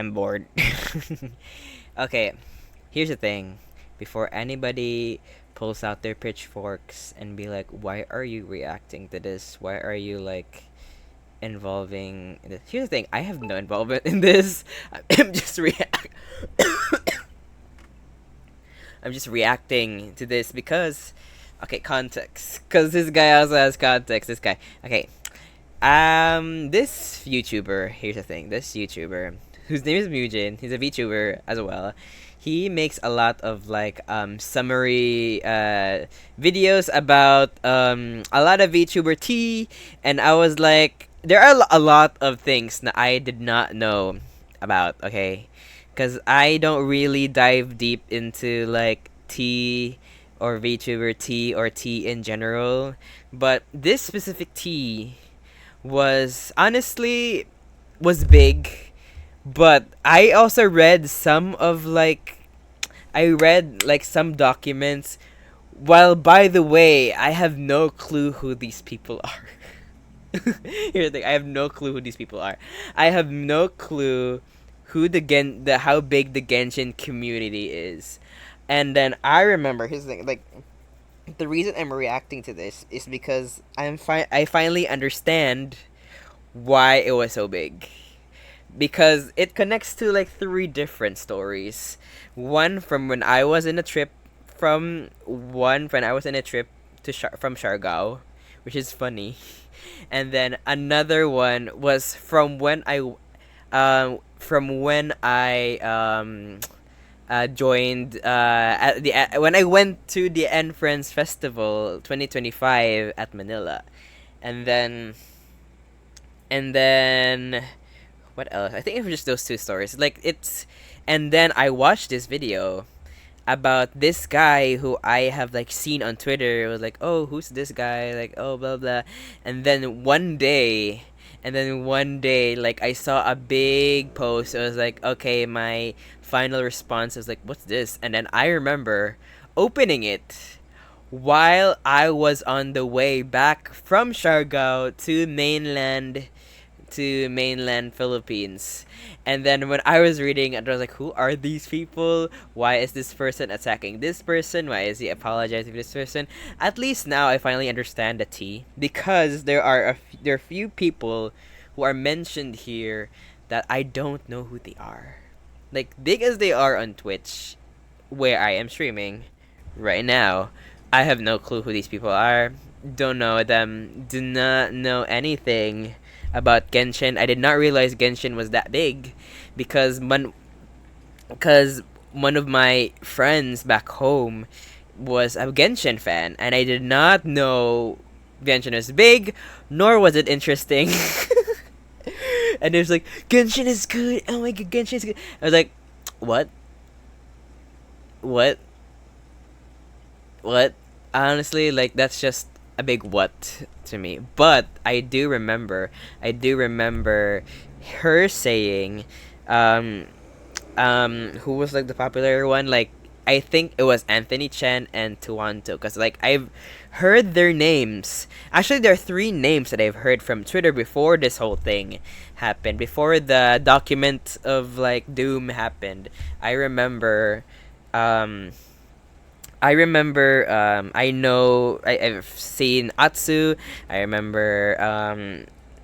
I'm bored. Okay, here's the thing. Before anybody pulls out their pitchforks and be like, why are you reacting to this? Why are you like involving in this? Here's the thing. I have no involvement in this. I'm just I'm just reacting to this because okay, context. Cause this guy also has context. This guy. Okay. This YouTuber, here's the thing. This YouTuber, whose name is Mujin, he's a VTuber as well. He makes a lot of like summary videos about a lot of VTuber tea, and I was like, there are a lot of things that I did not know about. Okay, because I don't really dive deep into like tea or VTuber tea or tea in general, but this specific tea was honestly was big, but I also read some of like I read like some documents. While by the way, I have no clue who these people are. Here's the thing: I have no clue who these people are. I have no clue who the how big the Genshin community is. And then I remember here's the thing: like the reason I'm reacting to this is because I finally understand why it was so big, because it connects to like three different stories. One from when I was in a trip to from Siargao, which is funny, and then another one was from when I joined at the when I went to the End Friends Festival 2025 at Manila, and then and then what else? I think it was just those two stories. And then I watched this video about this guy who I have like seen on Twitter. It was like, oh, who's this guy? Like, oh, blah blah. And then one day, like I saw a big post. It was like, okay, my final response was like, what's this? And then I remember opening it while I was on the way back from Siargao to mainland Philippines. And then when I was reading, I was like, who are these people? Why is this person attacking this person? Why is he apologizing to this person? At least now I finally understand the tea, because there are few people who are mentioned here that I don't know who they are. Like big as they are on Twitch, where I am streaming right now, I have no clue who these people are. Don't know them. Do not know anything about Genshin. I did not realize Genshin was that big, because because one of my friends back home was a Genshin fan, and I did not know Genshin was big, nor was it interesting. And it was like, Genshin is good. Oh my god, Genshin is good. I was like, what? What? What? Honestly, like that's just a big what to me. But I do remember her saying, um, who was like the popular one? Like I think it was Anthony Chen and Tuanto, because like I've heard their names. Actually, there are three names that I've heard from Twitter before this whole thing happened. Before the document of like Doom happened, I remember. Um, I've seen Atsu. I remember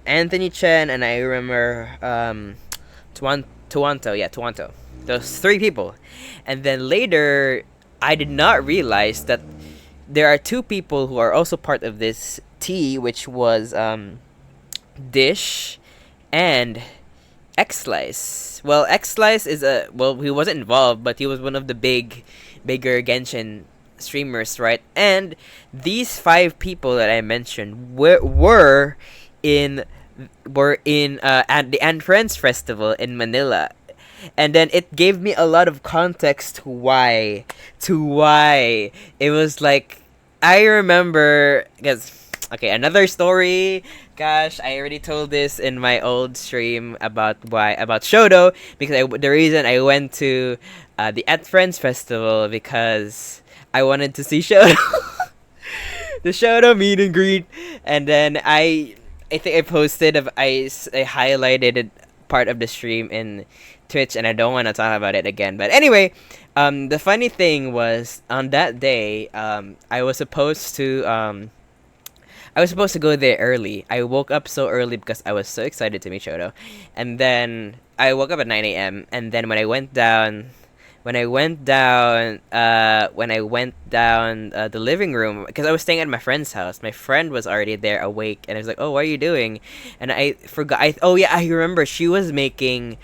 Anthony Chen, and I remember Tuanto. Yeah, Tuanto. Those three people. And then later, I did not realize that there are two people who are also part of this T, which was Dish and X-Slice. Well, X-Slice he wasn't involved, but he was one of the bigger Genshin streamers, right? And these five people that I mentioned in at the And Friends Festival in Manila. And then it gave me a lot of context to why it was like I remember, because okay, another story. Gosh, I already told this in my old stream about Shodo, because the reason I went to the At Friends Festival, because I wanted to see Shodo. The Shodo meet and greet. And then I think I posted of I highlighted part of the stream in Twitch, and I don't want to talk about it again. But anyway, the funny thing was on that day, I was supposed to go there early. I woke up so early because I was so excited to meet Shoto, and then I woke up at 9 a.m. And then when I went down the living room because I was staying at my friend's house. My friend was already there, awake, and I was like, "Oh, what are you doing?" And I forgot. Oh yeah, I remember she was making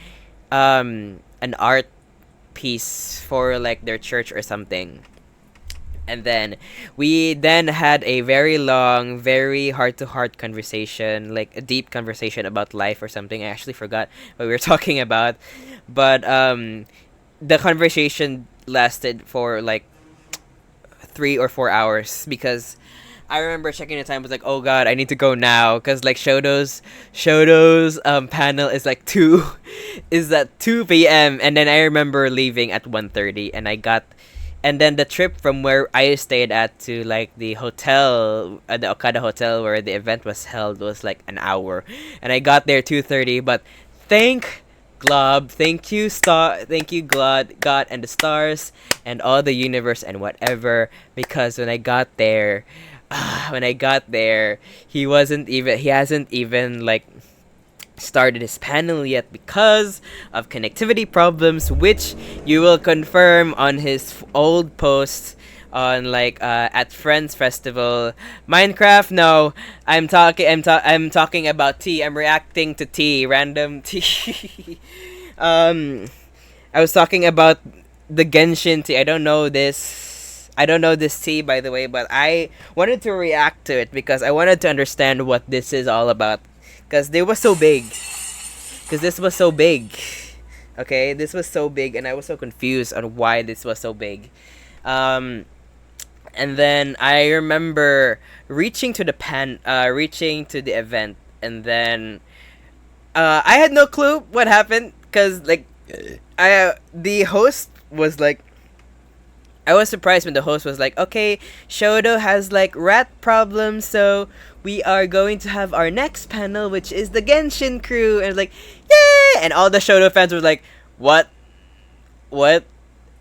an art piece for like their church or something. And then we then had a very long, very heart to heart conversation, like a deep conversation about life or something. I actually forgot what we were talking about, but the conversation lasted for like 3 or 4 hours because I remember checking the time. Was like, oh god, I need to go now because like Shoto's panel is like two, is at 2 p.m. And then I remember leaving at 1:30, and I got. And then the trip from where I stayed at to like the hotel, the Okada hotel where the event was held, was like an hour, and I got there 2:30. But thank thank you God and the stars and all the universe and whatever, because when I got there, he hasn't even like started his panel yet because of connectivity problems, which you will confirm on his old posts on like at Friends Festival. Minecraft, no. I'm talking about tea. I'm reacting to tea, random tea. um I was talking about the Genshin tea. I don't know this tea, by the way, but I wanted to react to it because I wanted to understand what this is all about. Because they was so big. Because this was so big. Okay, this was so big, and I was so confused on why this was so big. Um, and then I remember reaching to the event, and then I had no clue what happened because like the host was like. I was surprised when the host was like, okay, Shoto has like rat problems, so we are going to have our next panel, which is the Genshin crew. And like, yay! And all the Shoto fans were like, what? What?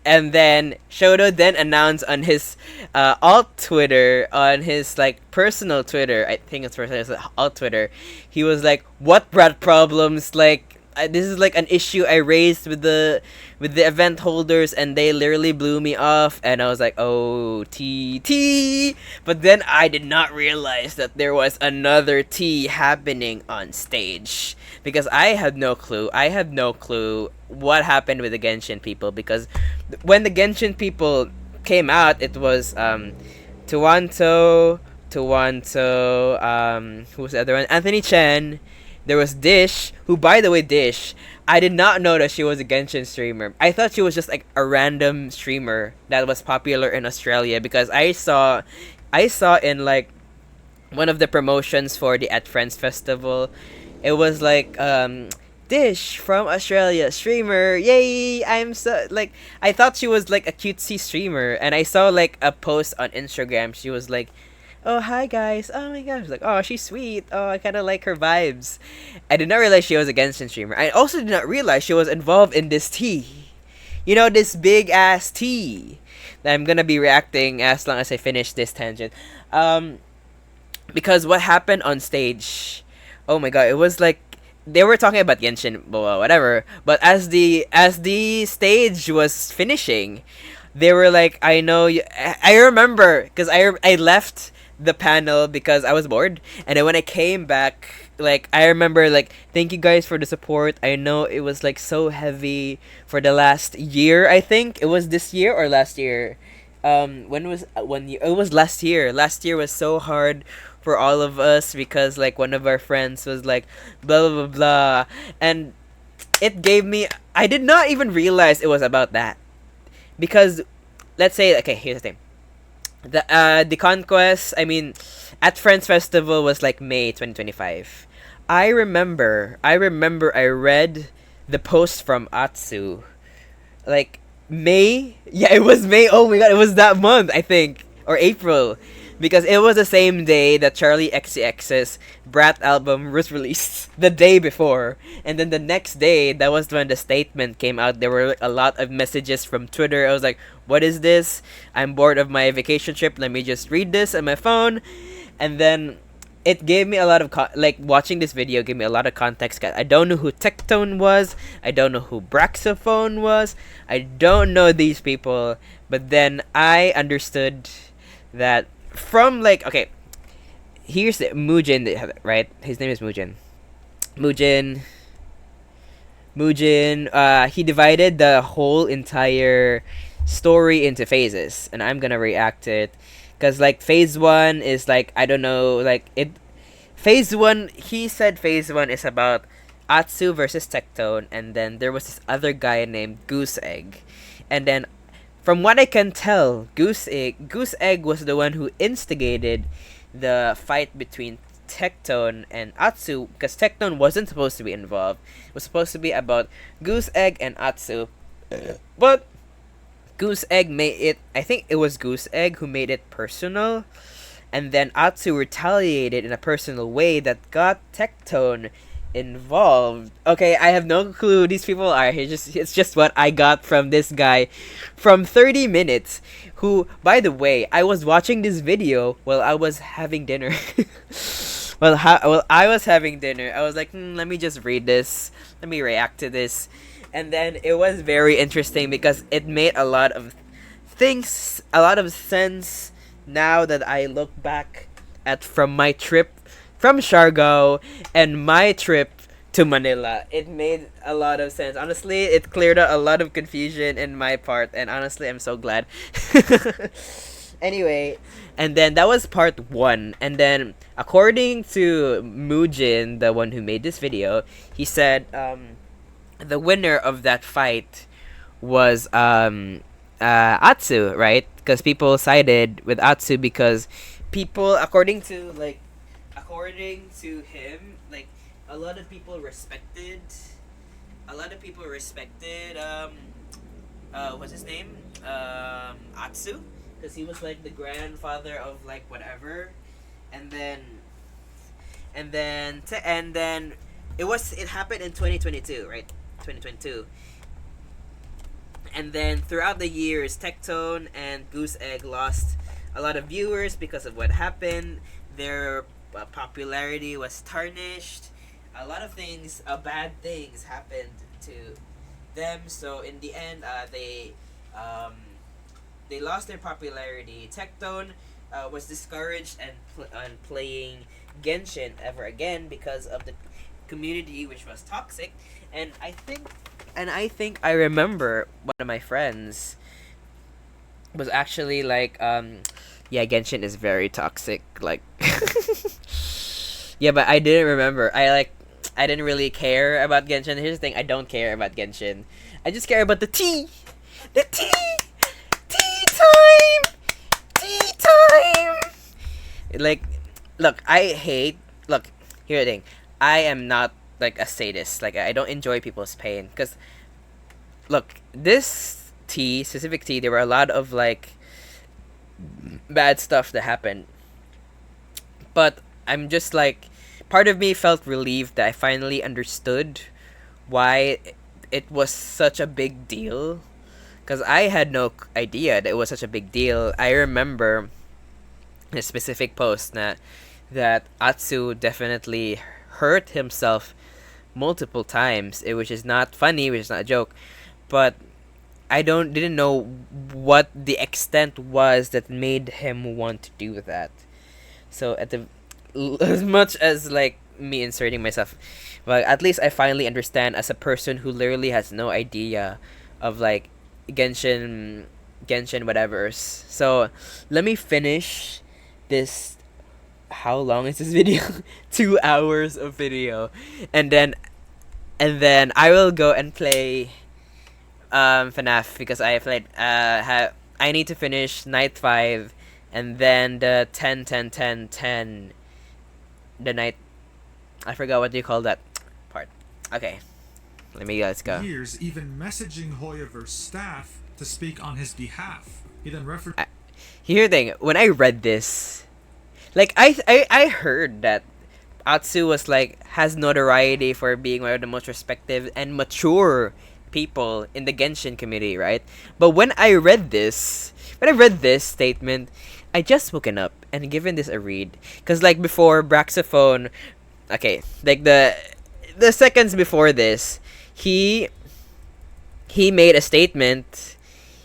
And then Shoto then announced on his alt Twitter, on his like personal Twitter, I think it's personal, it's alt Twitter, he was like, what rat problems? Like, this is like an issue I raised with the event holders, and they literally blew me off. And I was like, oh, TT. But then I did not realize that there was another T happening on stage because I had no clue. I had no clue what happened with the Genshin people, because when the Genshin people came out, it was Tuwanto, who was the other one? Anthony Chen. There was Dish, who, by the way, Dish, I did not know that she was a Genshin streamer. I thought she was just like a random streamer that was popular in Australia, because I saw in like one of the promotions for the At Friends Festival, it was like Dish from Australia streamer, yay! I'm so like, I thought she was like a cutesy streamer, and I saw like a post on Instagram. She was like, oh hi guys, oh my gosh, like, oh she's sweet, oh I kind of like her vibes. I did not realize she was a Genshin streamer. I also did not realize she was involved in this tea, you know, this big ass tea that I'm gonna be reacting as long as I finish this tangent. Because what happened on stage, oh my god, it was like they were talking about Genshin, well, whatever, but as the stage was finishing, they were like, I know you, I remember because I left the panel because I was bored, and then when I came back, like I remember like, thank you guys for the support. I know it was like so heavy for the last year. I think it was this year or last year. When was 1 year? It was last year. Last year was so hard for all of us because like one of our friends was like blah blah blah blah, and it gave me, I did not even realize it was about that, because let's say, okay, here's the thing. The conquest, I mean, at Friends Festival was like May 2025. I remember I read the post from Atsu like May. Yeah, it was May. Oh my god, it was that month, I think, or April. because it was the same day that Charlie XCX's Brat album was released, the day before. And then the next day, that was when the statement came out. There were like, a lot of messages from Twitter. I was like, what is this? I'm bored of my vacation trip. Let me just read this on my phone. And then it gave me a lot of like watching this video gave me a lot of context. 'Cause I don't know who Tectone was. I don't know who Braxophone was. I don't know these people. But then I understood that from like, okay, here's Mugen, right? His name is Mugen. Mugen. He divided the whole entire story into phases, and I'm gonna react to it. Cause like phase one is like, I don't know, like it. Phase one, he said phase one is about Atsu versus Tectone, and then there was this other guy named Goose Egg, and then from what I can tell, Goose Egg was the one who instigated the fight between Tectone and Atsu, because Tectone wasn't supposed to be involved. It was supposed to be about Goose Egg and Atsu, but Goose Egg made it. I think it was Goose Egg who made it personal, and then Atsu retaliated in a personal way that got Tectone involved. Okay, I have no clue who these people are. It's just what I got from this guy from 30 minutes, who, by the way, I was watching this video while I was having dinner. Well, I was having dinner. I was like, let me just read this. Let me react to this. And then it was very interesting because it made a lot of things, a lot of sense now that I look back at from my trip from Siargao and my trip to Manila. It made a lot of sense. Honestly, it cleared up a lot of confusion in my part, and honestly, I'm so glad. Anyway, and then that was part one. And then, according to Mujin, the one who made this video, he said the winner of that fight was Atsu, right? Because people sided with Atsu because people, according to him, like a lot of people respected what's his name, Atsu, because he was like the grandfather of like whatever, and then it happened in 2022, right? 2022. And then throughout the years, Tectone and Goose Egg lost a lot of viewers because of what happened. Their popularity was tarnished. A lot of things, bad things happened to them. So in the end, they lost their popularity. Tectone was discouraged on playing Genshin ever again because of the community, which was toxic. And I think I remember one of my friends was actually like, yeah, Genshin is very toxic, like yeah, but I didn't remember. I didn't really care about Genshin. Here's the thing, I don't care about Genshin. I just care about the tea. The tea! Tea time! Tea time! Like, look, here's the thing. I am not like a sadist. Like, I don't enjoy people's pain. Because, look, this tea, specific tea, there were a lot of like bad stuff that happened. But I'm just like, part of me felt relieved that I finally understood why it was such a big deal. Because I had no idea that it was such a big deal. I remember in a specific post that Atsu definitely hurt himself multiple times, which is not funny, which is not a joke. But I didn't know what the extent was that made him want to do that. So as much as like me inserting myself, but at least I finally understand as a person who literally has no idea of like Genshin whatever. So let me finish this. How long is this video? 2 hours of video, and then I will go and play FNAF because I played I need to finish night 5 and then the 10 10 10 10 the night, I forgot what you call that part. Okay, let's go. Years even messaging Hoyoverse staff to speak on his behalf. He then referenced Here's the thing, when I read this, Like I heard that Atsu was like has notoriety for being one of the most respected and mature people in the Genshin community, right? But when I read this statement, I just woken up and given this a read, cause like before Braxophone, okay, like the seconds before this, he he made a statement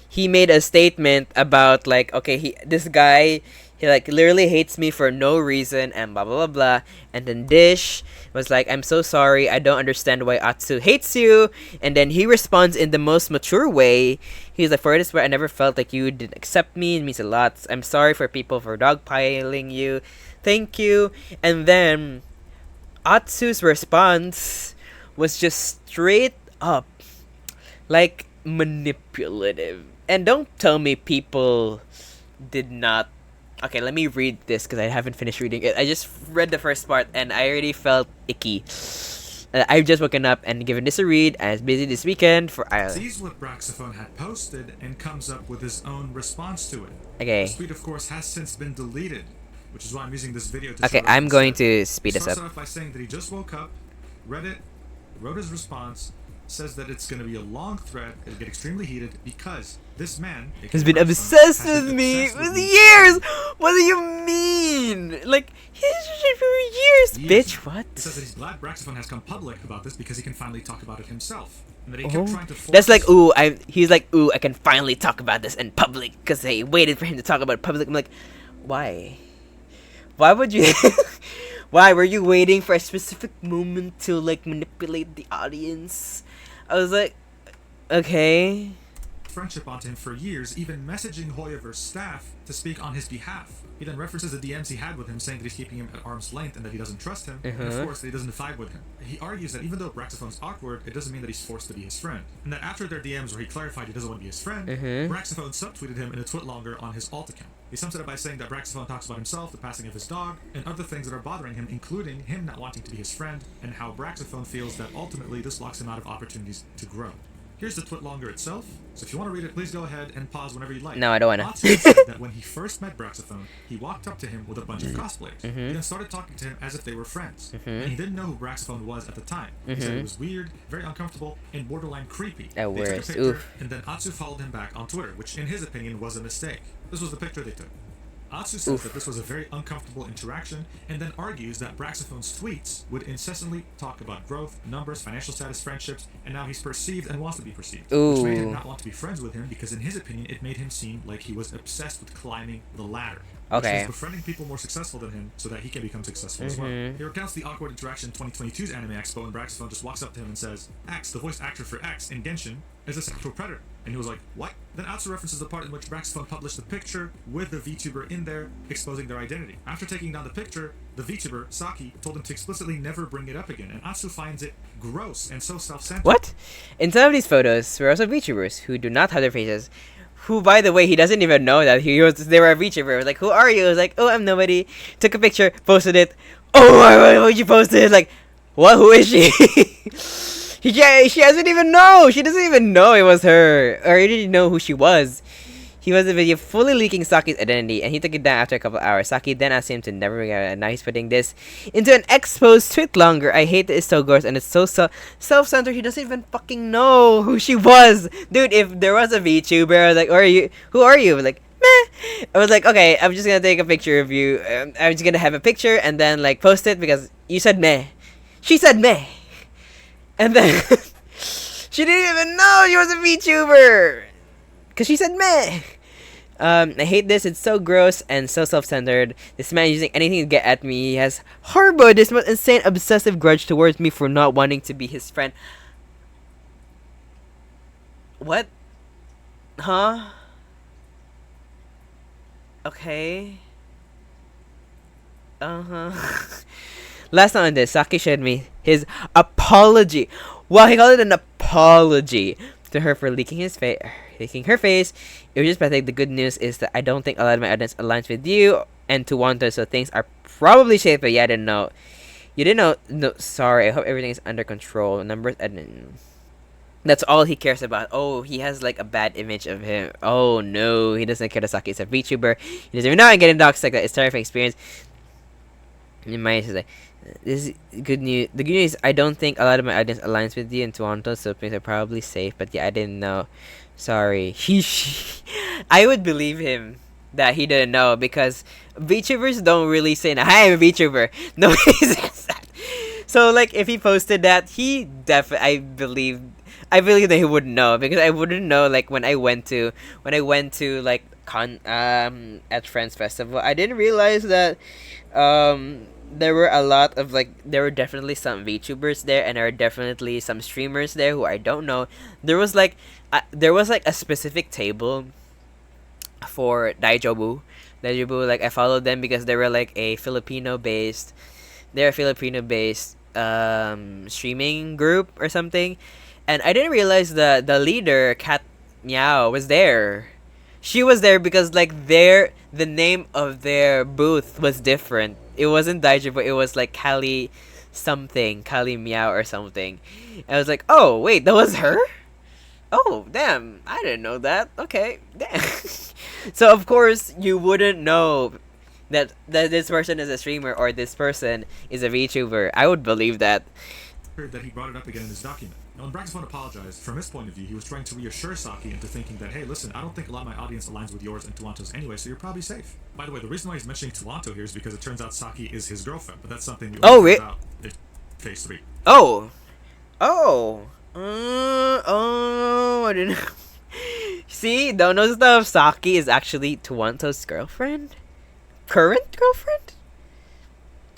he made a statement about like, okay, this guy, he like literally hates me for no reason and blah blah blah blah. And then Dish was like, I'm so sorry, I don't understand why Atsu hates you. And then he responds in the most mature way. He's like, for this where I never felt like you didn't accept me, it means a lot. I'm sorry for people for dogpiling you, thank you. And then Atsu's response was just straight up like manipulative. And don't tell me people did not. Okay, let me read this because I haven't finished reading it. I just read the first part and I already felt icky. I've just woken up and given this a read. I was busy this weekend for Sees what Braxophone had posted and comes up with his own response to it. Okay. The tweet, of course, has since been deleted, which is why I'm using this video to Okay, show it I'm going instead. to speed He this starts up. off by saying that he just woke up, read it, wrote his response, says that it's going to be a long thread, it'll get extremely heated because this man Has been Braxophone, obsessed has been with me obsessed with with me years. What do you mean? Like he's shit for years, bitch. What? He says that he's glad Braxophone has come public about this because he can finally talk about it himself. And that he kept trying to force That's like, his- he's like, ooh, I can finally talk about this in public because they waited for him to talk about it public. I'm like, why? Why would you? Why were you waiting for a specific moment to like manipulate the audience? I was like, okay. friendship onto him for years, even messaging Hoyoverse staff to speak on his behalf. He then references the DMs he had with him, saying that he's keeping him at arm's length and that he doesn't trust him, and of course that he doesn't vibe with him. He argues that even though Braxophone's awkward, it doesn't mean that he's forced to be his friend, and that after their DMs where he clarified he doesn't want to be his friend, Braxophone subtweeted him in a twitlonger on his alt account. He sums it up by saying that Braxophone talks about himself, the passing of his dog, and other things that are bothering him, including him not wanting to be his friend, and how Braxophone feels that ultimately this locks him out of opportunities to grow. Here's the twitlonger itself, so if you want to read it, please go ahead and pause whenever you like. No, I don't wanna. Atsu said that when he first met Braxophone, he walked up to him with a bunch of cosplayers. He then started talking to him as if they were friends. And he didn't know who Braxophone was at the time. He said it was weird, very uncomfortable, and borderline creepy. At They took a worst, picture, oof. and then Atsu followed him back on Twitter, which in his opinion was a mistake. This was the picture they took. Atsu says that this was a very uncomfortable interaction, and then argues that Braxophone's tweets would incessantly talk about growth, numbers, financial status, friendships, and now he's perceived and wants to be perceived. Which made him Ooh. not want to be friends with him because in his opinion it made him seem like he was obsessed with climbing the ladder. Which Okay. is befriending people more successful than him so that he can become successful as well. He recounts the awkward interaction in 2022's Anime Expo when Braxophone just walks up to him and says, X, the voice actor for X in Genshin, is a sexual predator. And he was like, what? Then Atsu references the part in which Braxophone published the picture with the VTuber in there exposing their identity. After taking down the picture, the VTuber, Saki, told him to explicitly never bring it up again, and Atsu finds it gross and so self-centered. What? In some of these photos, were also VTubers who do not have their faces. Who, by the way, he doesn't even know that they were a VTuber. I was like, who are you? I was like, oh, I'm nobody. Took a picture, posted it. Oh, why would you post it? Like, what? Who is she? She doesn't even know. She doesn't even know it was her, or he didn't know who she was. He was in the video fully leaking Saki's identity, and he took it down after a couple hours. Saki then asked him to never bring it out, and now he's putting this into an exposed tweet longer. I hate that it's so gross, and it's so self-centered. He doesn't even fucking know who she was. Dude, if there was a VTuber, I was like, who are you? I was like, meh. I was like, okay, I'm just gonna take a picture of you. I'm just gonna have a picture, and then, like, post it, because you said meh. She said meh. And then, she didn't even know she was a VTuber. Because she said meh. I hate this. It's so gross and so self-centered. This man using anything to get at me. He has harbored this most insane obsessive grudge towards me for not wanting to be his friend. What? Huh? Okay. Uh-huh. Last time on this, Saki showed me his apology. Well, he called it an apology to her for leaking her face. It was just pathetic. The good news is that I don't think a lot of my audience aligns with you and to Wanta, so things are probably safe. But yeah, I didn't know. You didn't know? No, sorry. I hope everything is under control. Numbers, I didn't. That's all he cares about. Oh, he has like a bad image of him. Oh no, he doesn't care that Saki is a VTuber. He doesn't even know I'm getting doxxed like that. It's terrifying experience. You might say, this is good news. The good news is I don't think a lot of my audience aligns with you in Toronto, so things are probably safe. But yeah, I didn't know. Sorry. I would believe him that he didn't know because VTubers don't really say, "Hi, I'm a VTuber." Nobody says that. So like, if he posted that, he definitely, I believe that he wouldn't know because I wouldn't know. Like when I went to like at Friends Festival, I didn't realize that there were a lot of like there were definitely some VTubers there and there are definitely some streamers there who I don't know. There was like a specific table for Daijobu. Daijobu, like I followed them because they were like a Filipino based streaming group or something. And I didn't realize the leader, Kat Meow, was there. She was there because like the name of their booth was different. It wasn't Daiji, but it was like Kali Meow or something. And I was like, oh wait, that was her. Oh damn, I didn't know that. Okay, damn. So of course you wouldn't know that this person is a streamer or this person is a VTuber. I would believe that. That he brought it up again in his document. Now, when Braxton apologized, from his point of view, he was trying to reassure Saki into thinking that, hey, listen, I don't think a lot of my audience aligns with yours and Tuanto's anyway, so you're probably safe. By the way, the reason why he's mentioning Tuanto here is because it turns out Saki is his girlfriend, but that's something we only find out in Phase 3. Oh! I didn't. See, don't know stuff. Saki is actually Tuanto's girlfriend? Current girlfriend?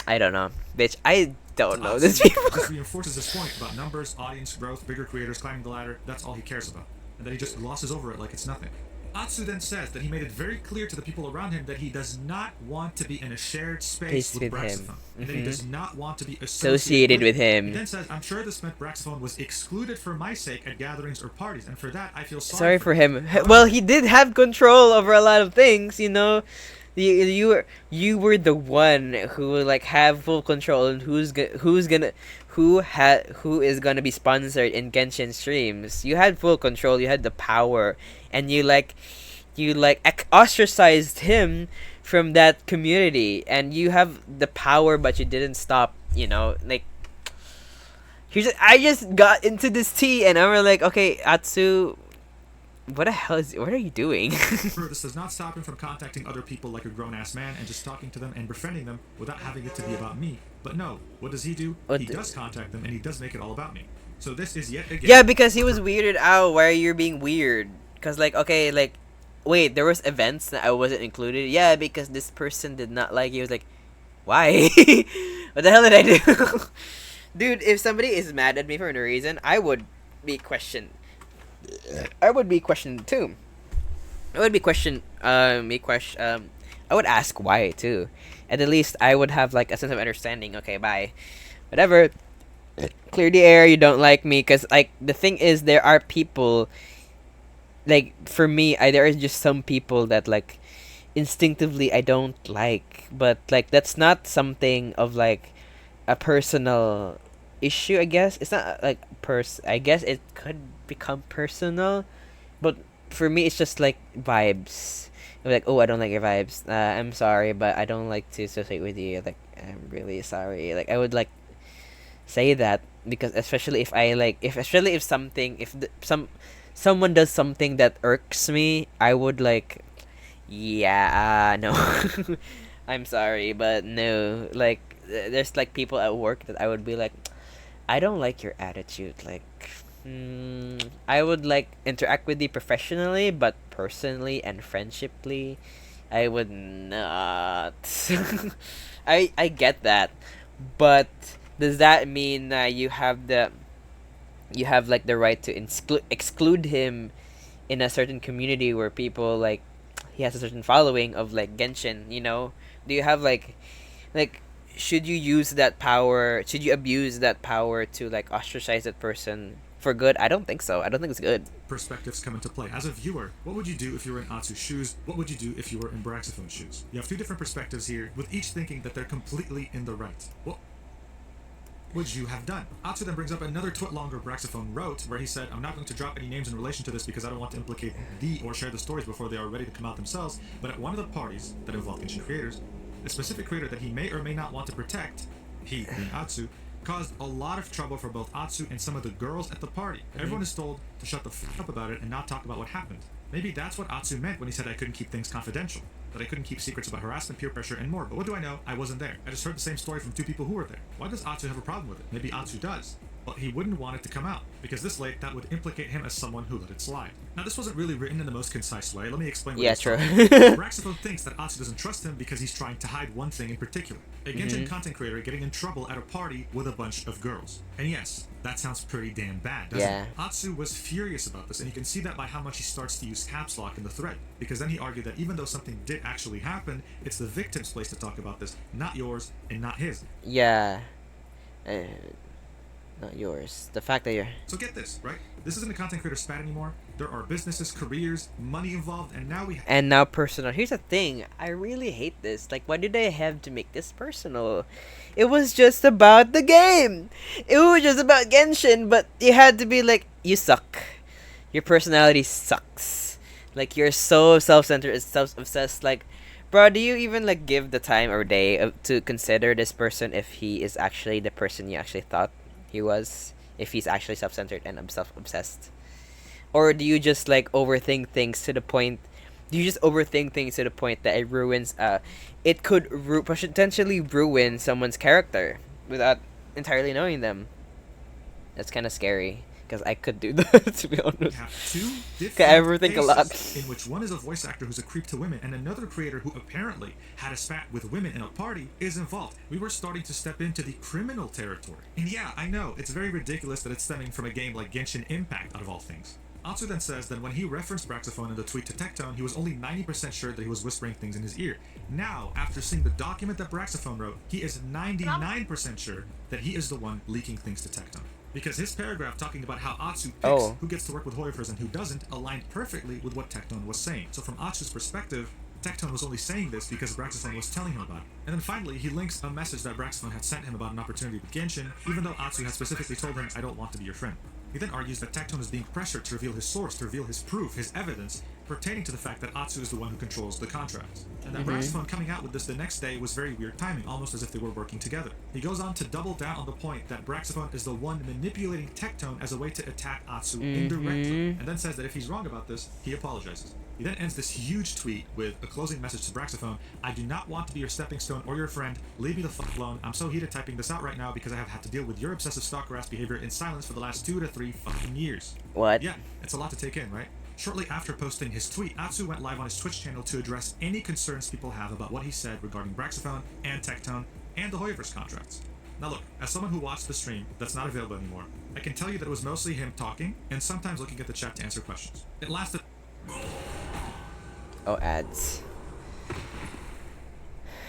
I don't know. Bitch, I don't know this people. This reinforces his point about numbers, audience growth, bigger creators, climbing the ladder. That's all he cares about. And that he just glosses over it like it's nothing. Atsu then says that he made it very clear to the people around him that he does not want to be in a shared space with Braxophone. And that he does not want to be associated with him. He then says, I'm sure this meant Braxophone was excluded for my sake at gatherings or parties, and for that I feel sorry for him. Well, he did have control over a lot of things, you know. You were the one who would like have full control on who is gonna be sponsored in Genshin streams. You had full control. You had the power, and you ostracized him from that community. And you have the power, but you didn't stop. You know, like I just got into this tea, and I'm like, okay, Atsu. What are you doing? This does not stop him from contacting other people like a grown-ass man and just talking to them and befriending them without having it to be about me. But no, what does he do? He does contact them and he does make it all about me. So this is yet again... Yeah, because he was weirded out why you're being weird. Because like, okay, like, wait, there was events that I wasn't included? Yeah, because this person did not like you. I was like, why? What the hell did I do? Dude, if somebody is mad at me for no reason, I would be questioned too. I would ask why too. At least I would have like a sense of understanding. Okay, bye. Whatever. Clear the air. You don't like me, cause like the thing is, there are people. Like for me, there is just some people that like instinctively I don't like, but like that's not something of like a personal issue. I guess it's not like I guess it could become personal, but for me it's just like vibes. I'm like, oh, I don't like your vibes. I'm sorry, but I don't like to associate with you. Like, I'm really sorry. Like, I would like say that because especially if someone does something that irks me, I would like, yeah, no. I'm sorry, but no. Like, there's like people at work that I would be like, I don't like your attitude. Like, I would like interact with you professionally, but personally and friendshiply, I would not. I get that, but does that mean that you have like the right to exclude him in a certain community where people like he has a certain following of like Genshin? You know, do you have like should you use that power? Should you abuse that power to like ostracize that person for good? I don't think so. I don't think it's good. Perspectives come into play. As a viewer, what would you do if you were in Atsu's shoes? What would you do if you were in Braxophone's shoes? You have two different perspectives here, with each thinking that they're completely in the right. What would you have done? Atsu then brings up another twit longer Braxophone wrote, where he said, I'm not going to drop any names in relation to this because I don't want to implicate or share the stories before they are ready to come out themselves, but at one of the parties that involved Genshin creators, A specific creator that he may or may not want to protect, he, being Atsu, caused a lot of trouble for both Atsu and some of the girls at the party. Everyone is told to shut the f up about it and not talk about what happened. Maybe that's what Atsu meant when he said I couldn't keep things confidential, that I couldn't keep secrets about harassment, peer pressure, and more. But what do I know? I wasn't there. I just heard the same story from two people who were there. Why does Atsu have a problem with it? Maybe Atsu does. But he wouldn't want it to come out, because this late, that would implicate him as someone who let it slide. Now, this wasn't really written in the most concise way. Let me explain what true. Braxaphone thinks that Atsu doesn't trust him because he's trying to hide one thing in particular. A Mm-hmm. Genshin content creator getting in trouble at a party with a bunch of girls. And yes, that sounds pretty damn bad, doesn't Yeah. it? Atsu was furious about this, and you can see that by how much he starts to use caps lock in the thread. Because then he argued that even though something did actually happen, it's the victim's place to talk about this, not yours and not his. Yeah. Not yours. The fact that you're... So get this, right? This isn't a content creator spat anymore. There are businesses, careers, money involved, and now we And now personal. Here's the thing. I really hate this. Like, why did they have to make this personal? It was just about the game. It was just about Genshin, but you had to be like, you suck. Your personality sucks. Like, you're so self-centered, self-obsessed. Like, bro, do you even like give the time or day to consider this person if he is actually the person you actually thought he was? If he's actually self-centered and self-obsessed? Or do you just like overthink things to the point? Do you just overthink things to the point that it ruins? It could potentially ruin someone's character without entirely knowing them. That's kind of scary because I could do that, to be honest. have two I overthink different a lot. cases in which one is a voice actor who's a creep to women, and another creator who apparently had a spat with women in a party is involved. We were starting to step into the criminal territory. And yeah, I know, it's very ridiculous that it's stemming from a game like Genshin Impact, out of all things. Atsu then says that when he referenced Braxaphone in the tweet to Tectone, he was only 90% sure that he was whispering things in his ear. Now, after seeing the document that Braxaphone wrote, he is 99% sure that he is the one leaking things to Tectone. Because his paragraph talking about how Atsu picks who gets to work with Hoyoverse and who doesn't aligned perfectly with what Tectone was saying. So from Atsu's perspective, Tectone was only saying this because Braxaphone was telling him about it. And then finally, he links a message that Braxaphone had sent him about an opportunity with Genshin, even though Atsu had specifically told him, I don't want to be your friend. He then argues that Tectone is being pressured to reveal his source, to reveal his proof, his evidence, pertaining to the fact that Atsu is the one who controls the contracts. And that Braxaphone coming out with this the next day was very weird timing, almost as if they were working together. He goes on to double down on the point that Braxaphone is the one manipulating Tectone as a way to attack Atsu indirectly, and then says that if he's wrong about this, he apologizes. He then ends this huge tweet with a closing message to Braxaphone: I do not want to be your stepping stone or your friend. Leave me the fuck alone. I'm so heated typing this out right now because I have had to deal with your obsessive stalker-ass behavior in silence for the last 2 to 3 fucking years. What? Yeah, it's a lot to take in, right? Shortly after posting his tweet, Atsu went live on his Twitch channel to address any concerns people have about what he said regarding Braxaphone and Tectone and the Hoyoverse contracts. Now look, as someone who watched the stream that's not available anymore, I can tell you that it was mostly him talking and sometimes looking at the chat to answer questions. It lasted... Oh, ads.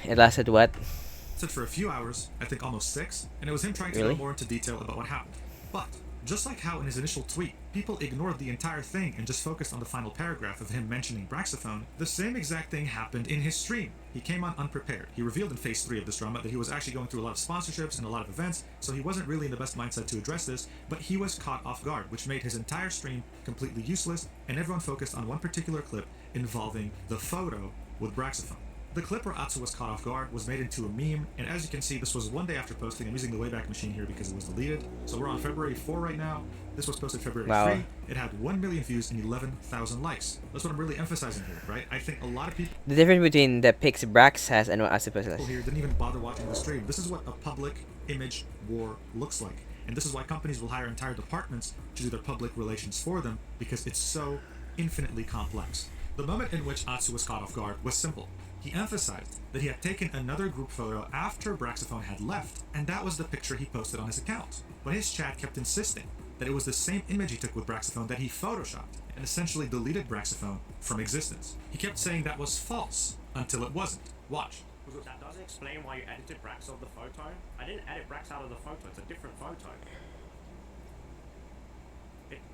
It lasted what? For a few hours, I think almost 6, and it was him trying to Really? go more into detail about what happened. But, just like how in his initial tweet, people ignored the entire thing and just focused on the final paragraph of him mentioning Braxaphone, the same exact thing happened in his stream. He came on unprepared. He revealed in phase 3 of this drama that he was actually going through a lot of sponsorships and a lot of events, so he wasn't really in the best mindset to address this, but he was caught off guard, which made his entire stream completely useless, and everyone focused on one particular clip involving the photo with Braxaphone. The clip where Atsu was caught off guard was made into a meme, and as you can see, this was one day after posting. I'm using the Wayback Machine here because it was deleted. So we're on February 4 right now. This was posted February 3. It had 1 million views and 11,000 likes. That's what I'm really emphasizing here, right? I think a lot of people The difference between the pics Brax has and what Atsu has. here didn't even bother watching the stream. This is what a public image war looks like. And this is why companies will hire entire departments to do their public relations for them, because it's so infinitely complex. The moment in which Atsu was caught off guard was simple. He emphasized that he had taken another group photo after Braxaphone had left, and that was the picture he posted on his account. But his chat kept insisting that it was the same image he took with Braxaphone that he photoshopped, and essentially deleted Braxaphone from existence. He kept saying that was false, until it wasn't. Watch. That doesn't explain why you edited Brax off the photo. I didn't edit Brax out of the photo, it's a different photo.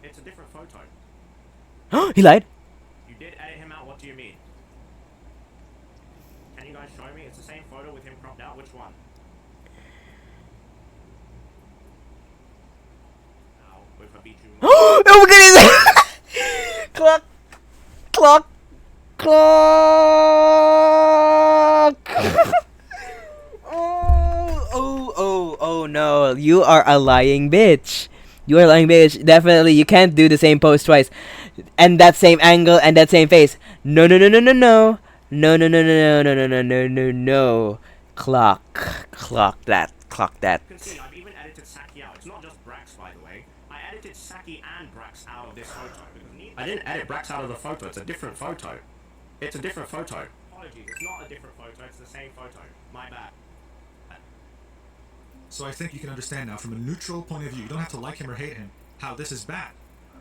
It's a different photo. He lied? You did edit him out, what do you mean? Can you guys show me? It's the same photo with him cropped out, which one? Now, with Habichu. Oh my goodness! Clock! Clock! Clock! Nicole, you are a lying bitch. You are a lying bitch. Definitely, you can't do the same pose twice, and that same angle and that same face. No, no, no, no, no, no, no, no, no, no, no, no, no, no, no, no, no. Clock that. Clock that. You can see I've even edited Saki out. It's not just Brax, by the way. I edited Saki and Brax out of this photo. I didn't edit Brax out of the photo. It's a different photo. It's a different photo. Apologies. It's not a different photo. It's the same photo. My bad. So I think you can understand now, from a neutral point of view, you don't have to like him or hate him, how this is bad.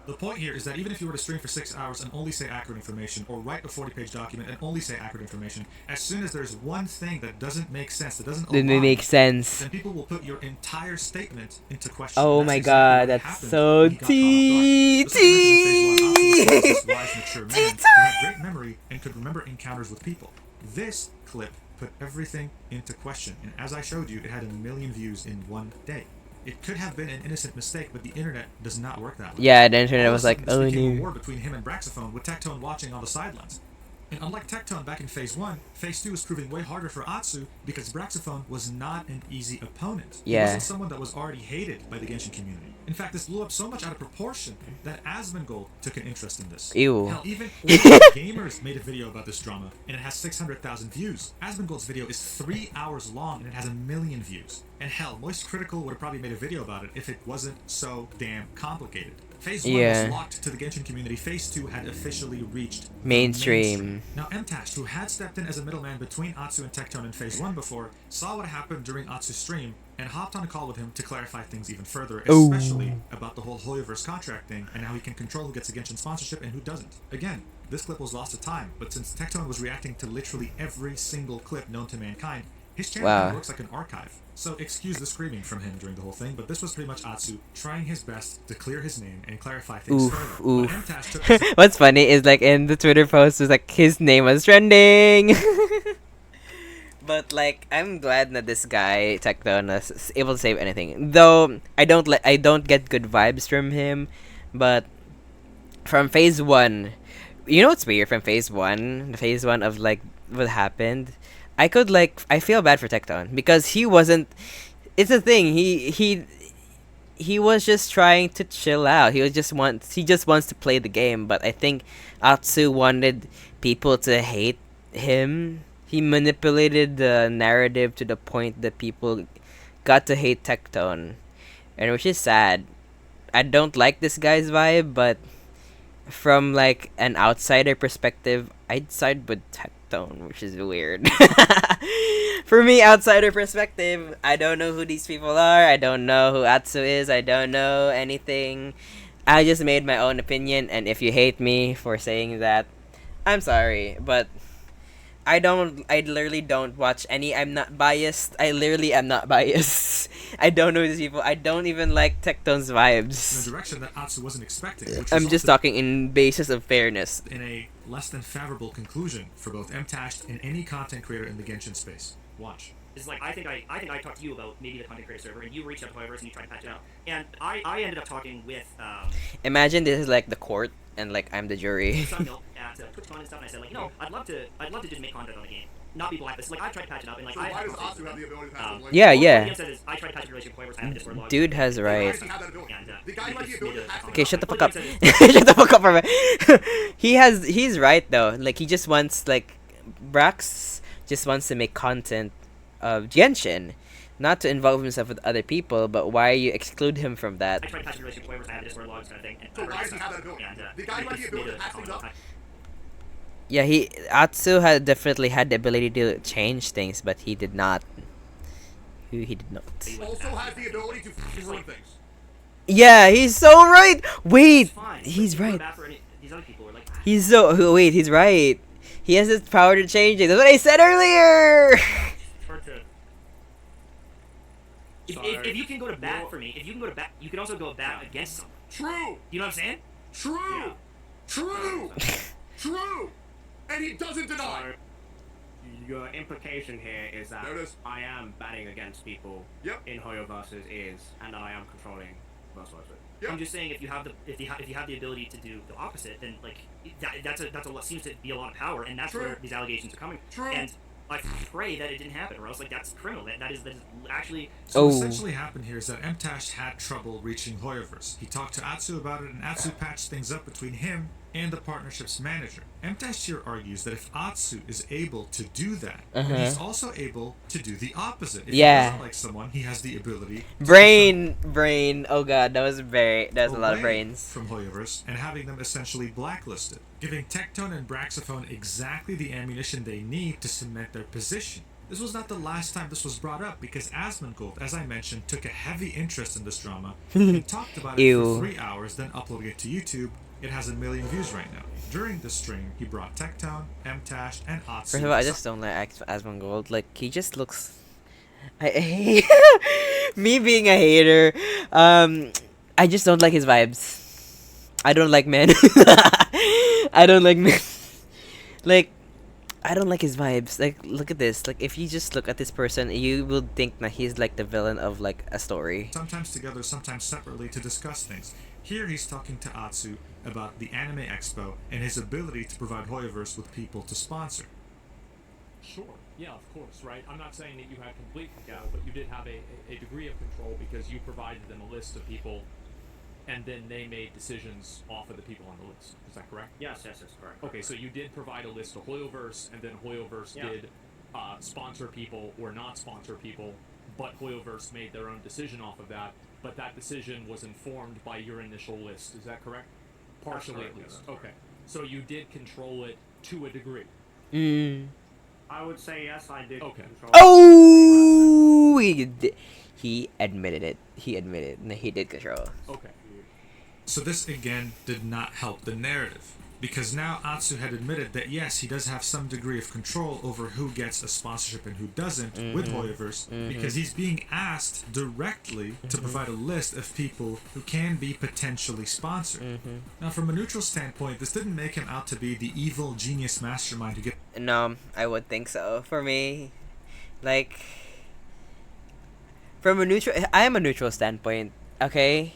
The point here is that even if you were to stream for 6 hours and only say accurate information, or write a 40-page document and only say accurate information, as soon as there's one thing that doesn't make sense, that doesn't Didn't align, make sense. then people will put your entire statement into question. Oh That's my exactly god, what that's happened so when he got caught off guard. T. Just like this wise, mature man who had great memory and could remember encounters with people. This clip put everything into question, and as I showed you, it had 1 million views in one day. It could have been an innocent mistake, but the internet does not work that way. Yeah, the internet All of was a like, sudden, oh this became a no. war between him and Braxophone, with Tectone watching on the sidelines. And unlike Tectone back in Phase 1, Phase 2 was proving way harder for Atsu because Braxophone was not an easy opponent. He Yeah. wasn't someone that was already hated by the Genshin community. In fact, this blew up so much out of proportion that Asmongold took an interest in this. Ew. Hell, even Gamers made a video about this drama, and it has 600,000 views. Asmongold's video is 3 hours long, and it has 1 million views. And hell, Moist Critical would have probably made a video about it if it wasn't so damn complicated. Phase 1 Yeah. was locked to the Genshin community. Phase 2 had officially reached the Mainstream. Now Mtash, who had stepped in as a middleman between Atsu and Tectone in Phase 1 before, saw what happened during Atsu's stream and hopped on a call with him to clarify things even further, Ooh. especially about the whole Hoyoverse contract thing and how he can control who gets a Genshin sponsorship and who doesn't. Again, this clip was lost to time, but since Tectone was reacting to literally every single clip known to mankind, his channel Wow. kind of looks like an archive. So excuse the screaming from him during the whole thing, but this was pretty much Atsu trying his best to clear his name and clarify things Oof, further. oof. But Mtash took this What's funny is like in the Twitter post was like his name was trending. But like I'm glad that this guy Tectone is able to save anything. Though I don't get good vibes from him, but from Phase 1, you know what's weird from Phase 1? The Phase 1 of like what happened. I feel bad for Tectone because he wasn't. It's a thing. He was just trying to chill out. He just wants to play the game. But I think Atsu wanted people to hate him. He manipulated the narrative to the point that people got to hate Tectone, and which is sad. I don't like this guy's vibe, but from like an outsider perspective, I'd side with Tectone, which is weird. For me, outsider perspective, I don't know who these people are. I don't know who Atsu is. I don't know anything. I just made my own opinion, and if you hate me for saying that, I'm sorry, but I literally don't watch any. I'm not biased. I literally am not biased. I don't know these people. I don't even like Tectone's in a vibes. direction that Atsu wasn't expecting. Which I'm just resulted talking in basis of fairness. in a less than favorable conclusion for both Mtashed and any content creator in the Genshin space. Watch. It's like I think I talked to you about maybe the content creator server, and you reached out to Hoyoverse and you tried to patch it out. And I ended up talking with Imagine this is like the court, and like I'm the jury. Sunmilk at TwitchCon and stuff, and I said like, I'd love to just make content on the game, not be blacklisted. Like I tried to patch it up, and like So I why had does conversations Atsu have with the them. ability to patch it? Yeah, What yeah. Ian said is I tried to patch a relationship with Hoyoverse, I have a Discord log. Dude has Why right. does he have that ability? And, The guy we might be just able made to a patch comment. Okay, shut the What fuck up. Ian said is- Shut the fuck up, for me. He's right though. Like he just wants like Brax just wants to make content of Genshin, not to involve himself with other people. But why you exclude him from that? I tried to patch a relationship with Hoyoverse, I have a Discord log kind of thing. And So why does he have that ability? And, The guy we might be just able made to a patch comment things on up. Yeah, Atsu had definitely had the ability to change things, but he did not. He did not. Also has the ability to ruin things. Yeah, he's so right. Wait, It's fine, but he's you feel right. bad for these other people who are like, He's so wait. He's right. He has the power to change it. That's what I said earlier. hard to. Sorry. If you can go to bat for me, if you can go to bat, you can also go bat against someone. True. You know what I'm saying? True. Yeah. True. True. And he doesn't deny. So, your implication here is that There it is. I am batting against people Yep. in Hoyoverse's ears, and that I am controlling vice versa. Yep. I'm just saying if you have the ability to do the opposite, then like that's a lot seems to be a lot of power, and that's True. where these allegations are coming. True. And I pray that it didn't happen, or else like that's criminal. That is actually. So Oh. what essentially happened here is that Mtash had trouble reaching Hoyoverse. He talked to Atsu about it, and Atsu patched things up between him and the partnership's manager. Mtash here argues that if Atsu is able to do that, then he's also able to do the opposite. If Yeah. he doesn't like someone, he has the ability to Brain. Oh god, that was a lot of away brains. from Hoyoverse and having them essentially blacklisted, giving Tectone and Braxophone exactly the ammunition they need to cement their position. This was not the last time this was brought up because Asmongold, as I mentioned, took a heavy interest in this drama and talked about it Ew. for 3 hours, then uploaded it to YouTube. It has 1 million views right now. During the stream, he brought Tectone, Mtash, and Atsu. First of all, I just don't like Asmongold. Like, he just looks. I me being a hater, I just don't like his vibes. I don't like men. I don't like men. Like, I don't like his vibes. Like, look at this. Like, if you just look at this person, you will think that he's like the villain of like a story. Sometimes together, sometimes separately to discuss things. Here he's talking to Atsu about the Anime Expo and his ability to provide Hoyoverse with people to sponsor. Sure. Yeah, of course, right? I'm not saying that you had complete control, but you did have a degree of control because you provided them a list of people, and then they made decisions off of the people on the list. Is that correct? Yes, that's correct. Okay, so you did provide a list to Hoyoverse, and then Hoyoverse Yeah. did sponsor people or not sponsor people, but Hoyoverse made their own decision off of that, but that decision was informed by your initial list. Is that correct? Partially, correct, at yeah, least. that's Okay. So you did control it to a degree. Mm. I would say yes, I did Okay. control. Oh, he admitted it. He admitted that he did control. Okay. So this again did not help the narrative, because now Atsu had admitted that yes, he does have some degree of control over who gets a sponsorship and who doesn't with Hoyoverse, because he's being asked directly to provide a list of people who can be potentially sponsored. Now, from a neutral standpoint, this didn't make him out to be the evil genius mastermind who gets No, I would think so. For me, like, from a neutral, I am a neutral standpoint. Okay,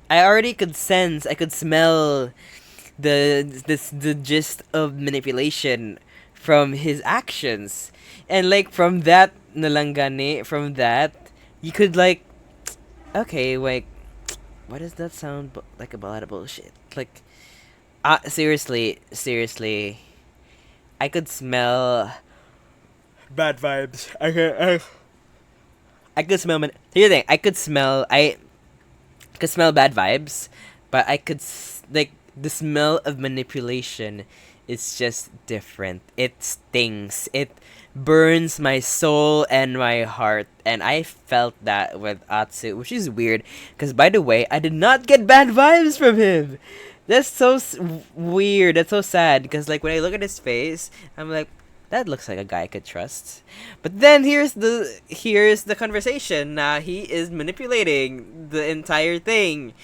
I already could sense, I could smell the gist of manipulation from his actions, and like from that nalangani, from that you could like, okay, like, why does that sound like a lot of bullshit? Like, seriously, I could smell bad vibes. I could smell. Here's the thing. I could smell bad vibes, but I could like the smell of manipulation. Is just different. It stings. It burns my soul and my heart, and I felt that with Atsu, which is weird. Because by the way, I did not get bad vibes from him. That's so weird. That's so sad. Because like when I look at his face, I'm like, that looks like a guy I could trust. But then here's the conversation. He is manipulating the entire thing.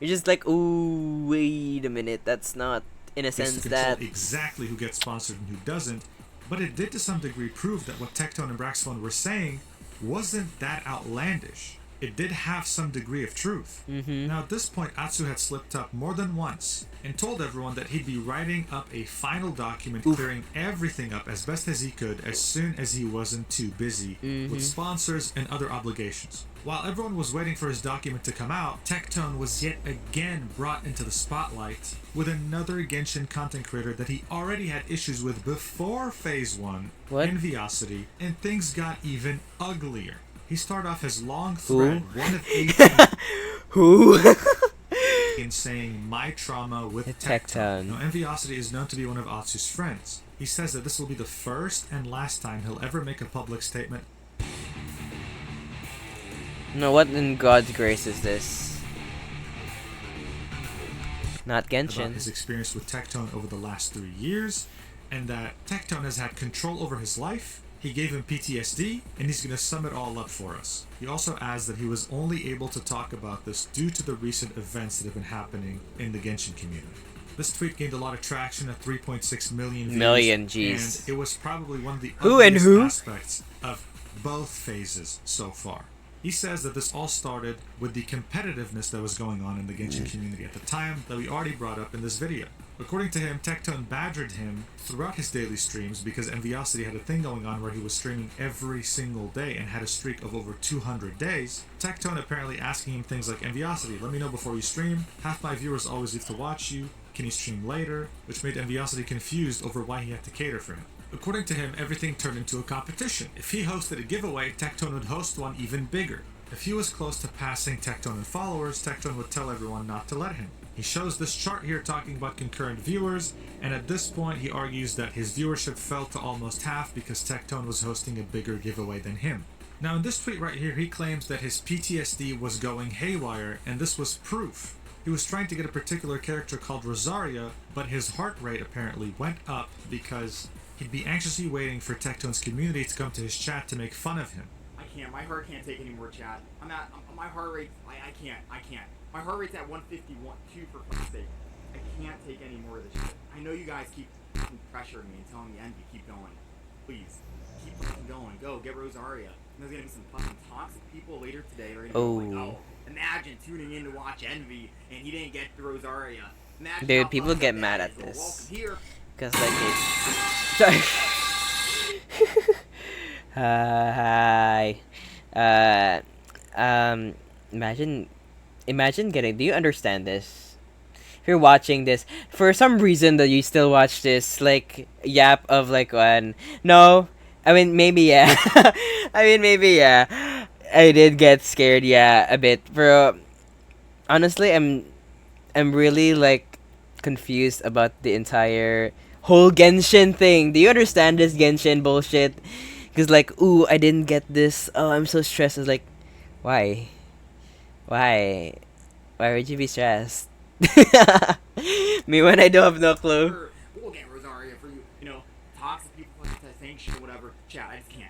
You're just like, ooh, wait a minute. That's not in a to sense control that. exactly who gets sponsored and who doesn't, but it did to some degree prove that what Tectone and Braxphone were saying wasn't that outlandish. It did have some degree of truth. Now at this point, Atsu had slipped up more than once and told everyone that he'd be writing up a final document clearing everything up as best as he could as soon as he wasn't too busy with sponsors and other obligations. While everyone was waiting for his document to come out, Tectone was yet again brought into the spotlight with another Genshin content creator that he already had issues with before Phase 1, What? Enviosity, and things got even uglier. He started off his long thread, one of 18, Who? in saying my trauma with Tectone. Tectone. Now, Enviosity is known to be one of Atsu's friends. He says that this will be the first and last time he'll ever make a public statement No, what in God's grace is this? Not about Genshin. his experience with Tectone over the last 3 years, and that Tectone has had control over his life. He gave him PTSD, and he's going to sum it all up for us. He also adds that he was only able to talk about this due to the recent events that have been happening in the Genshin community. This tweet gained a lot of traction at 3.6 million views. Jeez. And it was probably one of the Who and ugliest who? aspects of both phases so far. He says that this all started with the competitiveness that was going on in the Genshin community at the time that we already brought up in this video. According to him, Tectone badgered him throughout his daily streams because Enviosity had a thing going on where he was streaming every single day and had a streak of over 200 days. Tectone apparently asking him things like, Enviosity, let me know before you stream. Half my viewers always leave to watch you. Can you stream later? Which made Enviosity confused over why he had to cater for him. According to him, everything turned into a competition. If he hosted a giveaway, Tectone would host one even bigger. If he was close to passing Tectone in followers, Tectone would tell everyone not to let him. He shows this chart here talking about concurrent viewers, and at this point he argues that his viewership fell to almost half because Tectone was hosting a bigger giveaway than him. Now in this tweet right here, he claims that his PTSD was going haywire, and this was proof. He was trying to get a particular character called Rosaria, but his heart rate apparently went up because he'd be anxiously waiting for Tectone's community to come to his chat to make fun of him. I can't. My heart can't take any more chat. My heart rate. I can't. My heart rate's at 151. For fuck's sake. I can't take any more of this shit. I know you guys keep pressuring me and telling me, Envy, keep going. Please. Keep fucking going. Go. Get Rosaria. And there's gonna be some fucking toxic people later today that are gonna be like, oh, imagine tuning in to watch Envy and he didn't get the Rosaria. Imagine Dude, people get mad at this. Welcome here. Because, like, it's... Sorry. Hi. Imagine getting... Do you understand this? If you're watching this, for some reason that you still watch this, like, yap of, like, one... No. I mean, maybe, yeah. I did get scared, yeah, a bit. But, honestly, I'm really, like, confused about the entire whole Genshin thing. Do you understand this Genshin bullshit? Because, like, ooh, I didn't get this. Oh, I'm so stressed. It's like, why? Why would you be stressed? Me when I don't have no clue. We'll get Rosaria for you. You know, toxic people like that saying shit, whatever. Chat, I can't.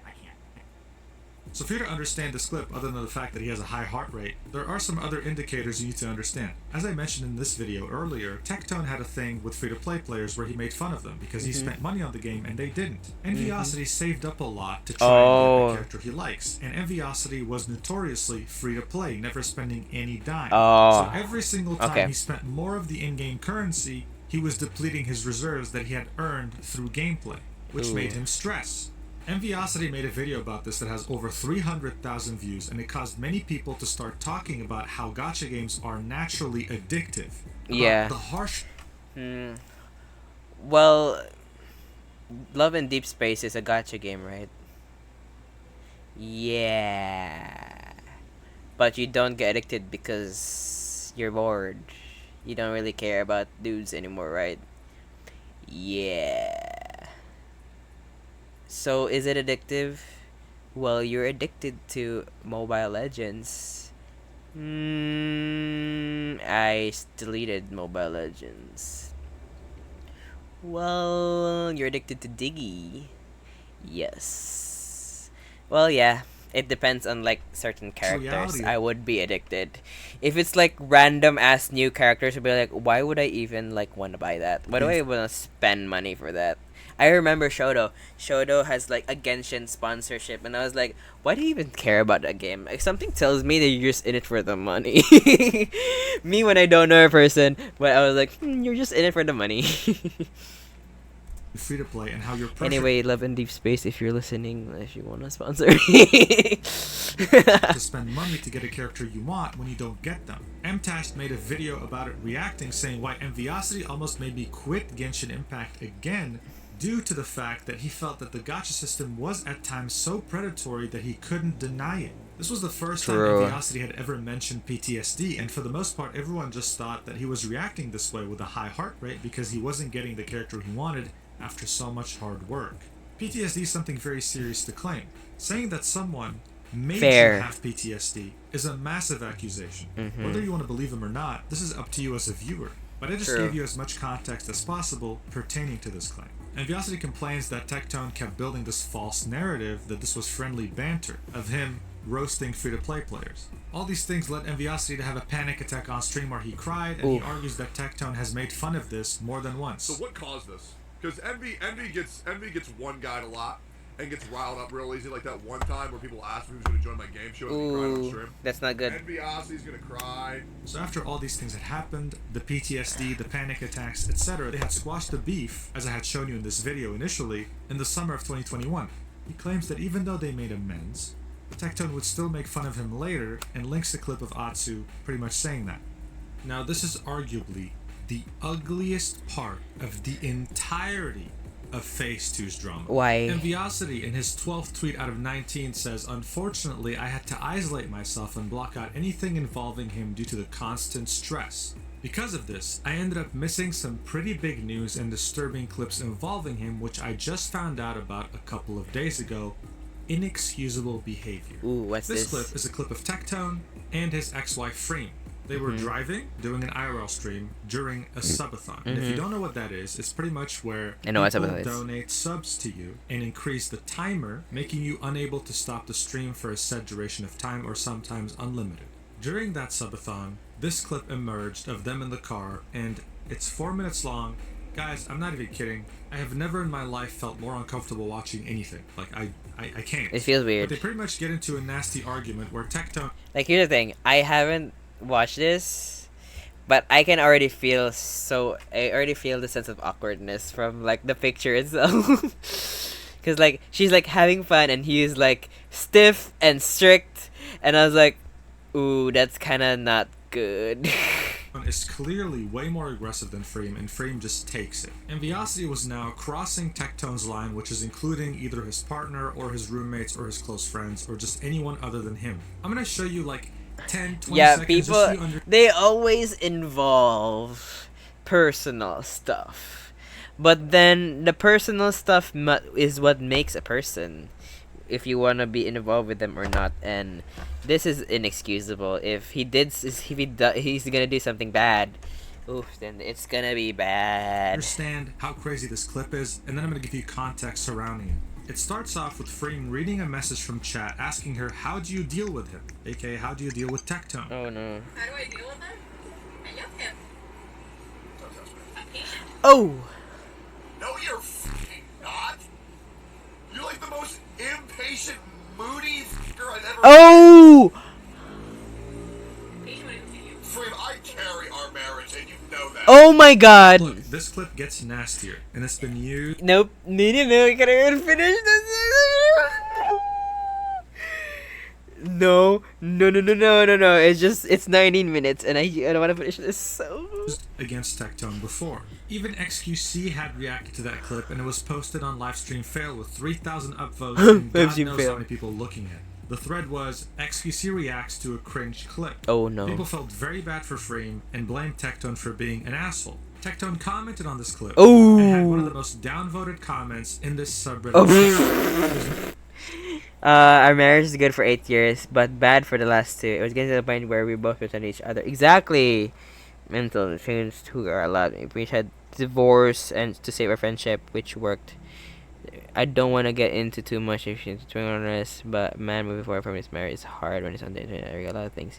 So for you to understand this clip, other than the fact that he has a high heart rate, there are some other indicators you need to understand. As I mentioned in this video earlier, Tectone had a thing with free-to-play players where he made fun of them because he spent money on the game and they didn't. Enviosity saved up a lot to try and get the character he likes, and Enviosity was notoriously free-to-play, never spending any dime. So every single time he spent more of the in-game currency, he was depleting his reserves that he had earned through gameplay, which made him stress. Enviosity made a video about this that has over 300,000 views, and it caused many people to start talking about how gacha games are naturally addictive. Yeah. The harsh... Well, Love in Deep Space is a gacha game, right? Yeah. But you don't get addicted because you're bored. You don't really care about dudes anymore, right? Yeah. So, is it addictive? Well, you're addicted to Mobile Legends. I deleted Mobile Legends. Well, you're addicted to Diggy. Yes. Well, yeah. It depends on, like, certain characters. I would be addicted. If it's, like, random ass new characters, I'd be like, why would I even, like, want to buy that? Why do I want to spend money for that? I remember Shoto. Shoto has, like, a Genshin sponsorship, and I was like, why do you even care about that game? Like, something tells me that you're just in it for the money. Me, when I don't know a person, but I was like, you're just in it for the money. Free to play and how you're pressured anyway, Love in Deep Space, if you're listening, if you want to sponsor me. to spend money to get a character you want when you don't get them. MTAST made a video about it reacting, saying why Enviosity almost made me quit Genshin Impact again due to the fact that he felt that the gacha system was at times so predatory that he couldn't deny it. This was the first time Enviosity had ever mentioned PTSD, and for the most part everyone just thought that he was reacting this way with a high heart rate because he wasn't getting the character he wanted after so much hard work. PTSD is something very serious to claim. Saying that someone made you have PTSD is a massive accusation. Whether you want to believe him or not, this is up to you as a viewer. But I just gave you as much context as possible pertaining to this claim. Enviosity complains that Tectone kept building this false narrative that this was friendly banter of him roasting free-to-play players. All these things led Enviosity to have a panic attack on stream where he cried, and he argues that Tectone has made fun of this more than once. So what caused this? Because Envy gets one guide a lot, and gets riled up real easy, like that one time where people asked me who's going to join my game show and he cried on Ooh, stream. that's not good. Enviosity's going to cry. So after all these things had happened, the PTSD, the panic attacks, etc., they had squashed the beef, as I had shown you in this video initially, in the summer of 2021. He claims that even though they made amends, Tectone would still make fun of him later, and links the clip of Atsu pretty much saying that. Now this is arguably the ugliest part of the entirety of Phase 2's drama. Why? Enviosity, in his 12th tweet out of 19, says, "Unfortunately, I had to isolate myself and block out anything involving him due to the constant stress. Because of this, I ended up missing some pretty big news and disturbing clips involving him, which I just found out about a couple of days ago. Inexcusable behavior." Ooh, what's This this? clip is a clip of Tectone and his ex-wife Freem. They were driving, doing an IRL stream during a subathon. And if you don't know what that is, it's pretty much where I know what people subathon is. donate subs to you and increase the timer, making you unable to stop the stream for a set duration of time or sometimes unlimited. During that subathon, this clip emerged of them in the car, and it's 4 minutes long. Guys, I'm not even kidding. I have never in my life felt more uncomfortable watching anything. Like, I can't. It feels But weird. they pretty much get into a nasty argument where Tectone Like, here's the thing. I haven't watched this, but I can already feel I already feel the sense of awkwardness from, like, the picture itself. Because, like, she's, like, having fun, and he's, like, stiff and strict. And I was like, ooh, that's kind of not good. is clearly way more aggressive than Freem, and Freem just takes it. Enviosity was now crossing Tectone's line, which is including either his partner or his roommates or his close friends or just anyone other than him. I'm gonna show you like 10, 20 Yeah, seconds people, just so you under- they always involve personal stuff. But then the personal stuff is what makes a person, if you want to be involved with them or not. And this is inexcusable. If he's gonna do something bad, oof, then it's gonna be bad. understand how crazy this clip is, and then I'm gonna give you context surrounding it. It starts off with Freem reading a message from chat asking her, how do you deal with him? AKA, how do you deal with Tectone? Oh no. How do I deal with him? I love him. I'm patient. Oh! No, you're f***ing not. You're like the most impatient, moody f***er I've ever Oh! Patient when it comes to you. Freem, I carry our marriage, and you know that. Oh my god! Look, this clip gets nastier, and it's been used Nope. No, I can't even finish this. No. It's 19 minutes, and I don't want to finish this. So. against Tectone before. Even XQC had reacted to that clip, and it was posted on Livestream Fail with 3,000 upvotes and God Livestream knows Fail. how many people looking at it. The thread was, XQC reacts to a cringe clip. Oh no. People felt very bad for Freem and blamed Tectone for being an asshole. Tectone commented on this clip Oh. and had one of the most downvoted comments in this subreddit. Oh. Our marriage is good for 8 years, but bad for the last 2. It was getting to the point where we both pretend each other. Exactly. Mental things who are a lot. We had divorce and to save our friendship, which worked. I don't want to get into too much if she's doing on this, but man, moving forward from his marriage is hard when it's on the internet. I got a lot of things.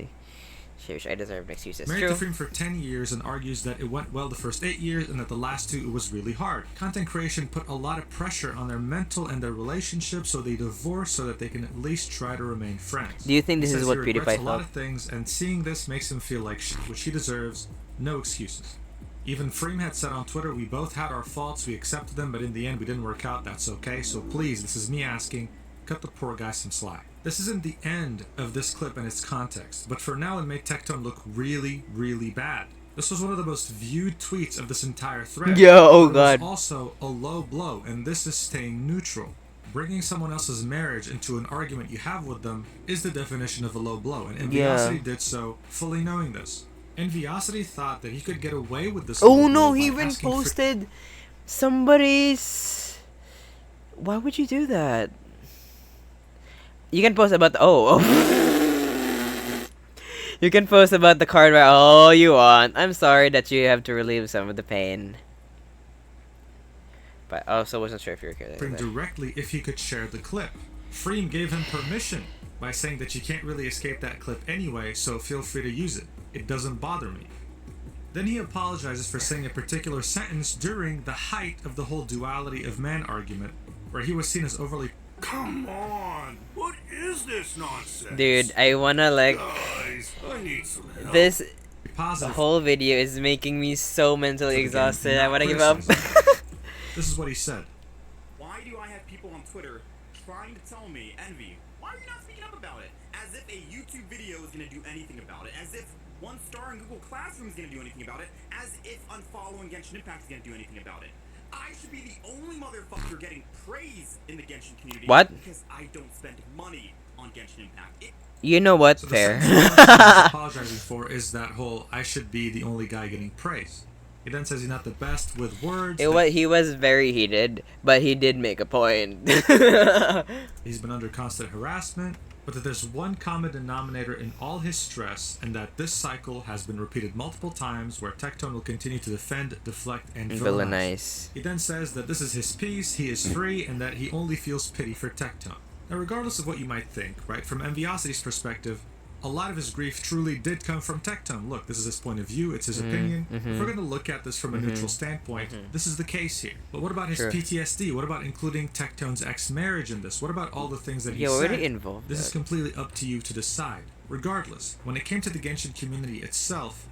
I deserve excuses. Married True. to Freem for 10 years and argues that it went well the first 8 years and that the last 2 it was really hard. Content creation put a lot of pressure on their mental and their relationship, so they divorced so that they can at least try to remain friends. Do you think this He is says what he regrets PewDiePie a lot felt? of things, and seeing this makes him feel like shit, which he deserves. No excuses. Even Freem had said on Twitter, we both had our faults, we accepted them, but in the end we didn't work out, that's okay, so please, this is me asking, cut the poor guy some slack. This isn't the end of this clip and its context, but for now it made Tectone look really, really bad. This was one of the most viewed tweets of this entire thread. Yeah, oh but it was god. also a low blow, and this is staying neutral. Bringing someone else's marriage into an argument you have with them is the definition of a low blow, and Enviosity Yeah. did so, fully knowing this. Enviosity thought that he could get away with this. Oh low no, blow he by even asking for- posted somebody's. Why would you do that? You can post about You can post about the card all you want. I'm sorry that you have to relieve some of the pain. But I also wasn't sure if you were kidding. Freem directly if he could share the clip. Freem gave him permission by saying that you can't really escape that clip anyway, so feel free to use it. It doesn't bother me. Then he apologizes for saying a particular sentence during the height of the whole duality of man argument, where he was seen as overly Come on! What is this nonsense? Dude, I wanna like Guys, I need some help. this. The Positive. whole video is making me so mentally To the game, exhausted. I not wanna give up. criticizing. This is what he said. Why do I have people on Twitter trying to tell me, Envy, why are you not speaking up about it? As if a YouTube video is going to do anything about it. As if 1 star in Google Classroom is going to do anything about it. As if unfollowing Genshin Impact is going to do anything about it. I should be the only motherfucker getting praise in the Genshin community. What? Because I don't spend money on Genshin Impact. You know what? So Fair. the sentence he's apologizing for is that whole "I should be the only guy getting praise." He then says he's not the best with words. He was very heated, but he did make a point. He's been under constant harassment, but that there's one common denominator in all his stress, and that this cycle has been repeated multiple times, where Tectone will continue to defend, deflect, and villainize. Villainize. He then says that this is his piece, he is free, and that he only feels pity for Tectone. Now, regardless of what you might think, right, from Enviosity's perspective, a lot of his grief truly did come from Tectone. Look, this is his point of view, it's his opinion. If we're going to look at this from a neutral standpoint, this is the case here. But what about his Sure. PTSD? What about including Tectone's ex-marriage in this? What about all the things that he He said? already involved This is that. completely up to you to decide. Regardless, when it came to the Genshin community itself,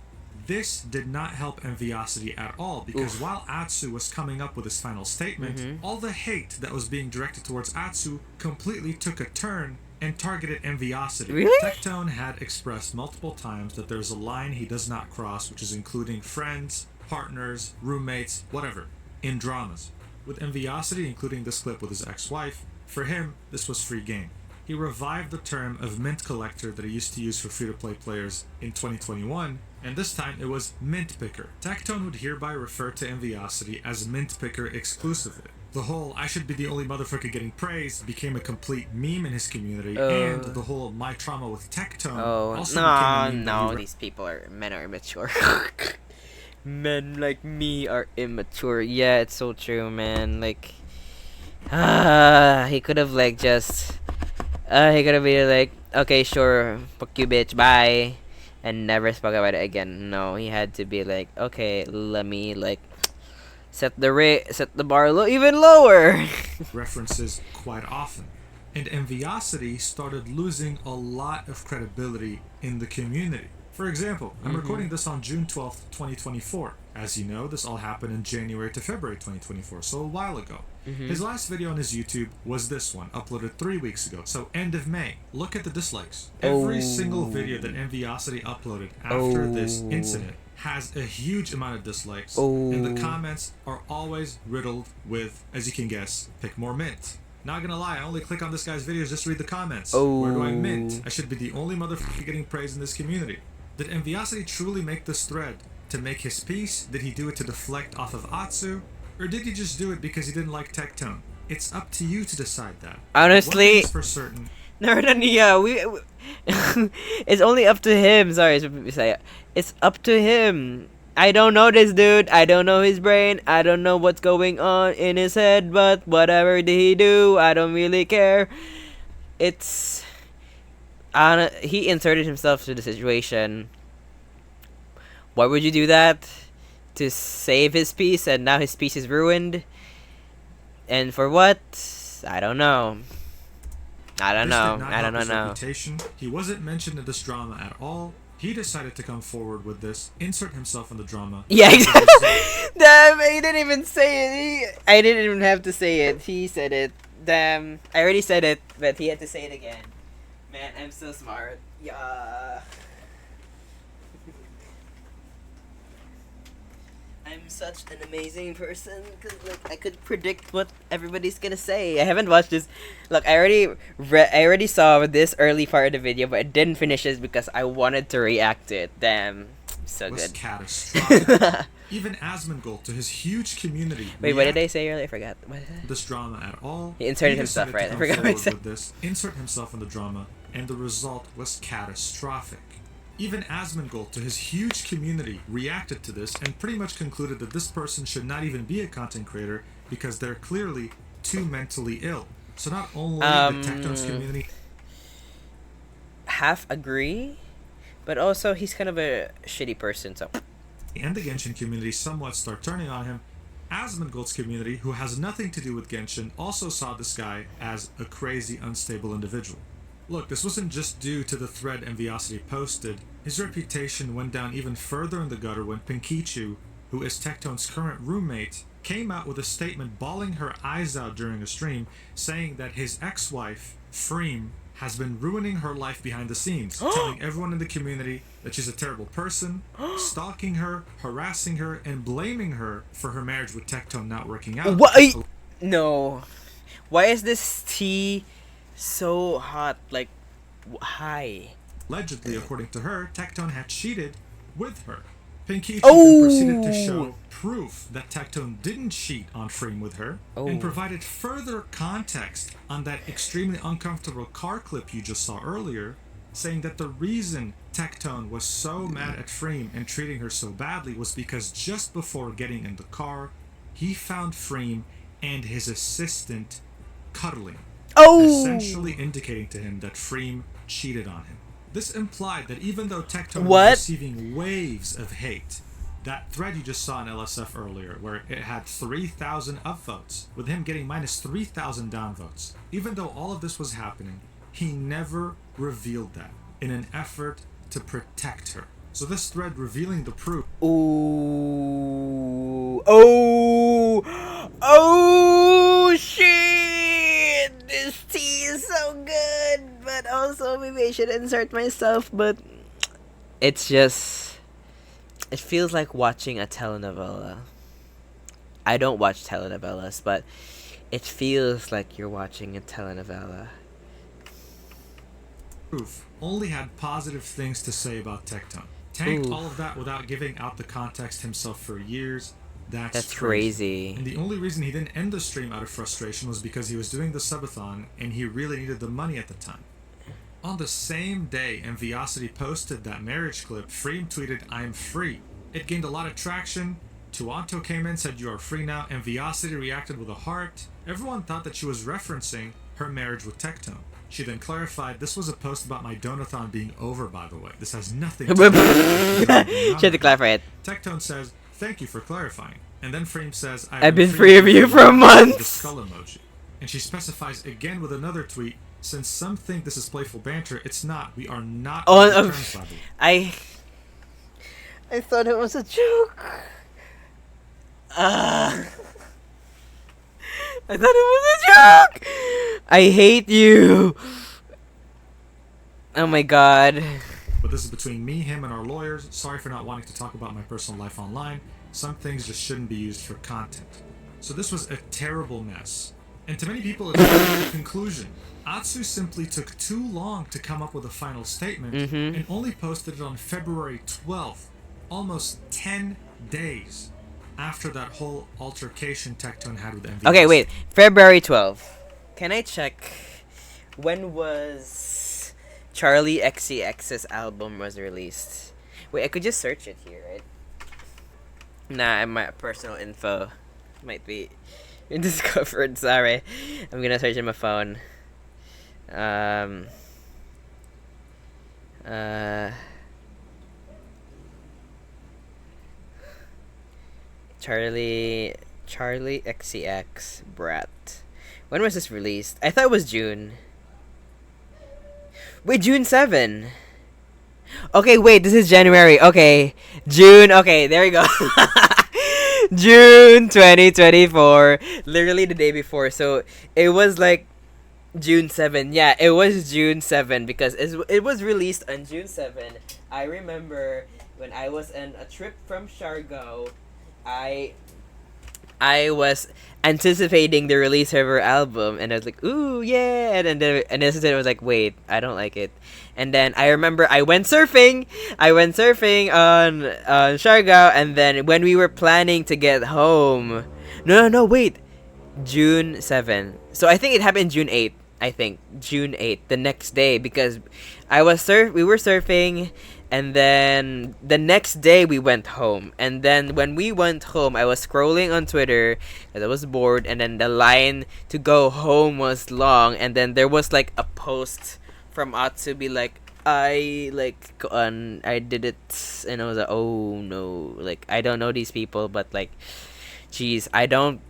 this did not help Enviosity at all, because while Atsu was coming up with his final statement, all the hate that was being directed towards Atsu completely took a turn and targeted Enviosity. Really? Tectone had expressed multiple times that there's a line he does not cross, which is including friends, partners, roommates, whatever, in dramas. With Enviosity, including this clip with his ex-wife, for him, this was free game. He revived the term of mint collector that he used to use for free-to-play players in 2021, and this time it was mint picker. Tectone would hereby refer to Enviosity as mint picker exclusively. The whole "I should be the only motherfucker getting praise" became a complete meme in his community, and the whole "my trauma with Tectone" Oh also became a meme that no! he These people men are immature. Men like me are immature. Yeah, it's so true, man. Like, he could have like just, he could have been like, okay, sure, fuck you, bitch, bye, and never spoke about it again. No, he had to be like, okay, let me like set the bar even lower. references quite often. And Enviosity started losing a lot of credibility in the community. For example, I'm recording this on June 12th, 2024. As you know, this all happened in January to February 2024, so a while ago. His last video on his YouTube was this one, uploaded 3 weeks ago, so end of May. Look at the dislikes. Every single video that Enviosity uploaded after this incident has a huge amount of dislikes, and the comments are always riddled with, as you can guess, pick more mint. Not gonna lie, I only click on this guy's videos just to read the comments. Where do I mint? I should be the only motherfucker getting praise in this community. Did Enviosity truly make this thread to make his peace? Did he do it to deflect off of Atsu? Or did he just do it because he didn't like Tectone? It's up to you to decide that. Honestly- One thing's for certain, Yeah, we it's only up to him. Sorry, it's up to him. I don't know this dude. I don't know his brain. I don't know what's going on in his head. But whatever did he do, I don't really care. It's he inserted himself to the situation. Why would you do that? To save his peace, and now his peace is ruined. And for what? I don't know. I don't this know. did not I help don't his know. reputation. He wasn't mentioned in this drama at all. He decided to come forward with this, insert himself in the drama. Yeah, As a exactly. result, Damn, he didn't even say it. I didn't even have to say it. He said it. Damn, I already said it, but he had to say it again. Man, I'm so smart. Yeah. I'm such an amazing person because like I could predict what everybody's gonna say. I haven't watched this. Look, I already saw this early part of the video, but I didn't finish it because I wanted to react to it. Damn, so was good. catastrophic. Even Asmongold, to his huge community, Wait, what did I reacted say earlier? I forgot. What? to this drama at all. He inserted himself, decided to right? I come forgot what I forward said. with this, insert himself in the drama, and the result was catastrophic. Even Asmongold, to his huge community, reacted to this and pretty much concluded that this person should not even be a content creator because they're clearly too mentally ill. So not only the Tectone's community Half agree, but also he's kind of a shitty person. So and the Genshin community somewhat start turning on him, Asmongold's community, who has nothing to do with Genshin, also saw this guy as a crazy, unstable individual. Look, this wasn't just due to the thread Enviosity posted. His reputation went down even further in the gutter when Pinkichu, who is Tectone's current roommate, came out with a statement bawling her eyes out during a stream, saying that his ex-wife, Freem, has been ruining her life behind the scenes, telling everyone in the community that she's a terrible person, stalking her, harassing her, and blaming her for her marriage with Tectone not working out. What? No. Why is this tea so hot? Like, hi. Allegedly, according to her, Tectone had cheated with her. Pinkichi then proceeded to show proof that Tectone didn't cheat on Freem with her, and provided further context on that extremely uncomfortable car clip you just saw earlier, saying that the reason Tectone was so mad at Freem and treating her so badly was because just before getting in the car, he found Freem and his assistant cuddling, essentially indicating to him that Freem cheated on him. This implied that even though Tectone was receiving waves of hate, that thread you just saw in LSF earlier, where it had 3,000 upvotes, with him getting minus 3,000 downvotes, even though all of this was happening, he never revealed that in an effort to protect her. So this thread revealing the proof. Oh shit! This tea is so good, but also maybe I should insert myself, but it's just, it feels like watching a telenovela. I don't watch telenovelas, but it feels like you're watching a telenovela. Proof only had positive things to say about Tectone. Tanked all of that without giving out the context himself for years. That's crazy. And the only reason he didn't end the stream out of frustration was because he was doing the subathon and he really needed the money at the time. On the same day Enviosity posted that marriage clip, Freem tweeted, "I'm free." It gained a lot of traction. Tuanto came in, said, "You are free now." Enviosity reacted with a heart. Everyone thought that she was referencing her marriage with Tectone. She then clarified, "This was a post about my donathon being over, by the way. This has nothing to do with She had to clarify it. Tectone says, "Thank you for clarifying." And then Freem says, I've been free of you for months. The skull emoji. And she specifies again with another tweet, "Since some think this is playful banter, it's not. We are not on terms, by the way." I thought it was a joke. I thought it was a joke. I hate you. Oh my god. But this is between me, him, and our lawyers. Sorry for not wanting to talk about my personal life online. Some things just shouldn't be used for content. So this was a terrible mess. And to many people, it's a conclusion. Atsu simply took too long to come up with a final statement and only posted it on February 12th, almost 10 days after that whole altercation Tectone had with MVS. Okay, wait. February 12th. Can I check when was Charlie XCX's album was released? Wait, I could just search it here, right? Nah, my personal info might be discovered. Sorry. I'm gonna search on my phone. Charlie XCX Brat. When was this released? I thought it was June. Wait, June 7. Okay, wait, this is January. Okay, June. Okay, there we go. June 2024. Literally the day before. So it was like June 7. Yeah, it was June 7 because it was released on June 7. I remember when I was on a trip from Siargao, I was anticipating the release of her album, and I was like, "Ooh, yeah!" And then I was like, "Wait, I don't like it." And then I remember I went surfing on Siargao, and then when we were planning to get home, no, wait, June 7. So I think it happened June 8. I think June 8, the next day, because we were surfing. And then the next day we went home. And then when we went home, I was scrolling on Twitter because I was bored. And then the line to go home was long. And then there was like a post from Atsu be like, I did it. And I was like, oh no. Like, I don't know these people. But like, Jeez, I don't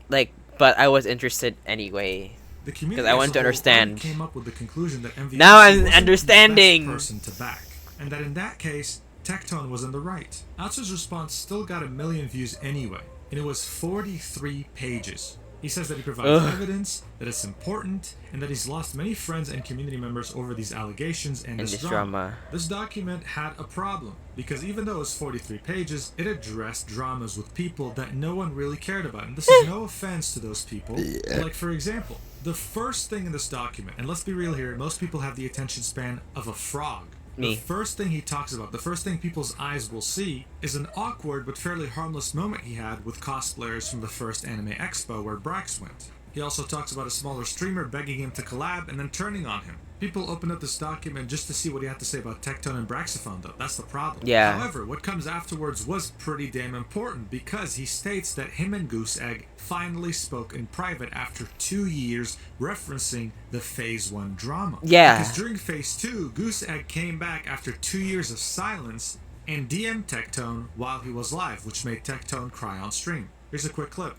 like, but I was interested anyway. The community 'Cause I as want a to whole understand. already came up with the conclusion that MVS Now I'm wasn't understanding. the best person to back, and that in that case, Tectone was in the right. Atsu's response still got 1 million views anyway, and it was 43 pages. He says that he provides evidence, that it's important, and that he's lost many friends and community members over these allegations and In this this drama. drama. This document had a problem, because even though it was 43 pages, it addressed dramas with people that no one really cared about. And this is no offense to those people. Like, for example, the first thing in this document, and let's be real here, most people have the attention span of a frog. Me. The first thing he talks about, the first thing people's eyes will see, is an awkward but fairly harmless moment he had with cosplayers from the first Anime Expo where Brax went. He also talks about a smaller streamer begging him to collab and then turning on him. People open up this document just to see what he had to say about Tectone and Braxophone, though. That's the problem. Yeah. However, what comes afterwards was pretty damn important, because he states that him and Goose Egg finally spoke in private after 2 years, referencing the Phase 1 drama. Yeah. Because during Phase 2, Goose Egg came back after 2 years of silence and DM'd Tectone while he was live, which made Tectone cry on stream. Here's a quick clip.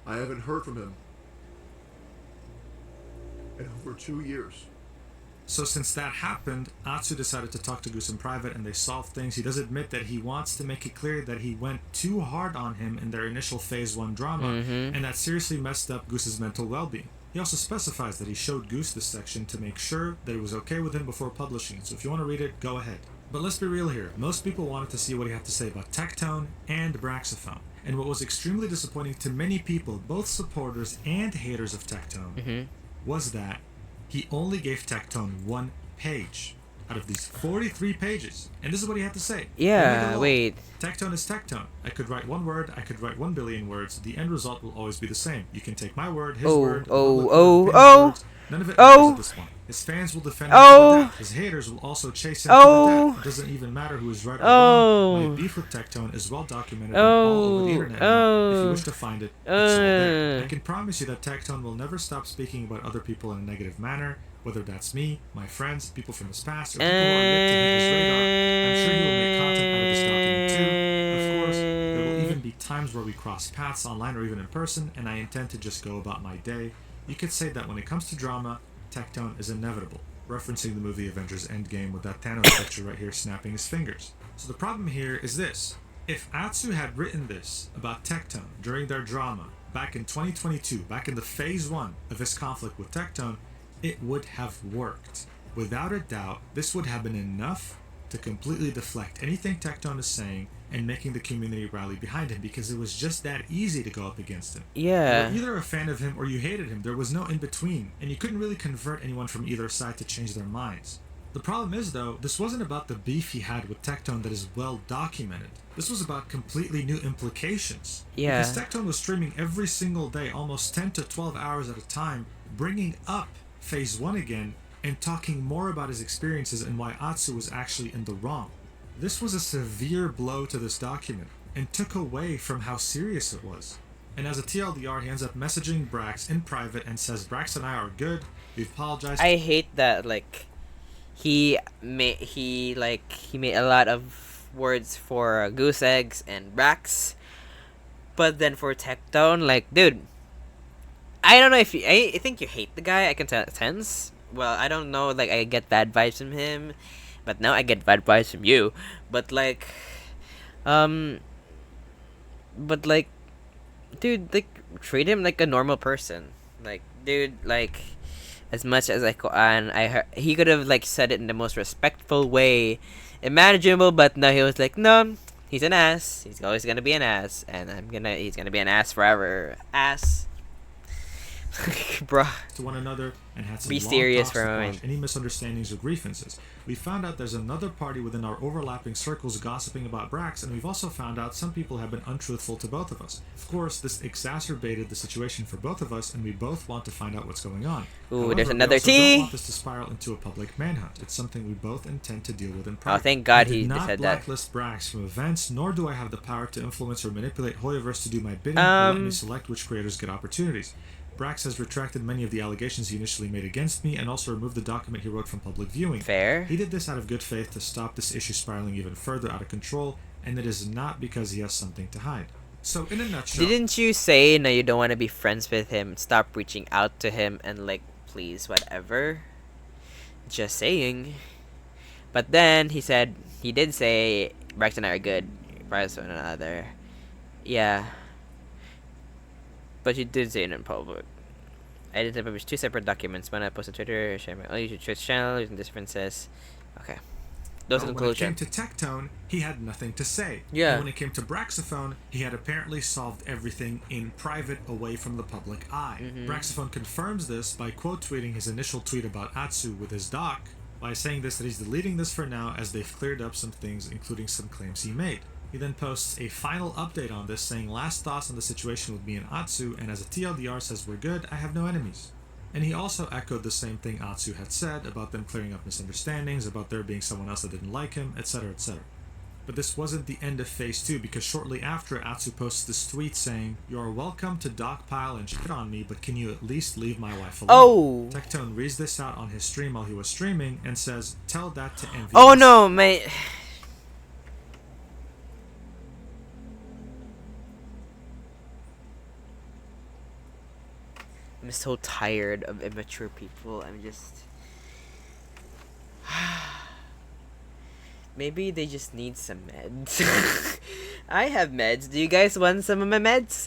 I haven't heard from him in over 2 years. So since that happened, Atsu decided to talk to Goose in private and they solved things. He does admit that he wants to make it clear that he went too hard on him in their initial Phase 1 drama, and that seriously messed up Goose's mental well-being. He also specifies that he showed Goose this section to make sure that it was okay with him before publishing it. So if you want to read it, go ahead. But let's be real here. Most people wanted to see what he had to say about Tectone and Braxophone. And what was extremely disappointing to many people, both supporters and haters of Tectone, was that he only gave Tectone 1 page out of these 43 pages. And this is what he had to say. Yeah, Omega wait. Tectone is Tectone. I could write 1 word, I could write 1 billion words. The end result will always be the same. You can take my word, his word, the public word, Ben's words. None of it matters at this point. His fans will defend him to the death. His haters will also chase him to the death. It doesn't even matter who is right or wrong. My beef with Tectone is well documented and all over the internet now. If you wish to find it, it's all there. I can promise you that Tectone will never stop speaking about other people in a negative manner, whether that's me, my friends, people from his past, or people who are yet to hit his radar. I'm sure he will make content out of this document too. Of course, there will even be times where we cross paths online or even in person, and I intend to just go about my day. You could say that when it comes to drama, Tectone is inevitable, referencing the movie Avengers Endgame with that Thanos picture right here snapping his fingers. So the problem here is this. If Atsu had written this about Tectone during their drama back in 2022, back in the Phase 1 of his conflict with Tectone, it would have worked. Without a doubt, this would have been enough to completely deflect anything Tectone is saying and making the community rally behind him, because it was just that easy to go up against him. Yeah. You were either a fan of him or you hated him. There was no in-between, and you couldn't really convert anyone from either side to change their minds. The problem is, though, this wasn't about the beef he had with Tectone that is well documented. This was about completely new implications. Yeah. Because Tectone was streaming every single day, almost 10 to 12 hours at a time, bringing up Phase 1 again, and talking more about his experiences and why Atsu was actually in the wrong. This was a severe blow to this document, and took away from how serious it was. And as a TLDR, he ends up messaging Brax in private and says, Brax and I are good, we've apologized. I hate that, like, he made a lot of words for Goose Eggs and Brax, but then for Tectone, like, dude, I don't know if I think you hate the guy. I can sense. Well, I don't know. Like, I get bad vibes from him, but now I get bad vibes from you. But like, dude, like, treat him like a normal person. Like, dude, like, as much as he could have like said it in the most respectful way imaginable, but no, he was like, no, he's an ass. He's always gonna be an ass, and he's gonna be an ass forever. Ass. Bruh. To one another and had some Be long serious talks for a to moment. quash any misunderstandings or grievances. We found out there's another party within our overlapping circles gossiping about Brax, and we've also found out some people have been untruthful to both of us. Of course, this exacerbated the situation for both of us, and we both want to find out what's going on. Ooh, However, there's we another also T. don't want this to spiral into a public manhunt. It's something we both intend to deal with in private. Oh, thank God I did he not said that. blacklist Brax from events, nor do I have the power to influence or manipulate Hoyoverse to do my bidding or let me select which creators get opportunities. Brax has retracted many of the allegations he initially made against me and also removed the document he wrote from public viewing. Fair. He did this out of good faith to stop this issue spiraling even further out of control, and it is not because he has something to hide. So in a nutshell, Didn't you say no? You don't want to be friends with him. Stop reaching out to him and like, please, whatever. Just saying. But then he did say Brax and I are good, friends with one another. Yeah. But you did say it in public. I did publish 2 separate documents. One I posted on Twitter, share my YouTube Twitch channel using differences. Okay. Those are when it conclusion. came to Tectone, he had nothing to say. Yeah. And when it came to Braxophone, he had apparently solved everything in private, away from the public eye. Braxophone confirms this by quote tweeting his initial tweet about Atsu with his doc, by saying that he's deleting this for now as they've cleared up some things, including some claims he made. He then posts a final update on this, saying last thoughts on the situation with me and Atsu, and as a TLDR says we're good, I have no enemies. And he also echoed the same thing Atsu had said about them clearing up misunderstandings, about there being someone else that didn't like him, etc, etc. But this wasn't the end of Phase 2, because shortly after, Atsu posts this tweet saying, "You're welcome to dogpile and shit on me, but can you at least leave my wife alone?" Oh! Tectone reads this out on his stream while he was streaming, and says, "Tell that to Envy." Oh no, my... I'm so tired of immature people. I'm just... Maybe they just need some meds. I have meds. Do you guys want some of my meds?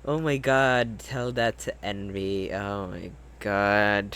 Oh my god. Tell that to Envy. Oh my god.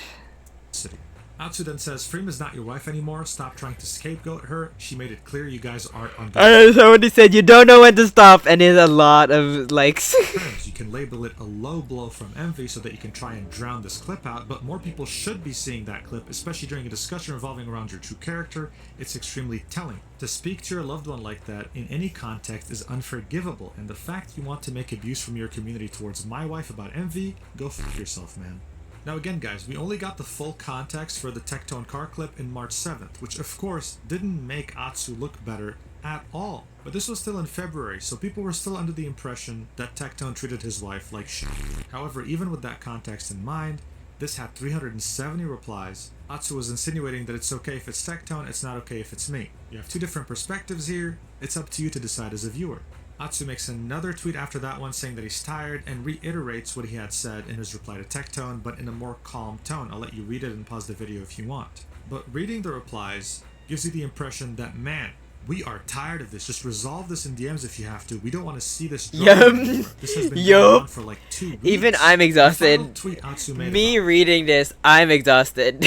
Atsu then says, "Freem is not your wife anymore. Stop trying to scapegoat her. She made it clear you guys aren't on good Somebody said you don't know when to stop, and it's a lot of likes. terms. You can label it a low blow from Envy so that you can try and drown this clip out, but more people should be seeing that clip, especially during a discussion revolving around your true character. It's extremely telling. To speak to your loved one like that in any context is unforgivable, and the fact you want to make abuse from your community towards my wife about Envy, go f*** yourself, man." Now again guys, we only got the full context for the Tectone car clip in March 7th, which of course didn't make Atsu look better at all. But this was still in February, so people were still under the impression that Tectone treated his wife like shit. However, even with that context in mind, this had 370 replies. Atsu was insinuating that it's okay if it's Tectone, it's not okay if it's me. You have 2 different perspectives here, it's up to you to decide as a viewer. Atsu makes another tweet after that one saying that he's tired and reiterates what he had said in his reply to Tectone, but in a more calm tone. I'll let you read it and pause the video if you want. But reading the replies gives you the impression that, man, we are tired of this. Just resolve this in DMs if you have to. We don't want to see this drama anymore. This has been going on for like 2 weeks. Even I'm exhausted. The final tweet Atsu made Me about reading this, I'm exhausted.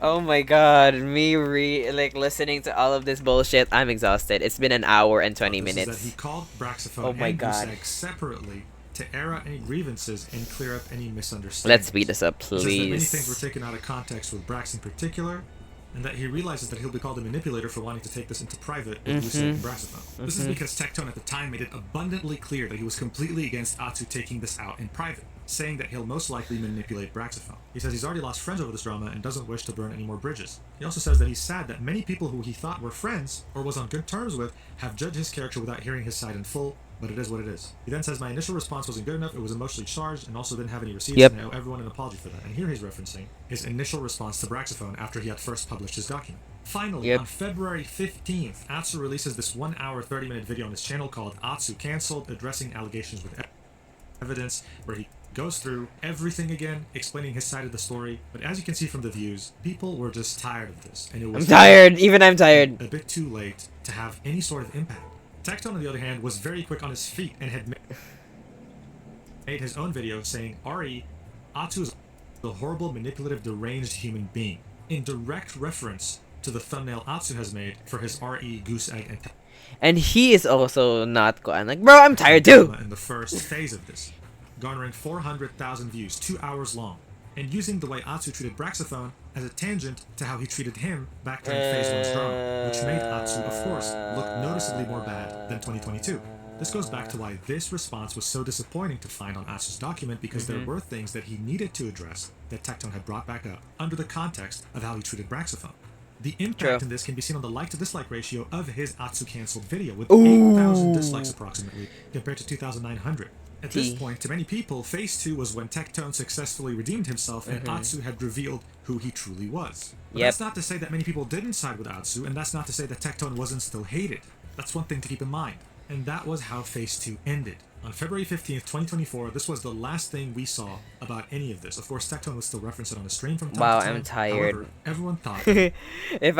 Oh my god, listening to all of this bullshit, I'm exhausted. It's been an hour and 20 this is minutes. that he called Braxophone Oh my and god. Gusek separately to air out any grievances and clear up any misunderstandings. Let's speed this up, He says that many please. things were taken out of context with Brax in particular, and that he realizes that he'll be called a manipulator for wanting to take this into private with Gusek and Braxophone. This is because Tectone at the time made it abundantly clear that he was completely against Atsu taking this out in private, saying that he'll most likely manipulate Braxophone. He says he's already lost friends over this drama and doesn't wish to burn any more bridges. He also says that he's sad that many people who he thought were friends or was on good terms with have judged his character without hearing his side in full, but it is what it is. He then says, "My initial response wasn't good enough, it was emotionally charged and also didn't have any receipts, Yep. and I owe everyone an apology for that." And here he's referencing his initial response to Braxophone after he had first published his document. Finally, Yep. on February 15th, Atsu releases this 1 hour 30-minute video on his channel called Atsu Cancelled, addressing allegations with evidence, where he goes through everything again, explaining his side of the story. But as you can see from the views, people were just tired of this, and it was I'm tired. Even I'm tired. a bit too late to have any sort of impact. Tectone, on the other hand, was very quick on his feet and had made his own video saying, Atsu is a horrible, manipulative, deranged human being, in direct reference to the thumbnail Atsu has made for his Goose Egg and And he is also not going like, bro, I'm tired too. in the first phase of this, garnering 400,000 views, 2 hours long, and using the way Atsu treated Braxophone as a tangent to how he treated him back during Phase 1's drama, which made Atsu, of course, look noticeably more bad than 2022. This goes back to why this response was so disappointing to find on Atsu's document, because there were things that he needed to address that Tectone had brought back up under the context of how he treated Braxophone. The impact in this can be seen on the like to dislike ratio of his Atsu cancelled video, with 8,000 dislikes approximately, compared to 2,900. At this point, to many people, Phase 2 was when Tectone successfully redeemed himself and Atsu had revealed who he truly was. But that's not to say that many people didn't side with Atsu, and that's not to say that Tectone wasn't still hated. That's one thing to keep in mind. And that was how Phase 2 ended. On February 15th, 2024, this was the last thing we saw about any of this. Of course, Tectone would still reference it on the stream from time to time. I'm tired. However, everyone thought if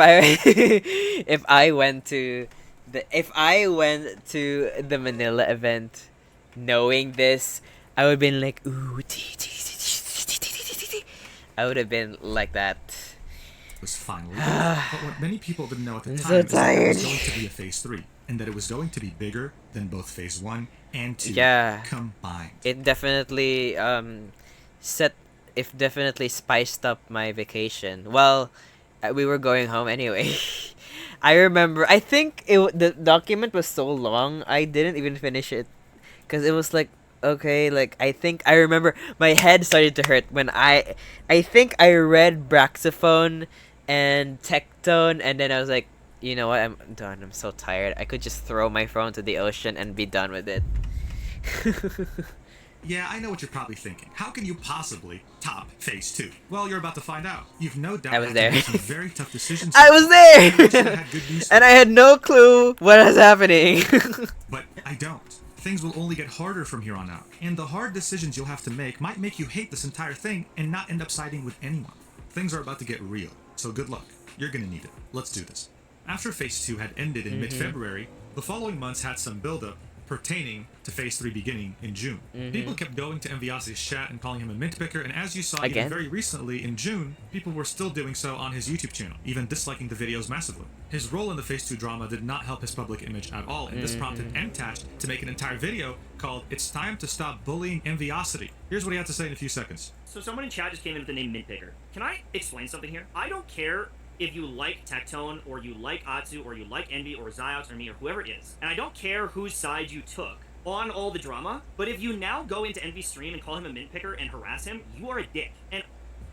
I went to the Manila event knowing this, I would have been like, ooh, I would have been like that. was finally done. But what many people didn't know at the time is that it was going to be a Phase 3, and that it was going to be bigger than both Phase 1 and 2 combined. It definitely definitely spiced up my vacation. Well, we were going home anyway. I remember, I think the document was so long, I didn't even finish it. Because it was like, okay, like, I think I remember my head started to hurt when I think I read Braxophone and Tectone, and then I was like, you know what, I'm done, I'm so tired. I could just throw my phone to the ocean and be done with it. Yeah, I know what you're probably thinking. How can you possibly top Phase 2? Well, you're about to find out. You've no doubt I was there. to make some very tough decisions. I was there! I had good news and I had no clue what was happening. But I don't. Things will only get harder from here on out. And the hard decisions you'll have to make might make you hate this entire thing and not end up siding with anyone. Things are about to get real, so good luck. You're gonna need it. Let's do this. After Phase 2 had ended in mid-February, the following months had some build-up pertaining to Phase 3 beginning in June. People kept going to Enviasi's chat and calling him a mint picker, and as you saw even very recently in June, people were still doing so on his YouTube channel, even disliking the videos massively. His role in the Phase 2 drama did not help his public image at all, and this prompted Mtash to make an entire video called "It's Time to Stop Bullying Enviosity." Here's what he had to say in a few seconds. So someone in chat just came in with the name Mint Picker. Can I explain something here? I don't care if you like Tectone, or you like Atsu, or you like Envy, or Ziox, or me, or whoever it is. And I don't care whose side you took on all the drama, but if you now go into Envy's stream and call him a mint picker and harass him, you are a dick. And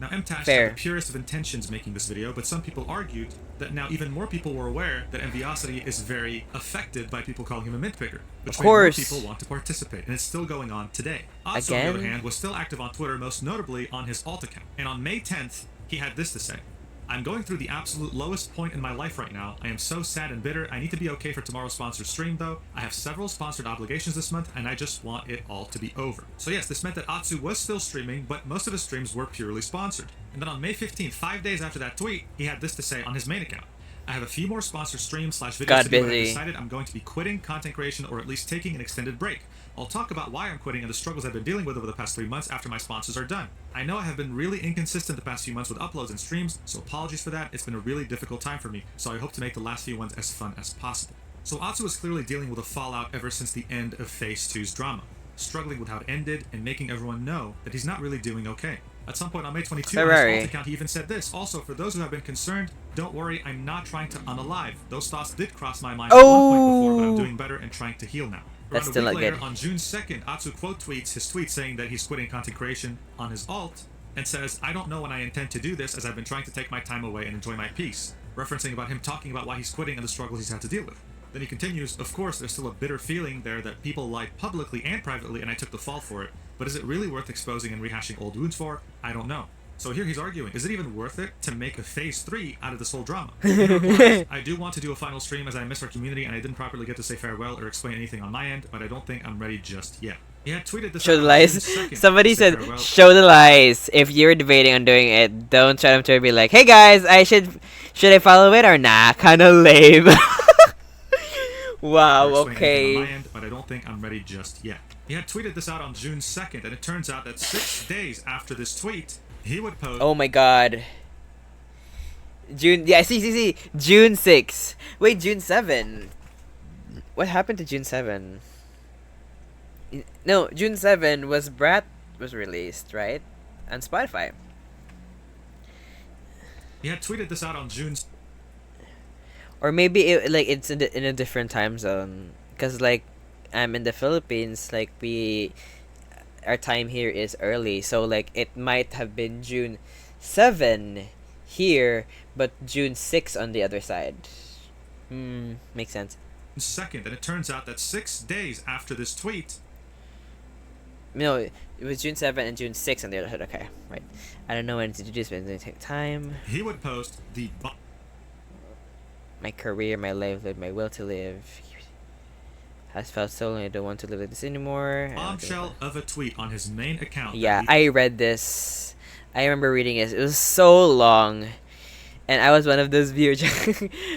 now, Mtash had the purest of intentions making this video, but some people argued that now even more people were aware that Enviosity is very affected by people calling him a mint picker, which made more people want to participate, and it's still going on today. Atsu, on the other hand, was still active on Twitter, most notably on his alt account. And on May 10th, he had this to say: "I'm going through the absolute lowest point in my life right now. I am so sad and bitter. I need to be okay for tomorrow's sponsored stream, though. I have several sponsored obligations this month, and I just want it all to be over." So yes, this meant that Atsu was still streaming, but most of his streams were purely sponsored. And then on May 15th, 5 days after that tweet, he had this to say on his main account: "I have a few more sponsored streams / videos to do, but I decided I'm going to be quitting content creation, or at least taking an extended break. I'll talk about why I'm quitting and the struggles I've been dealing with over the past 3 months after my sponsors are done. I know I have been really inconsistent the past few months with uploads and streams, so apologies for that. It's been a really difficult time for me, so I hope to make the last few ones as fun as possible." So Atsu is clearly dealing with a fallout ever since the end of Phase 2's drama, struggling with how it ended and making everyone know that he's not really doing okay. At some point on May 22, on his alt account, he even said this: "Also, for those who have been concerned, don't worry, I'm not trying to unalive. Those thoughts did cross my mind at one point before, but I'm doing better and trying to heal now." That's Around still a week not later, good. on June 2nd, Atsu quote tweets his tweet saying that he's quitting content creation on his alt, and says, "I don't know when I intend to do this, as I've been trying to take my time away and enjoy my peace," referencing about him talking about why he's quitting and the struggles he's had to deal with. Then he continues, "Of course, there's still a bitter feeling there that people lied publicly and privately, and I took the fall for it, but is it really worth exposing and rehashing old wounds for? I don't know." So here he's arguing, is it even worth it to make a Phase 3 out of this whole drama? He replies, "I do want to do a final stream as I miss our community and I didn't properly get to say farewell or explain anything on my end, but I don't think I'm ready just yet." He had tweeted this. Show the lies. Somebody said, "Show the lies." If you're debating on doing it, don't try to be like, "Hey guys, should I follow it or nah?" Kind of lame. Wow. Okay. On my end, but I don't think I'm ready just yet. He had tweeted this out on June 2nd, and it turns out that 6 days after this tweet, he would post. Oh my god. June. Yeah. See. June 6. Wait, June 7. What happened to June 7? No, June 7 was Brat was released, right? On Spotify. He had tweeted this out on June. Or maybe it's in a different time zone, cause like I'm in the Philippines, like our time here is early, so like it might have been June 7 here, but June 6 on the other side. Makes sense. 2nd, and it turns out that 6 days after this tweet, No, it was June 7th and June 6th on the other side. Okay, right. I don't know when to do this, but it's gonna take time. He would post the My career, my livelihood, my will to live has felt so long. I don't want to live like this anymore. bombshell of a tweet on his main account. Yeah, that he- I read this. I remember reading it. It was so long. And I was one of those viewers.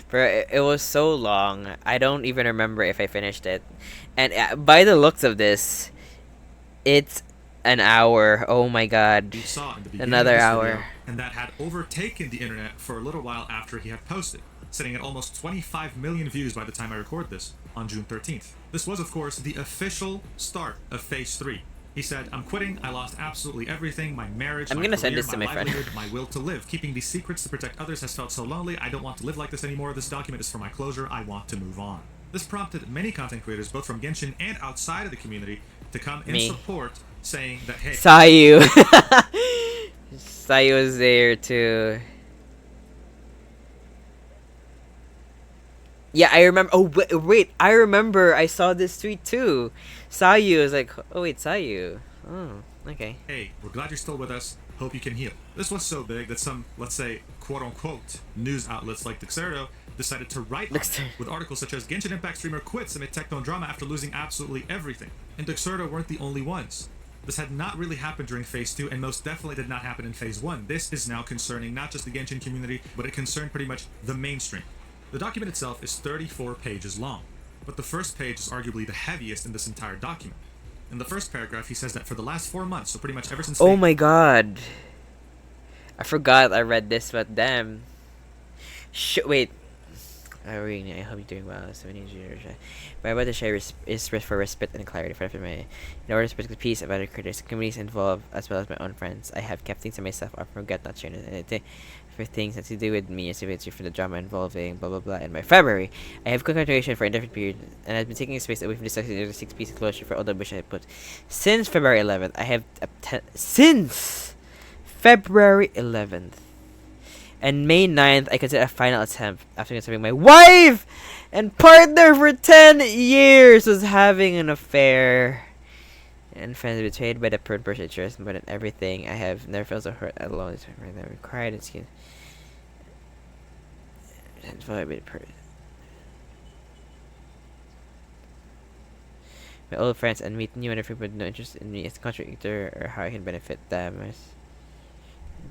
Bro, it was so long. I don't even remember if I finished it. And by the looks of this, it's an hour. Oh my god. he saw in the beginning Another of this hour. video, and that had overtaken the internet for a little while after he had posted, sitting at almost 25 million views by the time I record this on June 13th. This was, of course, the official start of Phase 3. He said, "I'm quitting. I lost absolutely everything. My marriage, I'm my gonna career, send this to my friend." livelihood, my will to live. Keeping these secrets to protect others has felt so lonely. I don't want to live like this anymore. This document is for my closure. I want to move on." This prompted many content creators, both from Genshin and outside of the community, to come in Me. support, saying that, hey, Sayu. Sayu was there too. Yeah, I remember. Oh, wait. I remember I saw this tweet too. Sayu was like, oh, wait, Sayu. Oh, okay. hey, we're glad you're still with us. Hope you can heal. This was so big that some, let's say, quote-unquote, news outlets like Dexerto decided to write on it, Dexerto. with articles such as Genshin Impact streamer quits amid Tectone drama after losing absolutely everything. And Dexerto weren't the only ones. This had not really happened during Phase 2, and most definitely did not happen in Phase 1. This is now concerning not just the Genshin community, but it concerned pretty much the mainstream. The document itself is 34 pages long, but the first page is arguably the heaviest in this entire document. In the first paragraph, he says that for the last 4 months, so pretty much ever since Oh my god. I forgot I read this, but damn. Wait. I hope you're doing well. So many years. My about to share is for respect and clarity for my. In order to protect the peace of other creators, communities involved, as well as my own friends, I have kept things to myself. I forget not sharing anything for things that to do with me, especially for the drama involving blah blah blah. In my February, I have continuation for a different period, and I've been taking space away from discussing the 6 pieces of closure for all the wish I put. Since February 11th, I have since February 11th. And May 9th, I consider a final attempt after considering my wife and partner for 10 years was having an affair. And friends betrayed by the person I trust more than everything. I have never felt so hurt alone. I never cried and skin. And followed by the person. My old friends and meet new and everyone with no interest in me as a contractor or how I can benefit them.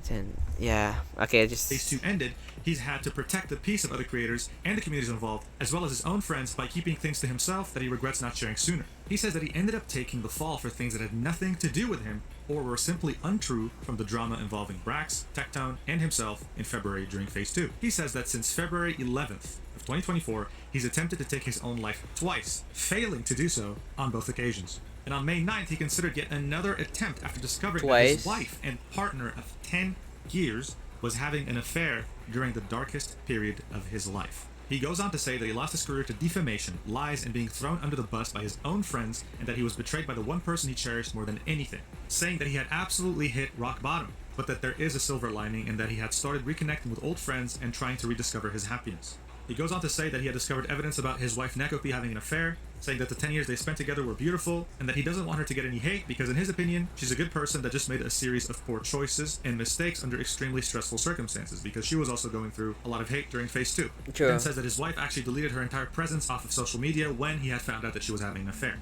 And yeah, okay, just Phase 2 ended, he's had to protect the peace of other creators and the communities involved, as well as his own friends, by keeping things to himself that he regrets not sharing sooner. He says that he ended up taking the fall for things that had nothing to do with him, or were simply untrue from the drama involving Brax, Tectone, and himself in February during Phase 2. He says that since February 11th of 2024, he's attempted to take his own life twice, failing to do so on both occasions. And on May 9th, he considered yet another attempt after discovering that his wife and partner of 10 years was having an affair during the darkest period of his life. He goes on to say that he lost his career to defamation, lies, and being thrown under the bus by his own friends, and that he was betrayed by the one person he cherished more than anything, saying that he had absolutely hit rock bottom, but that there is a silver lining and that he had started reconnecting with old friends and trying to rediscover his happiness. He goes on to say that he had discovered evidence about his wife Nekopi having an affair, saying that the 10 years they spent together were beautiful, and that he doesn't want her to get any hate because in his opinion, she's a good person that just made a series of poor choices and mistakes under extremely stressful circumstances, because she was also going through a lot of hate during Phase 2. True. And says that his wife actually deleted her entire presence off of social media when he had found out that she was having an affair.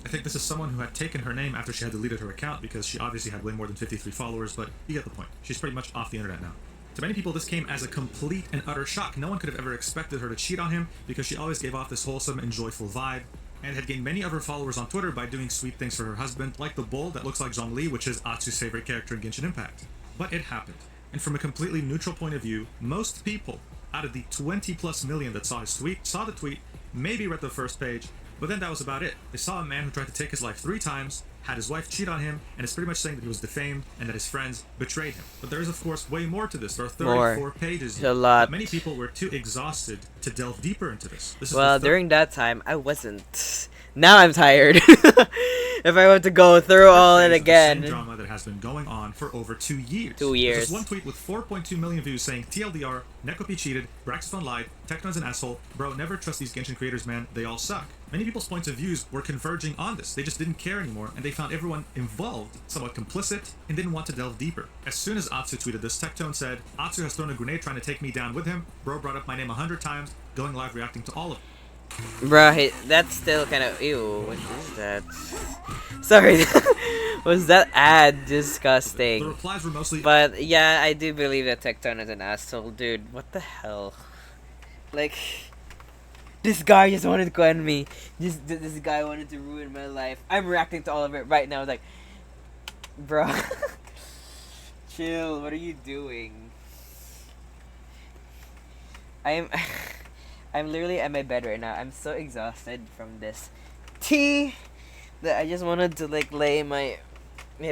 I think this is someone who had taken her name after she had deleted her account because she obviously had way more than 53 followers, but you get the point. She's pretty much off the internet now. To many people, this came as a complete and utter shock. No one could have ever expected her to cheat on him because she always gave off this wholesome and joyful vibe, and had gained many of her followers on Twitter by doing sweet things for her husband, like the bull that looks like Zhongli, which is Atsu's favorite character in Genshin Impact. But it happened. And from a completely neutral point of view, most people, out of the 20 plus million that saw his tweet, saw the tweet, maybe read the first page, but then that was about it. They saw a man who tried to take his life 3 times, had his wife cheat on him, and is pretty much saying that he was defamed and that his friends betrayed him. But there is, of course, way more to this. There are 34 pages. There's a lot. But many people were too exhausted to delve deeper into this. This is Well, the third- during that time, I wasn't. Now I'm tired. if I were to go through all it Phrase of the same again. drama that has been going on for over 2 years. 2 There's years. this one tweet with 4.2 million views saying TLDR, Nekopi cheated, Braxton lied, Tekton's an asshole, bro, never trust these Genshin creators, man, they all suck. Many people's points of views were converging on this. They just didn't care anymore, and they found everyone involved somewhat complicit and didn't want to delve deeper. As soon as Atsu tweeted this, Tectone said, Atsu has thrown a grenade trying to take me down with him. Bro brought up my name 100 times, going live reacting to all of them. Bruh, that's still kind of ew. What is that? Sorry, was that ad The disgusting? replies were mostly, But yeah, I do believe that Tectone is an asshole, dude. What the hell? Like, this guy just wanted to end me. This guy wanted to ruin my life. I'm reacting to all of it right now. Like, bro, chill. What are you doing? I'm literally at my bed right now. I'm so exhausted from this tea that I just wanted to like lay my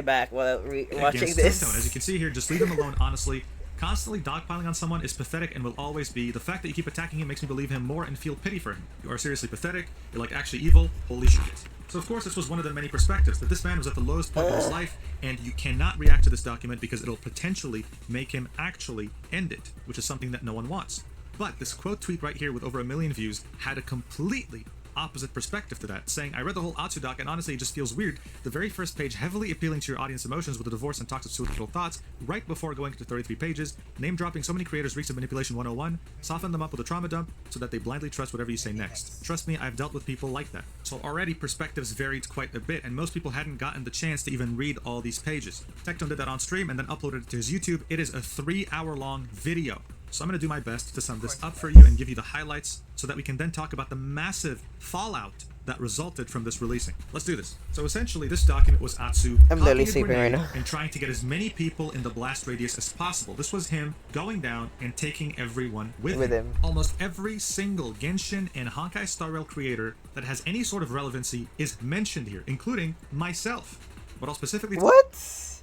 back while watching against this. Tectone. As you can see here, just leave him alone, honestly. Constantly dogpiling on someone is pathetic and will always be. The fact that you keep attacking him makes me believe him more and feel pity for him. You are seriously pathetic. You're like actually evil. Holy shit. So of course this was one of the many perspectives, that this man was at the lowest point of his life, and you cannot react to this document because it'll potentially make him actually end it, which is something that no one wants. But this quote tweet right here with over 1 million views had a completely opposite perspective to that, saying, I read the whole Atsu doc and honestly it just feels weird. The very first page heavily appealing to your audience emotions with the divorce and toxic suicidal thoughts, right before going into 33 pages, name dropping so many creators reeks of manipulation 101, soften them up with a trauma dump so that they blindly trust whatever you say next. Trust me, I've dealt with people like that. So already perspectives varied quite a bit, and most people hadn't gotten the chance to even read all these pages. Tectone did that on stream and then uploaded it to his YouTube. It is a 3-hour long video. So I'm going to do my best to sum this up for you and give you the highlights so that we can then talk about the massive fallout that resulted from this releasing. Let's do this. So essentially, this document was Atsu I'm literally copying a sleeping right grenade now. and trying to get as many people in the blast radius as possible. This was him going down and taking everyone with him. Almost every single Genshin and Honkai Star Rail creator that has any sort of relevancy is mentioned here, including myself. But I'll specifically... What?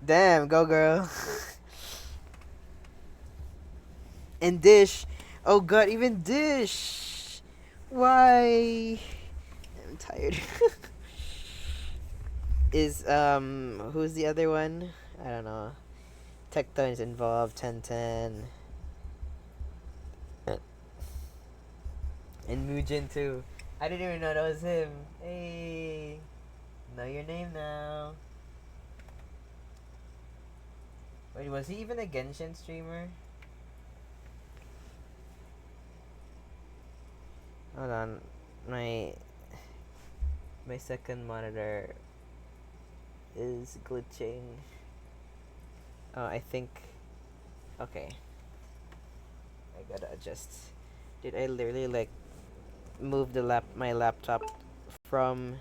Damn, go girl. And Dish. Oh god, even Dish. Why? I'm tired. Is who's the other one? I don't know. Tectone's involved, 1010. And Mujin too. I didn't even know that was him. Hey, know your name now. Wait, was he even a Genshin streamer? Hold on, my second monitor is glitching. Oh, I think. Okay. I gotta adjust. Did I literally like move my laptop from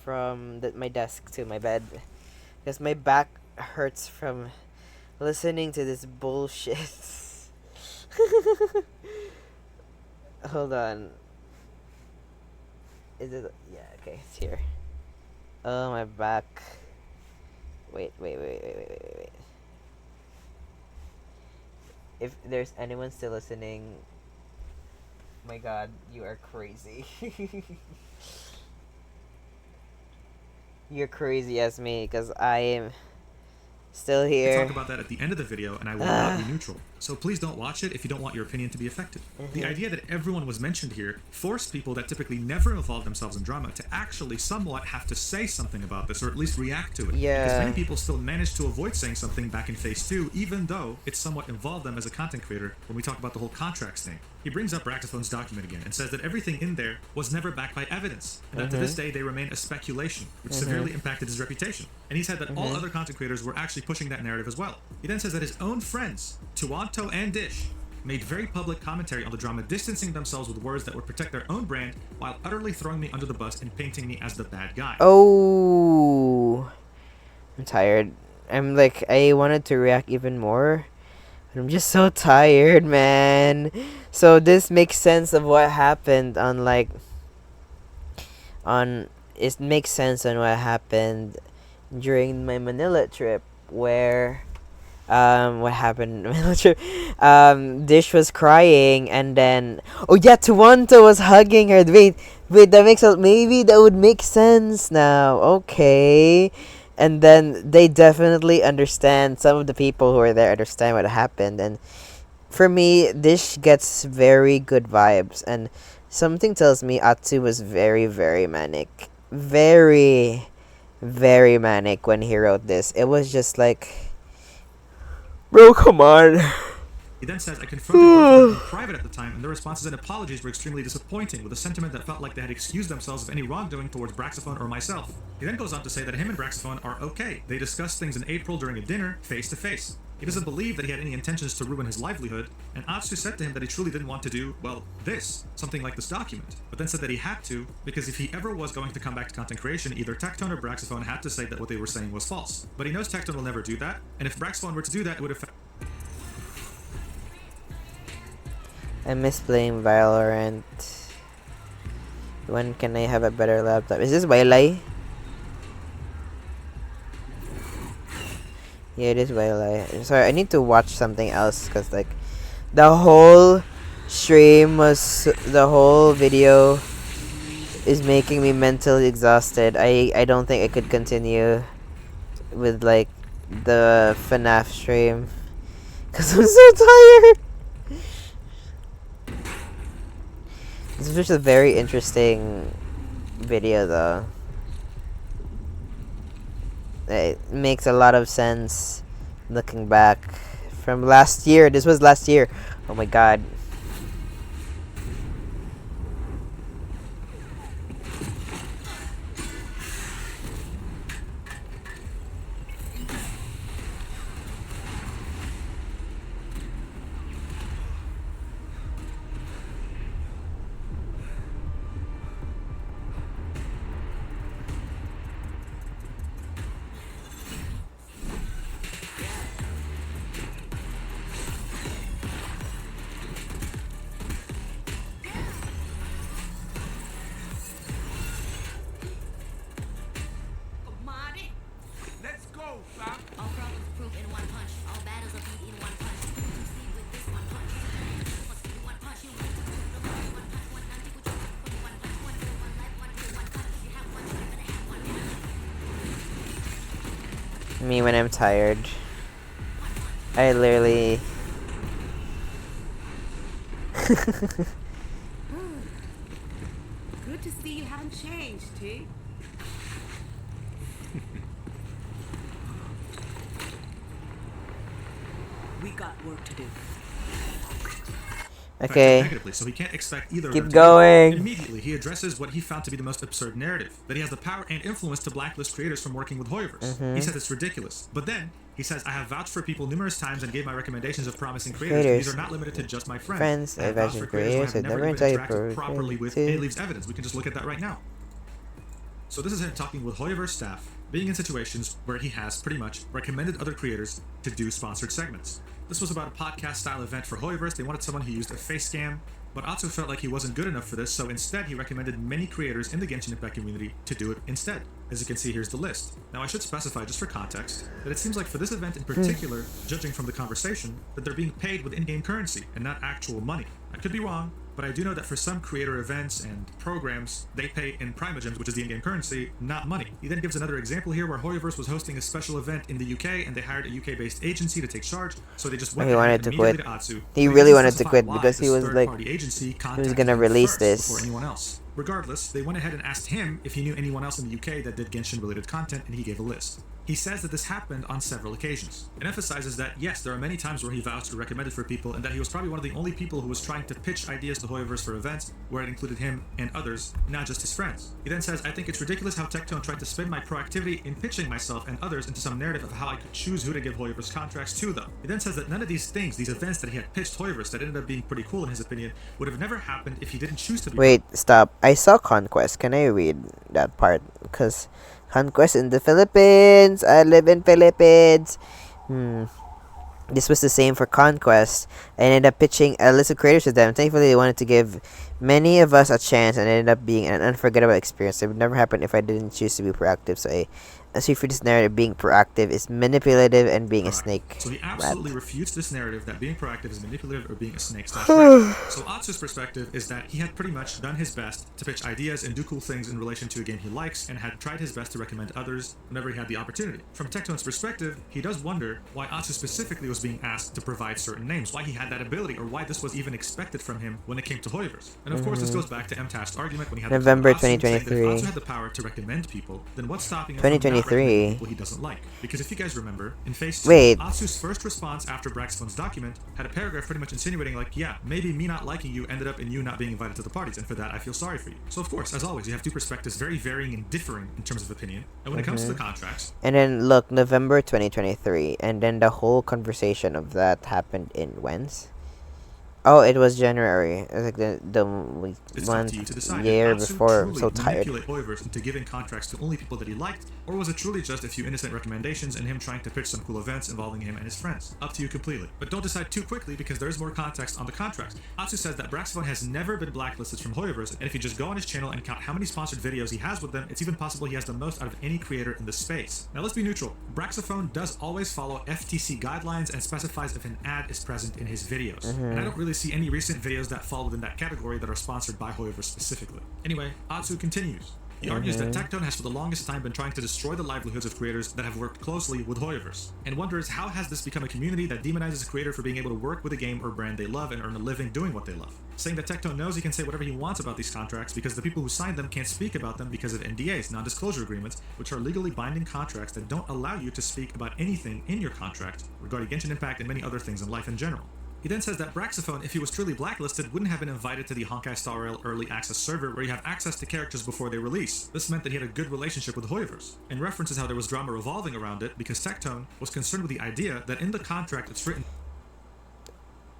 my desk to my bed? Because my back hurts from listening to this bullshit. Hold on. Is it? Yeah, okay, it's here. Oh, my back. Wait. If there's anyone still listening, my god, you are crazy. You're crazy as me, because I am still We'll here. talk about that at the end of the video, and I will not be neutral. So please don't watch it if you don't want your opinion to be affected. The idea that everyone was mentioned here forced people that typically never involve themselves in drama to actually somewhat have to say something about this, or at least react to it. Yeah. Because many people still managed to avoid saying something back in Phase 2, even though it somewhat involved them as a content creator when we talk about the whole contracts thing. He brings up Bractophone's document again and says that everything in there was never backed by evidence, and that to this day they remain a speculation, which severely impacted his reputation. And he said that all other content creators were actually pushing that narrative as well. He then says that his own friends, Tuanto and Dish, made very public commentary on the drama, distancing themselves with words that would protect their own brand while utterly throwing me under the bus and painting me as the bad guy. Oh, I'm tired. I'm like, I wanted to react even more, but I'm just so tired, man. So this makes sense of what happened on it makes sense on what happened during my Manila trip, where what happened? Dish was crying, and then oh yeah, Toronto was hugging her. Wait, that makes maybe that would make sense now. Okay, and then they definitely understand. Some of the people who are there understand what happened, and for me, Dish gets very good vibes, and something tells me Atsu was very, very manic, very, very manic when he wrote this. It was just like, bro, come on. He then says, I confronted both of them in private at the time, and their responses and apologies were extremely disappointing, with a sentiment that felt like they had excused themselves of any wrongdoing towards Braxophone or myself. He then goes on to say that him and Braxophone are okay. They discussed things in April during a dinner, face to face. He doesn't believe that he had any intentions to ruin his livelihood, and Atsu said to him that he truly didn't want to do, well, this, something like this document, but then said that he had to, because if he ever was going to come back to content creation, either Tectone or Braxophone had to say that what they were saying was false. But he knows Tectone will never do that, and if Braxophone were to do that, it would affect... I miss playing Valorant. When can I have a better laptop? Is this Wailai? Yeah, it is Wailai. Sorry, I need to watch something else because like the whole video is making me mentally exhausted. I don't think I could continue with like the FNAF stream because I'm so tired. This is just a very interesting video though. It makes a lot of sense looking back from last year. This was last year. Oh my god. Me when I'm tired. I literally... Good to see you haven't changed, T. We got work to do. Okay. Negatively, so he can't expect either of Keep them to going. Immediately, he addresses what he found to be the most absurd narrative, that he has the power and influence to blacklist creators from working with Hoyoverse. He says it's ridiculous. But then, he says, I have vouched for people numerous times and gave my recommendations of promising creators. These are not limited to just my friends. I vouched for creators. I never interacted properly with, and he leaves evidence. We can just look at that right now. So this is him talking with Hoyoverse staff, being in situations where he has pretty much recommended other creators to do sponsored segments. This was about a podcast-style event for Hoyoverse. They wanted someone who used a face cam, but Atsu felt like he wasn't good enough for this, so instead he recommended many creators in the Genshin Impact community to do it instead. As you can see, here's the list. Now I should specify, just for context, that it seems like for this event in particular, judging from the conversation, that they're being paid with in-game currency and not actual money. I could be wrong, but I do know that for some creator events and programs, they pay in Primogems, which is the in-game currency, not money. He then gives another example here where Hoyoverse was hosting a special event in the UK and they hired a UK-based agency to take charge, so they just went wanted to quit. to Atsu. He really wanted to quit because he was like, he was gonna release this before anyone else. Regardless, they went ahead and asked him if he knew anyone else in the UK that did Genshin-related content, and he gave a list. He says that this happened on several occasions, and emphasizes that, yes, there are many times where he vouched or recommended for people, and that he was probably one of the only people who was trying to pitch ideas to Hoyoverse for events where it included him and others, not just his friends. He then says, I think it's ridiculous how Tectone tried to spin my proactivity in pitching myself and others into some narrative of how I could choose who to give Hoyoverse contracts to, though. He then says that none of these things, these events that he had pitched Hoyoverse that ended up being pretty cool in his opinion, would have never happened if he didn't choose to be. Wait, stop. I saw Conquest. Can I read that part? Because Conquest in the Philippines. I live in Philippines. This was the same for Conquest. I ended up pitching a list of creators to them. Thankfully, they wanted to give many of us a chance, and it ended up being an unforgettable experience. It would never happen if I didn't choose to be proactive. So as if this narrative being proactive is manipulative and being a Correct. snake. So he rat. absolutely refutes this narrative that being proactive is manipulative or being a snake / rat. So Atsu's perspective is that he had pretty much done his best to pitch ideas and do cool things in relation to a game he likes, and had tried his best to recommend others whenever he had the opportunity. From Tectone's perspective, he does wonder why Atsu specifically was being asked to provide certain names, why he had that ability, or why this was even expected from him when it came to Hoyoverse. And of course, this goes back to MTAS's argument when he had November the Atsu, saying that if 2023. Atsu had the power to recommend people, then what's stopping him from not 2023. recommending people he doesn't like? Because if you guys remember, in Phase 2, Wait. Atsu's first response after Braxton's document had a paragraph pretty much insinuating like, yeah, maybe me not liking you ended up in you not being invited to the parties, and for that I feel sorry for you. So of course, as always, you have two perspectives very varying and differing in terms of opinion. And when it comes to the contracts, And then look, November 2023, and then the whole conversation of that happened in when's? Oh, it was January. It was like the it's up month, to you to decide. year Did Atsu before. I'm truly so tired. manipulate Hoyoverse into giving contracts to only people that he liked, or was it truly just a few innocent recommendations and him trying to pitch some cool events involving him and his friends? Up to you completely. But don't decide too quickly because there is more context on the contracts. Atsu says that Braxphone has never been blacklisted from Hoyoverse, and if you just go on his channel and count how many sponsored videos he has with them, it's even possible he has the most out of any creator in the space. Now let's be neutral. Braxophone does always follow FTC guidelines and specifies if an ad is present in his videos. And I don't really see any recent videos that fall within that category that are sponsored by Hoyoverse specifically. Anyway, Atsu continues. He argues that Tectone has for the longest time been trying to destroy the livelihoods of creators that have worked closely with Hoyoverse, and wonders how has this become a community that demonizes a creator for being able to work with a game or brand they love and earn a living doing what they love. Saying that Tectone knows he can say whatever he wants about these contracts because the people who signed them can't speak about them because of NDAs, non-disclosure agreements, which are legally binding contracts that don't allow you to speak about anything in your contract regarding Genshin Impact and many other things in life in general. He then says that Braxophone, if he was truly blacklisted, wouldn't have been invited to the Honkai Star Rail Early Access server where you have access to characters before they release. This meant that he had a good relationship with Hoyoverse, and references how there was drama revolving around it because Tectone was concerned with the idea that in the contract it's written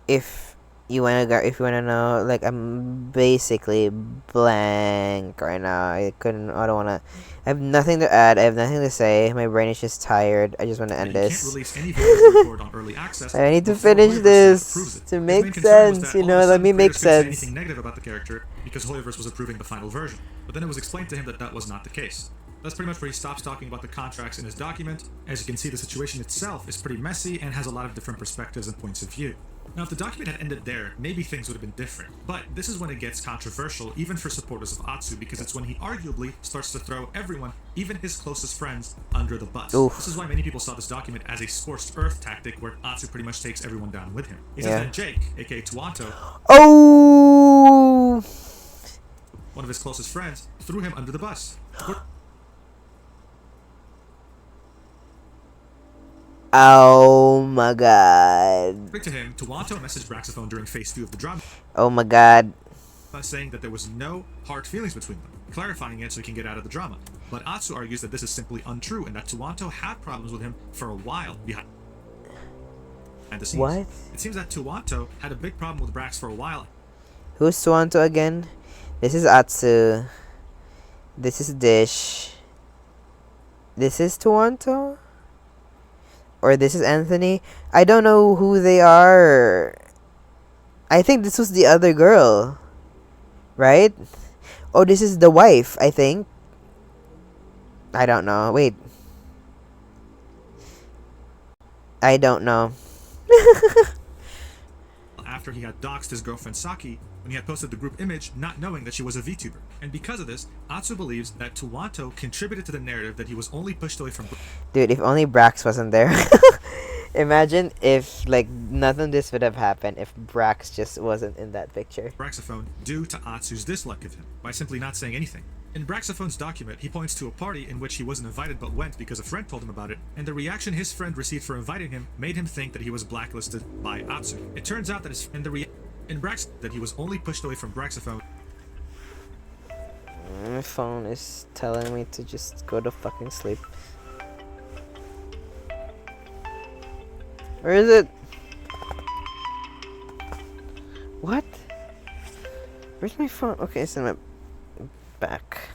If you wanna know, like, I'm basically blank right now. I don't wanna. I have nothing to add. I have nothing to say. My brain is just tired. I just wanna end that he this. can't release any videos recorded on Early Access. I need to before finish Hoyoverse this approves it. to His make main concern was sense, that you all know, of a let sudden me make creators couldn't say sense. anything negative about the character because Hoyoverse was approving the final version. But then it was explained to him that that was not the case. That's pretty much where he stops talking about the contracts in his document. As you can see, the situation itself is pretty messy and has a lot of different perspectives and points of view. Now, if the document had ended there, maybe things would have been different. But this is when it gets controversial, even for supporters of Atsu, because it's when he arguably starts to throw everyone, even his closest friends, under the bus. Oof. This is why many people saw this document as a scorched earth tactic where Atsu pretty much takes everyone down with him. He says Yeah. that Jake, aka Tuanto, Oh! one of his closest friends, threw him under the bus. Oh my god. According to him, Tuanto messaged Braxophone during Phase 2 of the drama, Oh my god. saying that there was no hard feelings between them, clarifying it so he can get out of the drama. But Atsu argues that this is simply untrue and that Tuanto had problems with him for a while behind the scenes. What? It seems that Tuanto had a big problem with Brax for a while. Who's Tuanto again? This is Atsu. This is Dish. This is Tuanto? Or this is Anthony? I don't know who they are. I think this was the other girl. Right? Oh, this is the wife, I think. I don't know. Wait. I don't know. After he had doxed his girlfriend Saki when he had posted the group image not knowing that she was a VTuber. And because of this, Atsu believes that Tuanto contributed to the narrative that he was only pushed away from Dude, if only Brax wasn't there. Imagine if, like, nothing of this would have happened if Brax just wasn't in that picture. Braxophone due to Atsu's dislike of him by simply not saying anything. In Braxophone's document, he points to a party in which he wasn't invited but went because a friend told him about it, and the reaction his friend received for inviting him made him think that he was blacklisted by Atsu. It turns out that that he was only pushed away from Braxophone. My phone is telling me to just go to fucking sleep. Where is it? What? Where's my phone? Okay, it's in my back.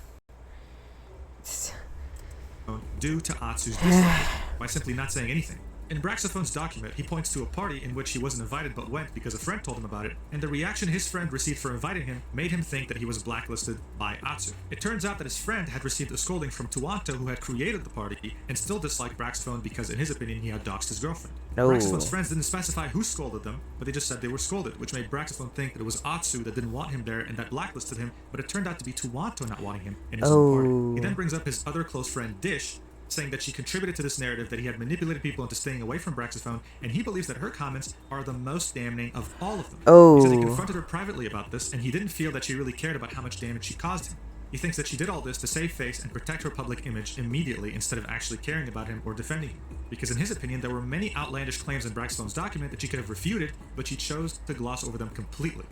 Due to Atsu's dislike by simply not saying anything. In Braxophone's document, he points to a party in which he wasn't invited but went because a friend told him about it, and the reaction his friend received for inviting him made him think that he was blacklisted by Atsu. It turns out that his friend had received a scolding from Tuanto, who had created the party, and still disliked Braxophone because, in his opinion, he had doxed his girlfriend. No. Braxophone's friends didn't specify who scolded them, but they just said they were scolded, which made Braxophone think that it was Atsu that didn't want him there and that blacklisted him, but it turned out to be Tuanto not wanting him in his own party. He then brings up his other close friend, Dish, saying that she contributed to this narrative, that he had manipulated people into staying away from Braxophone, and he believes that her comments are the most damning of all of them. He says he confronted her privately about this, and he didn't feel that she really cared about how much damage she caused him. He thinks that she did all this to save face and protect her public image immediately instead of actually caring about him or defending him. Because in his opinion, there were many outlandish claims in Braxophone's document that she could have refuted, but she chose to gloss over them completely.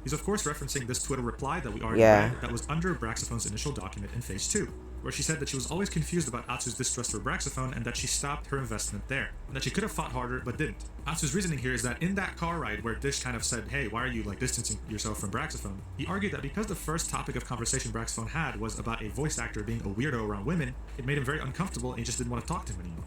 He's of course referencing this Twitter reply that we already read that was under Braxophone's initial document in Phase 2, where she said that she was always confused about Atsu's distrust for Braxophone and that she stopped her investment there, and that she could have fought harder but didn't. Atsu's reasoning here is that in that car ride where Dish kind of said, hey, why are you distancing yourself from Braxophone, he argued that because the first topic of conversation Braxophone had was about a voice actor being a weirdo around women, it made him very uncomfortable and he just didn't want to talk to him anymore.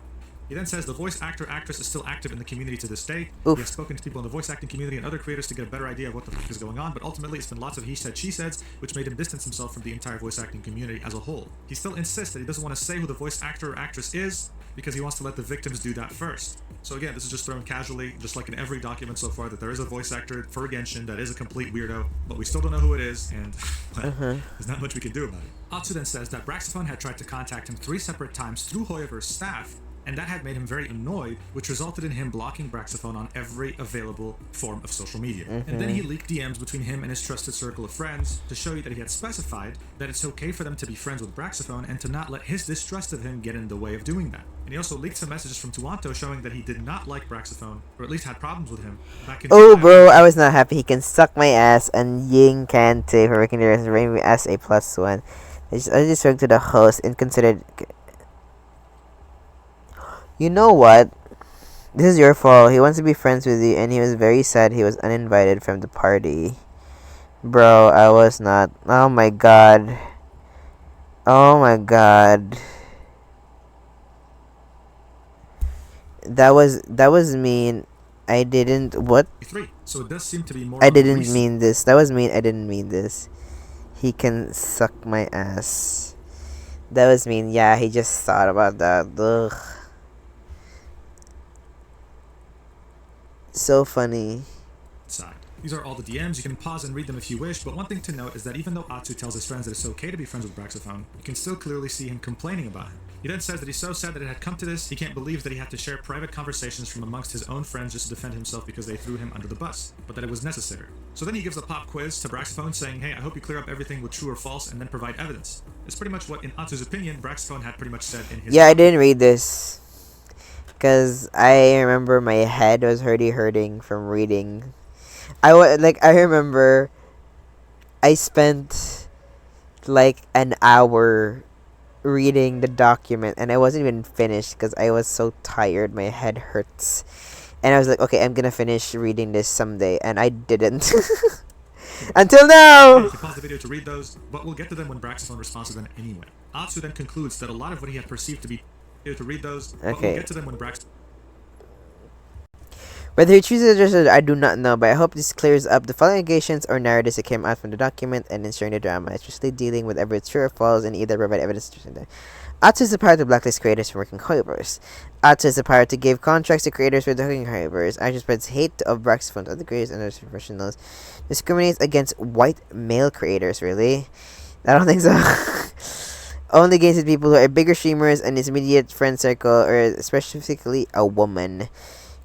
He then says the voice actor/actress is still active in the community to this day. He has spoken to people in the voice acting community and other creators to get a better idea of what the fuck is going on, but ultimately it's been lots of he said, she said, which made him distance himself from the entire voice acting community as a whole. He still insists that he doesn't want to say who the voice actor or actress is because he wants to let the victims do that first. So again, this is just thrown casually, just like in every document so far, that there is a voice actor for Genshin that is a complete weirdo, but we still don't know who it is, and there's not much we can do about it. Atsu then says that Braxophone had tried to contact him 3 separate times through Hoyover's staff, and that had made him very annoyed, which resulted in him blocking Braxophone on every available form of social media. And then he leaked DMs between him and his trusted circle of friends to show you that he had specified that it's okay for them to be friends with Braxophone and to not let his distrust of him get in the way of doing that. And he also leaked some messages from Tuanto showing that he did not like Braxophone, or at least had problems with him. Bro, I was not happy. He can suck my ass, and Ying can too for making the rest rate me as a +1. I just spoke to the host and considered. You know what? This is your fault. He wants to be friends with you, and he was very sad he was uninvited from the party. Bro, I was not. Oh my god. Oh my god. That was mean. I didn't. What? So it does seem to be more. I didn't mean this. That was mean. I didn't mean this. He can suck my ass. That was mean. Yeah, he just thought about that. Ugh. So funny. These are all the DMs. You can pause and read them if you wish, but one thing to note is that even though Atsu tells his friends that it's okay to be friends with Braxophone, you can still clearly see him complaining about him. He then says that he's so sad that it had come to this, he can't believe that he had to share private conversations from amongst his own friends just to defend himself because they threw him under the bus, but that it was necessary. So then he gives a pop quiz to Braxophone saying, hey, I hope you clear up everything with true or false and then provide evidence. It's pretty much what, in Atsu's opinion, Braxophone had pretty much said in his... Yeah, I didn't read this. Because I remember my head was hurting from reading. I remember I spent like an hour reading the document and I wasn't even finished because I was so tired. My head hurts. And I was like, okay, I'm gonna finish reading this someday. And I didn't. Until now! You can pause the video to read those, but we'll get to them when Braxophone responds to them anyway. Atsu then concludes that a lot of what he had perceived to be to read those, but we'll get to them when Braxophone... Whether he chooses to address it, I do not know, but I hope this clears up the following allegations or narratives that came out from the document and ensuring the drama, especially dealing with whether it's true or false and either provide evidence to that. Atsu has the power to blacklist creators from working Hoyoverse. Atsu has the power to give contracts to creators for working Hoyoverse. Atsu spreads hate of Braxophone to other creators and other professionals. Discriminates against white male creators, really? I don't think so. Only against people who are bigger streamers and his immediate friend circle, or specifically a woman.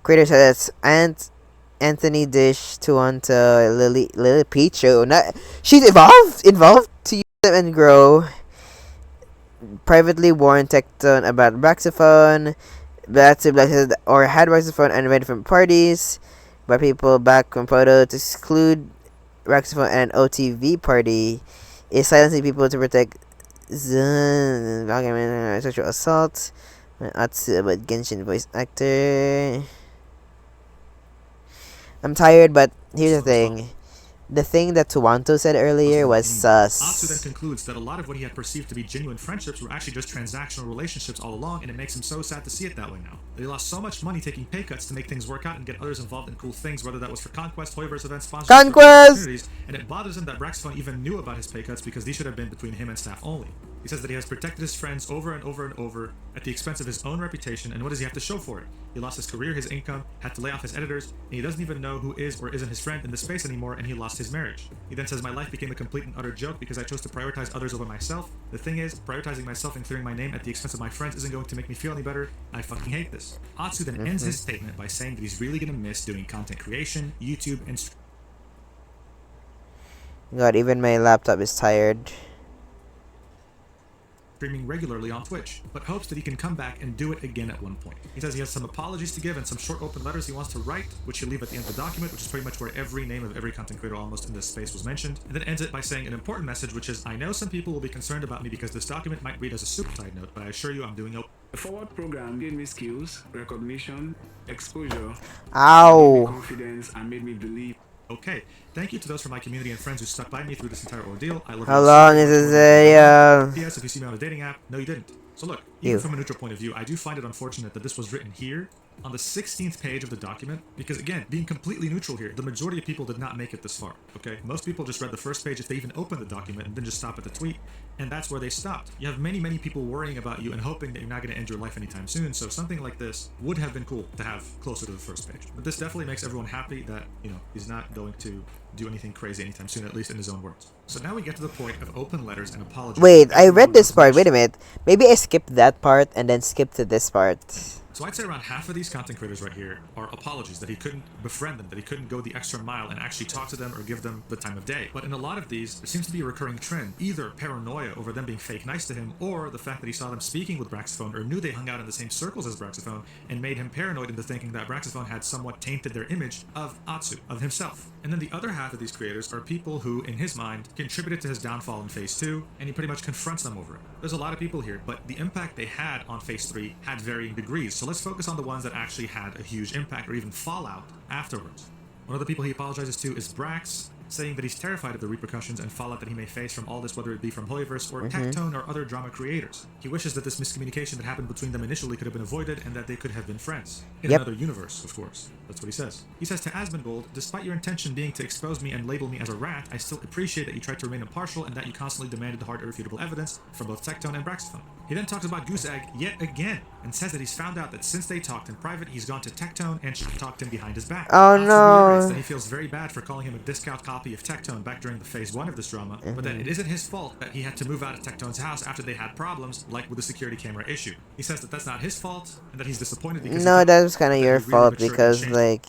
Creators such as Anthony Dish, Tuanto, Lily Pichu. She's involved to use them and grow. Privately warned Tectone about Braxophone, or had Braxophone uninvited from parties, by people back from Poto to exclude Braxophone and an OTV party, is silencing people to protect sexual assault. Atsu about Genshin voice actor. I'm tired, but here's the thing. the thing that Tuwanto said earlier was Atsu then sus. concludes that a lot of what he had perceived to be genuine friendships were actually just transactional relationships all along, and it makes him so sad to see it that way now. That he lost so much money taking pay cuts to make things work out and get others involved in cool things, whether that was for Conquest, Hoyoverse events, sponsorships, or Conquest! opportunities, and it bothers him that Braxphone even knew about his pay cuts because these should have been between him and staff only. He says that he has protected his friends over and over and over at the expense of his own reputation, and what does he have to show for it? He lost his career, his income, had to lay off his editors, and he doesn't even know who is or isn't his friend in the space anymore, and he lost his marriage. He then says, my life became a complete and utter joke because I chose to prioritize others over myself. The thing is, prioritizing myself and clearing my name at the expense of my friends isn't going to make me feel any better. I fucking hate this. Atsu then ends his statement by saying that he's really gonna miss doing content creation, YouTube, and God, even my laptop is tired. streaming regularly on Twitch, but hopes that he can come back and do it again at one point. He says he has some apologies to give and some short open letters he wants to write, which he'll leave at the end of the document, which is pretty much where every name of every content creator almost in this space was mentioned, and then ends it by saying an important message, which is, I know some people will be concerned about me because this document might read as a super side note, but I assure you I'm doing no. The forward program gave me skills, recognition, exposure, Ow! confidence, and made me believe. Okay, thank you to those from my community and friends who stuck by me through this entire ordeal. I love How you long so is much this more than video? P.S. If you see me on a dating app, no you didn't. So look, even Ew. from a neutral point of view, I do find it unfortunate that this was written here on the 16th page of the document, because again, being completely neutral here, the majority of people did not make it this far, okay? Most people just read the first page if they even opened the document and then just stop at the tweet, and that's where they stopped. You have many people worrying about you and hoping that you're not going to end your life anytime soon, so something like this would have been cool to have closer to the first page. But this definitely makes everyone happy that, you know, he's not going to do anything crazy anytime soon, at least in his own words. So now we get to the point of open letters and apologies. Wait, I read this part. Wait a minute. Maybe I skipped that part and then skipped to this part. So I'd say around half of these content creators right here are apologies that he couldn't befriend them, that he couldn't go the extra mile and actually talk to them or give them the time of day. But in a lot of these, there seems to be a recurring trend, either paranoia over them being fake nice to him, or the fact that he saw them speaking with Braxophone or knew they hung out in the same circles as Braxophone and made him paranoid into thinking that Braxophone had somewhat tainted their image of Atsu, of himself. And then the other half of these creators are people who, in his mind, contributed to his downfall in Phase 2, and he pretty much confronts them over it. There's a lot of people here, but the impact they had on Phase 3 had varying degrees, so let's focus on the ones that actually had a huge impact or even fallout afterwards. One of the people he apologizes to is Brax, saying that he's terrified of the repercussions and fallout that he may face from all this, whether it be from Hoyoverse or Tectone or other drama creators. He wishes that this miscommunication that happened between them initially could have been avoided and that they could have been friends. In another universe, of course. That's what he says. He says to Asmongold, despite your intention being to expose me and label me as a rat, I still appreciate that you tried to remain impartial and that you constantly demanded hard, irrefutable evidence from both Tectone and Braxophone. He then talks about Goose Egg yet again and says that he's found out that since they talked in private, he's gone to Tectone and talked him behind his back. Oh Atsu no! reiterates that he feels very bad for calling him a discount copy of Tectone back during the Phase 1 of this drama, but that it isn't his fault that he had to move out of Tectone's house after they had problems, like with the security camera issue. He says that that's not his fault, and that he's disappointed because No, that was kind of your fault because, like,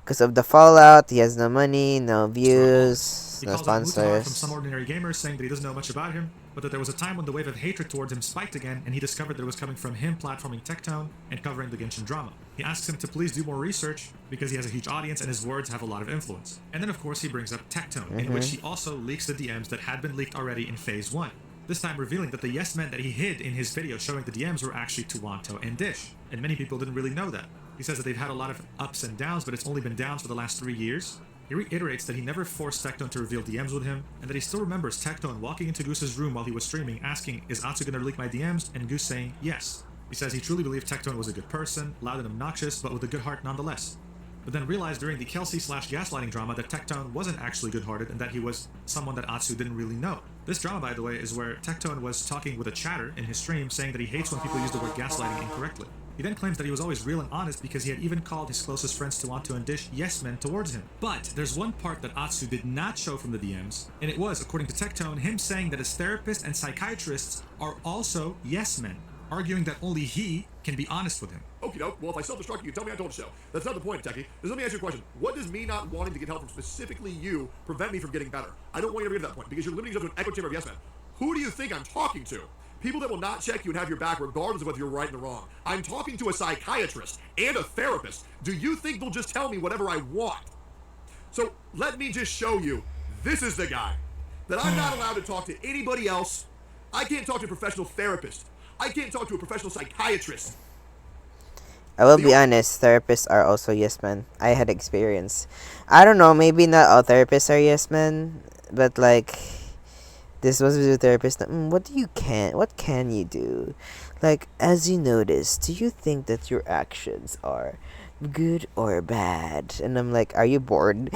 because of the fallout, he has no money, no views, he no calls out Mutahar from sponsors. Some Ordinary Gamers, saying that he doesn't know much about him, but that there was a time when the wave of hatred towards him spiked again, and he discovered that it was coming from him platforming Tectone and covering the Genshin drama. He asks him to please do more research, because he has a huge audience and his words have a lot of influence. And then of course he brings up Tectone, in which he also leaks the DMs that had been leaked already in Phase 1. This time revealing that the yes men that he hid in his video showing the DMs were actually Tuwanto and Dish. And many people didn't really know that. He says that they've had a lot of ups and downs, but it's only been downs for the last 3 years. He reiterates that he never forced Tectone to reveal DMs with him, and that he still remembers Tectone walking into Goose's room while he was streaming, asking, is Atsu gonna leak my DMs? And Goose saying, yes. He says he truly believed Tectone was a good person, loud and obnoxious, but with a good heart nonetheless. But then realized during the Kelsey/gaslighting drama that Tectone wasn't actually good-hearted and that he was someone that Atsu didn't really know. This drama, by the way, is where Tectone was talking with a chatter in his stream saying that he hates when people use the word gaslighting incorrectly. He then claims that he was always real and honest because he had even called his closest friends Tuwanto and Dish yes men towards him. But there's one part that Atsu did not show from the DMs, and it was, according to Tectone, him saying that his therapists and psychiatrists are also yes men, arguing that only he can be honest with him. Okie doke. Well, if I self-destruct, you can tell me I told you so. That's not the point, Techie. Just let me ask you a question. What does me not wanting to get help from specifically you prevent me from getting better? I don't want you to get to that point because you're limiting yourself to an echo chamber of yes men. Who do you think I'm talking to? People that will not check you and have your back regardless of whether you're right or wrong. I'm talking to a psychiatrist and a therapist. Do you think they'll just tell me whatever I want? So let me just show you. This is the guy. That I'm not allowed to talk to anybody else. I can't talk to a professional therapist. I can't talk to a professional psychiatrist. I will be honest, therapists are also yes men. I had experience. I don't know, maybe not all therapists are yes men, but like this was with a therapist. What can you do? Like, as you notice, do you think that your actions are good or bad? And I'm like, are you bored?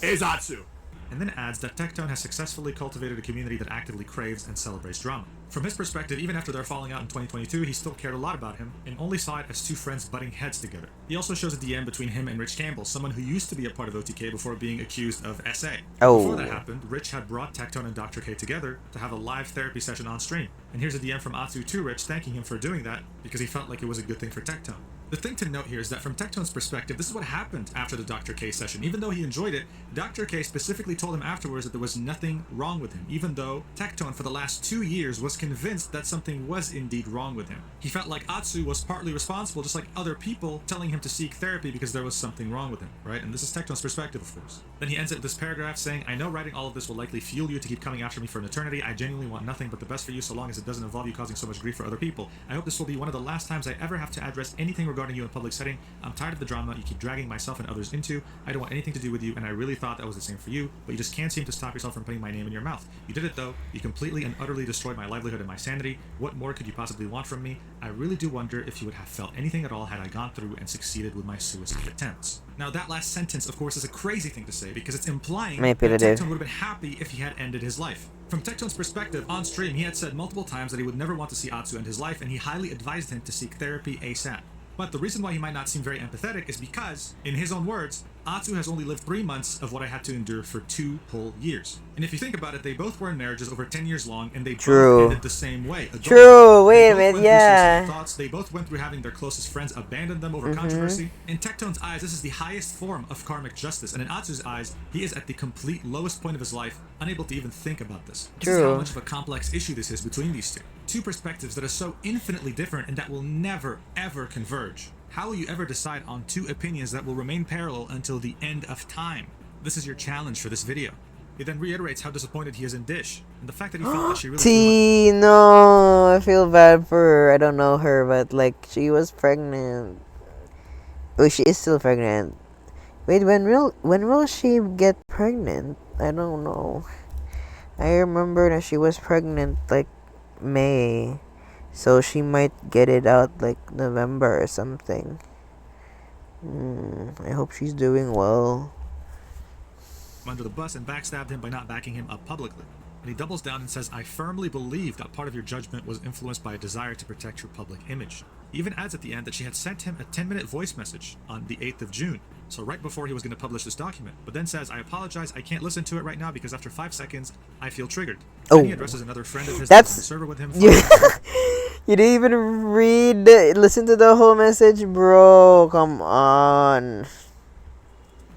Is Atsu. And then adds that Tectone has successfully cultivated a community that actively craves and celebrates drama. From his perspective, even after their falling out in 2022, he still cared a lot about him and only saw it as two friends butting heads together. He also shows a DM between him and Rich Campbell, someone who used to be a part of OTK before being accused of SA. Before that happened, Rich had brought Tectone and Dr. K together to have a live therapy session on stream. And here's a DM from Atsu to Rich thanking him for doing that because he felt like it was a good thing for Tectone. The thing to note here is that from Tectone's perspective, this is what happened after the Dr. K session. Even though he enjoyed it, Dr. K specifically told him afterwards that there was nothing wrong with him, even though Tectone for the last 2 years was convinced that something was indeed wrong with him. He felt like Atsu was partly responsible, just like other people telling him to seek therapy because there was something wrong with him, right? And this is Tectone's perspective, of course. Then he ends it with this paragraph saying, I know writing all of this will likely fuel you to keep coming after me for an eternity. I genuinely want nothing but the best for you so long as it doesn't involve you causing so much grief for other people. I hope this will be one of the last times I ever have to address anything regarding you in a public setting. I'm tired of the drama you keep dragging myself and others into. I don't want anything to do with you, and I really thought that was the same for you, but you just can't seem to stop yourself from putting my name in your mouth. You did it though. You completely and utterly destroyed my livelihood and my sanity. What more could you possibly want from me? I really do wonder if you would have felt anything at all had I gone through and succeeded with my suicide attempts. Now that last sentence, of course, is a crazy thing to say because it's implying that Tectone would have been happy if he had ended his life. From Tectone's perspective, on stream, he had said multiple times that he would never want to see Atsu end his life, and he highly advised him to seek therapy ASAP. But the reason why he might not seem very empathetic is because, in his own words, Atsu has only lived 3 months of what I had to endure for 2 whole years. And if you think about it, they both were in marriages over 10 years long, and they both ended the same way. Wait a minute, yeah. Thoughts. They both went through having their closest friends abandon them over controversy. In Tectone's eyes, this is the highest form of karmic justice, and in Atsu's eyes, he is at the complete lowest point of his life, unable to even think about this. This is how much of a complex issue this is between these two. Two perspectives that are so infinitely different and that will never, ever converge. How will you ever decide on two opinions that will remain parallel until the end of time? This is your challenge for this video. He then reiterates how disappointed he is in Dish, and the fact that he felt that she really no, I feel bad for her. I don't know her, but like she was pregnant. Oh, she is still pregnant. Wait, when will she get pregnant? I don't know. I remember that she was pregnant like May. So she might get it out like November or something. I hope she's doing well. Under the bus and backstabbed him by not backing him up publicly. And he doubles down and says, I firmly believe that part of your judgment was influenced by a desire to protect your public image. He even adds at the end that she had sent him a 10-minute voice message on the 8th of June, so right before he was going to publish this document, but then says, I apologize, I can't listen to it right now because after 5 seconds, I feel triggered. Then he addresses another friend of his that's on the server with him. You didn't even listen to the whole message, bro. Come on.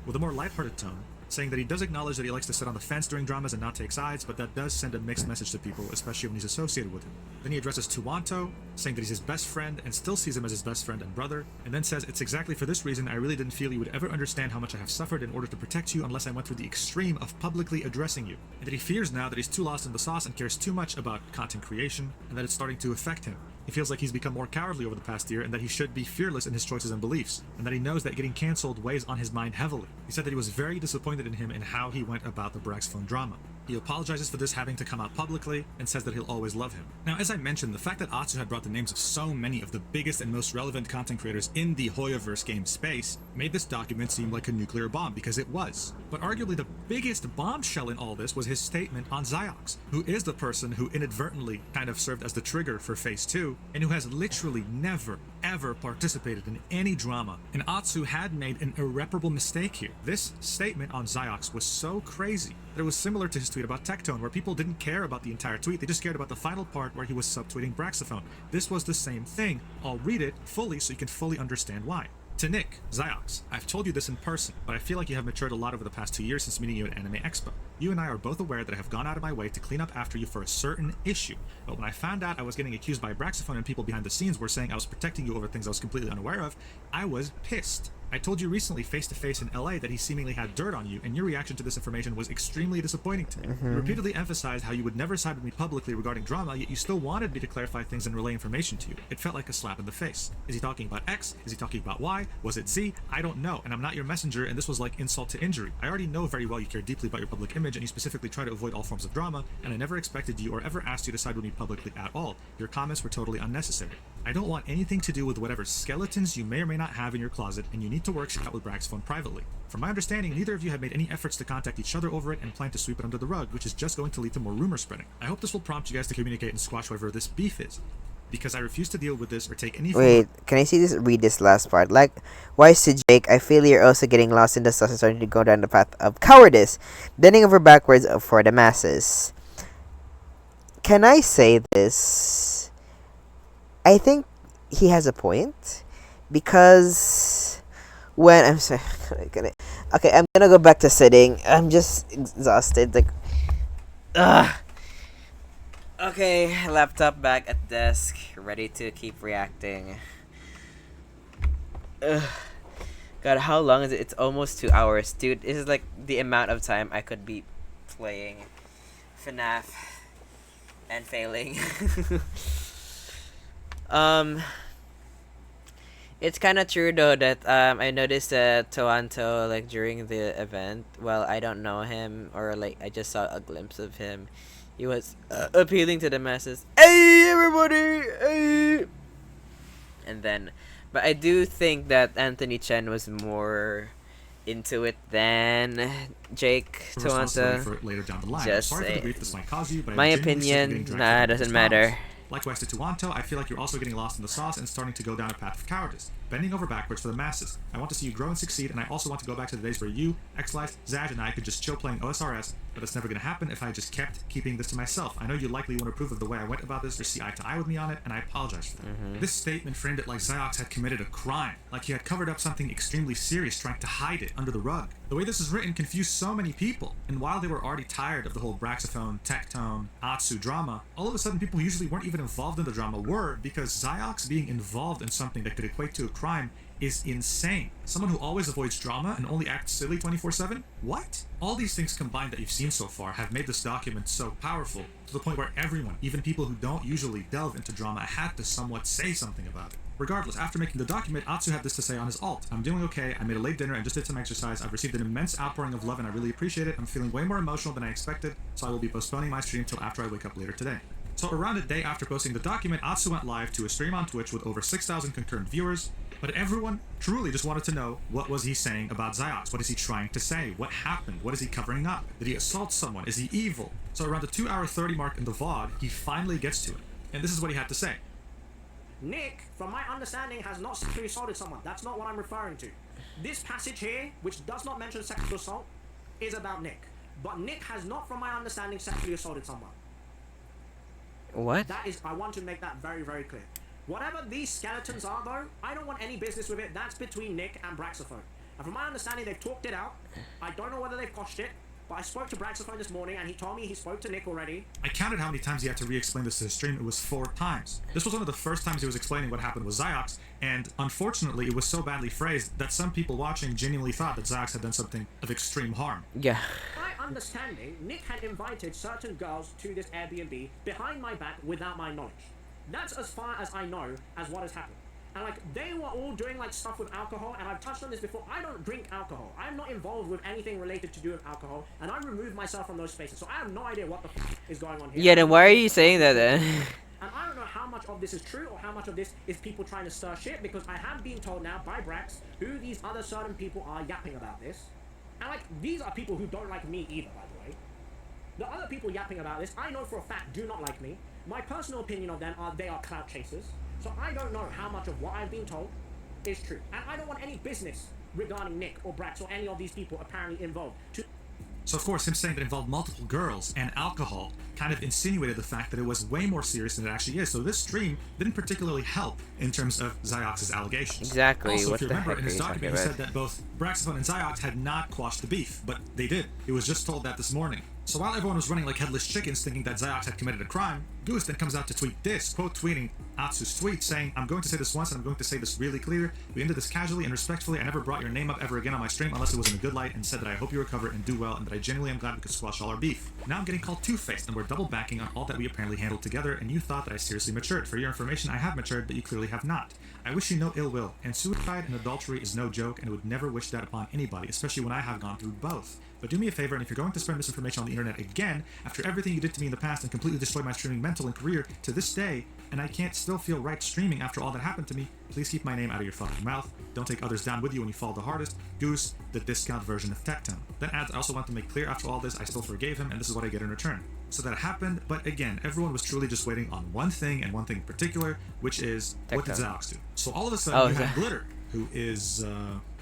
With a more lighthearted tone, saying that he does acknowledge that he likes to sit on the fence during dramas and not take sides, but that does send a mixed message to people, especially when he's associated with him. Then he addresses Tuanto, saying that he's his best friend and still sees him as his best friend and brother, and then says, it's exactly for this reason I really didn't feel you would ever understand how much I have suffered in order to protect you unless I went through the extreme of publicly addressing you, and that he fears now that he's too lost in the sauce and cares too much about content creation, and that it's starting to affect him. He feels like he's become more cowardly over the past year and that he should be fearless in his choices and beliefs, and that he knows that getting cancelled weighs on his mind heavily. He said that he was very disappointed in him and how he went about the Braxphone drama. He apologizes for this having to come out publicly and says that he'll always love him. Now, as I mentioned, the fact that Atsu had brought the names of so many of the biggest and most relevant content creators in the Hoyoverse game space made this document seem like a nuclear bomb, because it was. But arguably the biggest bombshell in all this was his statement on Xiox, who is the person who inadvertently kind of served as the trigger for Phase 2, and who has literally never, ever participated in any drama. And Atsu had made an irreparable mistake here. This statement on Xiox was so crazy that it was similar to his tweet about Tectone, where people didn't care about the entire tweet, they just cared about the final part where he was subtweeting Braxophone. This was the same thing. I'll read it fully so you can fully understand why. To Nick, Xiox, I've told you this in person, but I feel like you have matured a lot over the past 2 years since meeting you at Anime Expo. You and I are both aware that I have gone out of my way to clean up after you for a certain issue, but when I found out I was getting accused by Braxophone and people behind the scenes were saying I was protecting you over things I was completely unaware of, I was pissed. I told you recently face to face in LA that he seemingly had dirt on you, and your reaction to this information was extremely disappointing to me. You repeatedly emphasized how you would never side with me publicly regarding drama, yet you still wanted me to clarify things and relay information to you. It felt like a slap in the face. Is he talking about X? Is he talking about Y? Was it Z? I don't know, and I'm not your messenger, and this was like insult to injury. I already know very well you care deeply about your public image, and you specifically try to avoid all forms of drama, and I never expected you or ever asked you to side with me publicly at all. Your comments were totally unnecessary. I don't want anything to do with whatever skeletons you may or may not have in your closet, and you need to work shit out with Bragg's phone privately. From my understanding, neither of you have made any efforts to contact each other over it and plan to sweep it under the rug, which is just going to lead to more rumor spreading. I hope this will prompt you guys to communicate and squash whatever this beef is, because I refuse to deal with this or take any Wait, can I read this last part? Wise to Jake, I feel you're also getting lost in the sauce and starting to go down the path of cowardice, bending over backwards for the masses. Can I say this? I think he has a point, because when I'm sorry, okay, I'm gonna go back to sitting. I'm just exhausted. Okay, laptop back at desk, ready to keep reacting. God, how long is it? It's almost 2 hours, dude. This is like the amount of time I could be playing FNAF and failing. It's kind of true though that I noticed that Toanto, like, during the event, well, I don't know him, or like I just saw a glimpse of him. He was appealing to the masses. Hey everybody! Hey! And then, but I do think that Anthony Chen was more into it than Jake Toanto. For it later down the line. Just Sorry for the say, grief this might cause you, but my I'm genuinely sick of getting opinion, dragged nah, into doesn't these matter. dramas. Likewise to Tuanto, I feel like you're also getting lost in the sauce and starting to go down a path of cowardice, bending over backwards for the masses. I want to see you grow and succeed, and I also want to go back to the days where you, X-Lice, Zaj, and I could just chill playing OSRS, but it's never going to happen if I just kept keeping this to myself. I know you likely want to approve of the way I went about this or see eye to eye with me on it, and I apologize for that. This statement framed it like Ziox had committed a crime, like he had covered up something extremely serious, trying to hide it under the rug. The way this is written confused so many people, and while they were already tired of the whole Braxophone, Tectone, Atsu drama, all of a sudden people who usually weren't even involved in the drama were, because Ziox being involved in something that could equate to a crime is insane. Someone who always avoids drama and only acts silly 24/7? What? All these things combined that you've seen so far have made this document so powerful, to the point where everyone, even people who don't usually delve into drama, had to somewhat say something about it. Regardless, after making the document, Atsu had this to say on his alt. I'm doing okay, I made a late dinner and just did some exercise, I've received an immense outpouring of love and I really appreciate it, I'm feeling way more emotional than I expected, so I will be postponing my stream till after I wake up later today. So around a day after posting the document, Atsu went live to a stream on Twitch with over 6,000 concurrent viewers, but everyone truly just wanted to know, what was he saying about Ziox? What is he trying to say? What happened? What is he covering up? Did he assault someone? Is he evil? So around the 2-hour 30 mark in the VOD, he finally gets to it. And this is what he had to say. Nick, from my understanding, has not sexually assaulted someone. That's not what I'm referring to. This passage here, which does not mention sexual assault, is about Nick. But Nick has not, from my understanding, sexually assaulted someone. What? That is, I want to make that very, very clear. Whatever these skeletons are, though, I don't want any business with it. That's between Nick and Braxophone. And from my understanding, they've talked it out. I don't know whether they've quashed it, but I spoke to Braxophone this morning, and he told me he spoke to Nick already. I counted how many times he had to re-explain this to his stream. It was 4 times. This was one of the first times he was explaining what happened with Ziox, and unfortunately, it was so badly phrased that some people watching genuinely thought that Ziox had done something of extreme harm. Yeah. My understanding, Nick had invited certain girls to this Airbnb behind my back without my knowledge. That's as far as I know as what has happened. And like, they were all doing like stuff with alcohol, and I've touched on this before, I don't drink alcohol. I'm not involved with anything related to do with alcohol, and I remove myself from those spaces. So I have no idea what the f is going on here. Yeah, then why are you saying that then? And I don't know how much of this is true or how much of this is people trying to stir shit, because I have been told now by Brax who these other certain people are yapping about this. And like, these are people who don't like me either, by the way. The other people yapping about this, I know for a fact do not like me. My personal opinion of them are they are clout chasers. So I don't know how much of what I've been told is true. And I don't want any business regarding Nick or Brax or any of these people apparently involved to... So of course, him saying that it involved multiple girls and alcohol kind of insinuated the fact that it was way more serious than it actually is. So this stream didn't particularly help in terms of Ziox's allegations. Exactly. Also, What if you the remember, heck in are his you talking document, he about? said that both Braxophone and Ziox had not quashed the beef, but they did. It was just told that this morning. So while everyone was running like headless chickens thinking that Ziox had committed a crime, Goose then comes out to tweet this, quote tweeting Atsu's tweet saying, "I'm going to say this once and I'm going to say this really clear. We ended this casually and respectfully. I never brought your name up ever again on my stream unless it was in a good light, and said that I hope you recover and do well and that I genuinely am glad we could squash all our beef. Now I'm getting called two-faced and we're double backing on all that we apparently handled together, and you thought that I seriously matured. For your information, I have matured, but you clearly have not. I wish you no ill will, and suicide and adultery is no joke, and I would never wish that upon anybody, especially when I have gone through both. But do me a favor, and if you're going to spread misinformation on the internet again, after everything you did to me in the past and completely destroyed my streaming mental and career to this day, and I can't still feel right streaming after all that happened to me, please keep my name out of your fucking mouth. Don't take others down with you when you fall the hardest. Goose, the discount version of Tectone." Then adds, "I also want to make clear after all this, I still forgave him, and this is what I get in return." So that happened, but again, everyone was truly just waiting on one thing, and one thing in particular, which is, what did Ziox do? So all of a sudden, you had Glitter, who is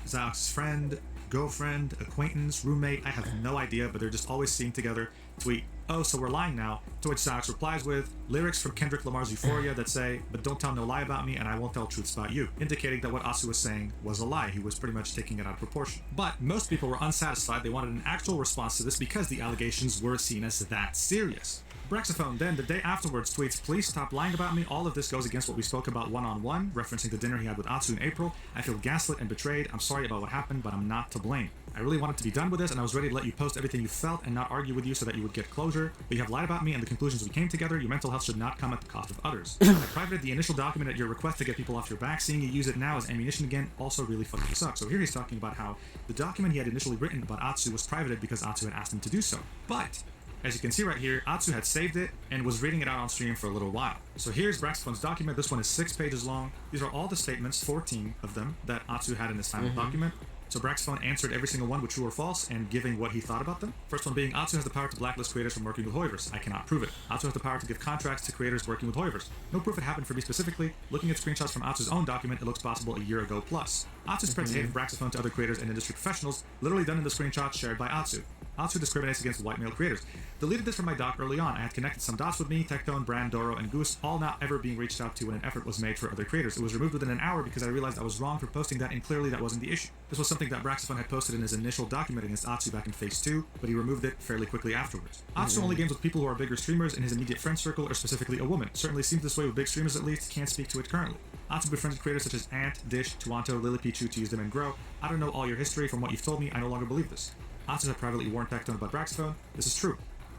Ziox's friend, girlfriend, acquaintance, roommate, I have no idea, but they're just always seen together, tweet, "Oh, so we're lying now," to which Ziox replies with lyrics from Kendrick Lamar's Euphoria that say, "But don't tell no lie about me and I won't tell truths about you," indicating that what Atsu was saying was a lie. He was pretty much taking it out of proportion. But most people were unsatisfied. They wanted an actual response to this because the allegations were seen as that serious. Braxophone then, the day afterwards, tweets, "Please stop lying about me. All of this goes against what we spoke about one-on-one," referencing the dinner he had with Atsu in April. "I feel gaslit and betrayed. I'm sorry about what happened, but I'm not to blame. I really wanted to be done with this, and I was ready to let you post everything you felt and not argue with you so that you would get closure. But you have lied about me and the conclusions we came together. Your mental health should not come at the cost of others. I privated the initial document at your request to get people off your back. Seeing you use it now as ammunition again also really fucking sucks." So here he's talking about how the document he had initially written about Atsu was privated because Atsu had asked him to do so. But as you can see right here, Atsu had saved it and was reading it out on stream for a little while. So here's Braxophone's document. This one is 6 pages long. These are all the statements, 14 of them, that Atsu had in his final document. So Braxophone answered every single one with true or false and giving what he thought about them. First one being, Atsu has the power to blacklist creators from working with Hoyoverse. I cannot prove it. Atsu has the power to give contracts to creators working with Hoyoverse. No proof it happened for me specifically. Looking at screenshots from Atsu's own document, it looks possible a year ago plus. Atsu spreads hate of Braxophone to other creators and industry professionals, literally done in the screenshots shared by Atsu. Atsu discriminates against white male creators. Deleted this from my doc early on. I had connected some dots with me, Tectone, Brand, Doro, and Goose, all not ever being reached out to when an effort was made for other creators. It was removed within an hour because I realized I was wrong for posting that, and clearly that wasn't the issue. This was something that Braxophone had posted in his initial document against Atsu back in Phase 2, but he removed it fairly quickly afterwards. Atsu only games with people who are bigger streamers in his immediate friend circle, or specifically a woman. Certainly seems this way with big streamers at least, can't speak to it currently. Atsu befriended creators such as Ant, Dish, Tuanto, Lily Pichu to use them and grow. I don't know all your history. From what you've told me, I no longer believe this. Atsu had privately warned Tectone about Braxophone. This is true.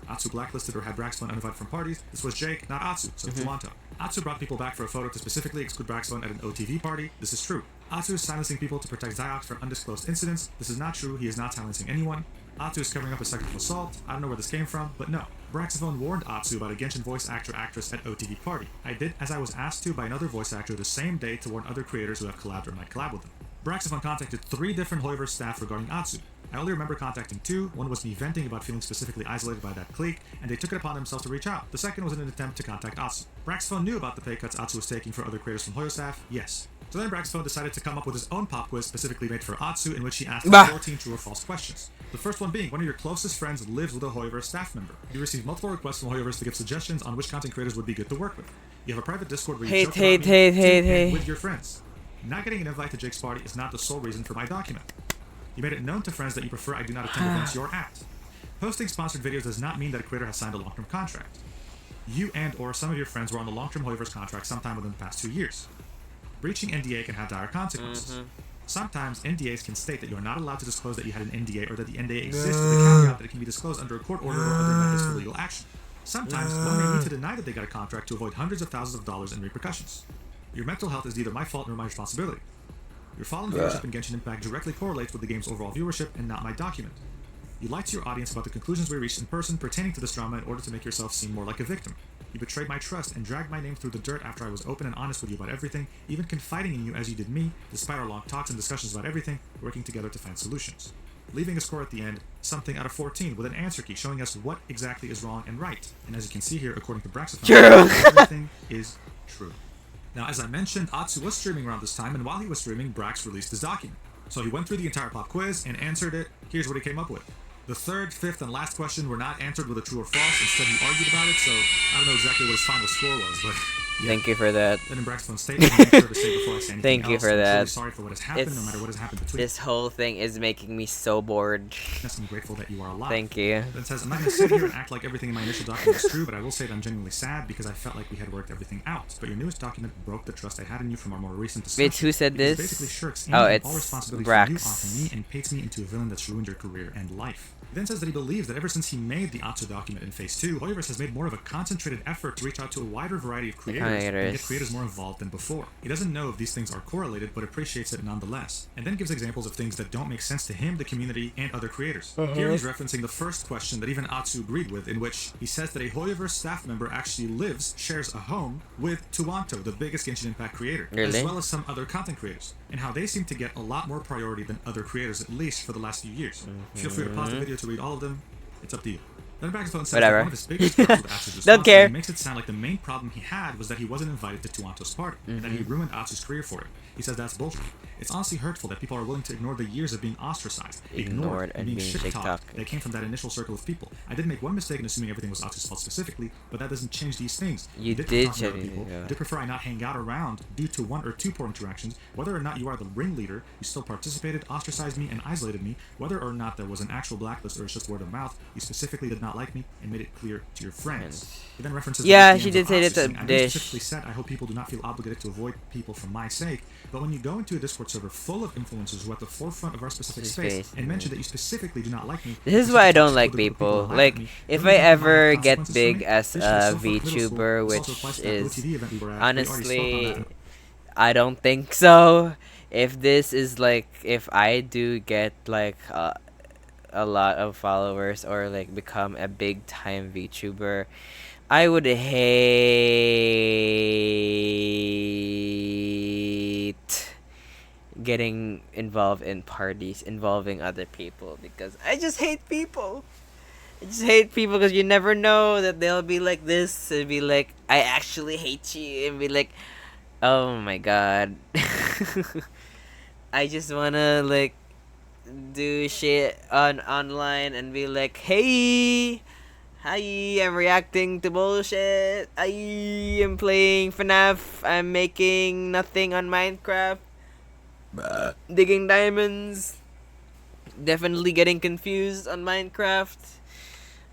Atsu blacklisted or had Braxophone uninvited from parties. This was Jake, not Atsu, so Tuanto. Atsu brought people back for a photo to specifically exclude Braxophone at an OTV party. This is true. Atsu is silencing people to protect Ziox from undisclosed incidents. This is not true. He is not silencing anyone. Atsu is covering up a sexual assault. I don't know where this came from, but no. Braxophone warned Atsu about a Genshin voice actor/actress at OTV party. I did as I was asked to by another voice actor the same day to warn other creators who have collabed or might collab with them. Braxophone contacted 3 different Hoyoverse staff regarding Atsu. I only remember contacting 2. One was me venting about feeling specifically isolated by that clique, and they took it upon themselves to reach out. The second was in an attempt to contact Atsu. Braxophone knew about the pay cuts Atsu was taking for other creators from Hoyo staff? Yes. So then Braxophone decided to come up with his own pop quiz specifically made for Atsu, in which he asked 14 true or false questions. The first one being, one of your closest friends lives with a Hoyoverse staff member. You received multiple requests from Hoyoverse to give suggestions on which content creators would be good to work with. You have a private Discord where you joke about me with your friends. Not getting an invite to Jake's party is not the sole reason for my document. You made it known to friends that you prefer I do not attend events you're at. Posting sponsored videos does not mean that a creator has signed a long-term contract. You and or some of your friends were on the long-term Hoyoverse contract sometime within the past 2 years. Breaching NDA can have dire consequences. Sometimes NDAs can state that you are not allowed to disclose that you had an NDA or that the NDA exists with the caveat that it can be disclosed under a court order or other methods for legal action. Sometimes one may need to deny that they got a contract to avoid hundreds of thousands of dollars in repercussions. Your mental health is neither my fault nor my responsibility. Your fallen viewership in Genshin Impact directly correlates with the game's overall viewership and not my document. You lied to your audience about the conclusions we reached in person pertaining to this drama in order to make yourself seem more like a victim. You betrayed my trust and dragged my name through the dirt after I was open and honest with you about everything, even confiding in you as you did me, despite our long talks and discussions about everything, working together to find solutions. Leaving a score at the end, something out of 14, with an answer key showing us what exactly is wrong and right. And as you can see here, according to Braxophone, everything is true. Now, as I mentioned, Atsu was streaming around this time, and while he was streaming, Brax released his document. So he went through the entire pop quiz and answered it. Here's what he came up with. The third, fifth, and last question were not answered with a true or false. Instead, he argued about it, so I don't know exactly what his final score was, but Thank you for that. Then in Braxton's statement, he made sure to say before I say anything Thank you else, for I'm that. truly sorry for what has happened, no It's- matter what has happened between This whole thing is making me so bored. us. I'm grateful that you are alive. Thank you. Then says, I'm not going to sit here and act like everything in my initial document is true, but I will say that I'm genuinely sad because I felt like we had worked everything out. But your newest document broke the trust I had in you from our more recent discussion. Wait, who said Because this? basically shirks Oh, any and it's all responsibility Brax. for you off me and paints me into a villain that's ruined your career and life. He then says that he believes that ever since he made the Atsu document in Phase 2, Hoyoverse has made more of a concentrated effort to reach out to a wider variety of creators and creators. get creators more involved than before. He doesn't know if these things are correlated, but appreciates it nonetheless, and then gives examples of things that don't make sense to him, the community, and other creators. Here he's referencing the first question that even Atsu agreed with, in which he says that a Hoyoverse staff member actually shares a home with Tuanto, the biggest Genshin Impact creator, Really? as well as some other content creators, and how they seem to get a lot more priority than other creators, at least for the last few years. Feel free to pause the video to read all of them. It's up to you. Then Braxton says Whatever. that one of his biggest problems with Atsu's Don't response care. makes it sound like the main problem he had was that he wasn't invited to Tuanto's party, and that he ruined Atsu's career for it. He says that's bullshit. It's honestly hurtful that people are willing to ignore the years of being ostracized, Ignored, and being shit-talked shit-talked. that came from that initial circle of people. I did make one mistake in assuming everything was Atsu's fault specifically, but that doesn't change these things. You did did talk to other change- people. yeah. You did prefer I not hang out around due to one or two poor interactions. Whether or not you are the ringleader, you still participated, ostracized me, and isolated me. Whether or not there was an actual blacklist or it's just word of mouth, you specifically did not like me and made it clear to your friends. He then references Yeah, the she DMs did of say that Atsu, to saying, I very Dish. specifically said, I hope people do not feel obligated to avoid people for my sake, but when you go into a Discord server full of influencers who are at the forefront of our specific space and mention that you specifically do not like me, This is why I don't like people. Like, if I ever get consequences for big me, as this a shit is so fucking middle school. VTuber, This which also applies to that is OTD event we were at. We already spoke on honestly, that. I don't think so. If this is like, if I do get like a lot of followers or like become a big time VTuber, I would hate getting involved in parties involving other people because I just hate people. I just hate people because you never know that they'll be like this and be like, I actually hate you, and be like, oh my god. I just wanna like do shit online and be like, hey, hi, I'm reacting to bullshit. I am playing FNAF. I'm making nothing on Minecraft. Digging diamonds. Definitely getting confused on Minecraft.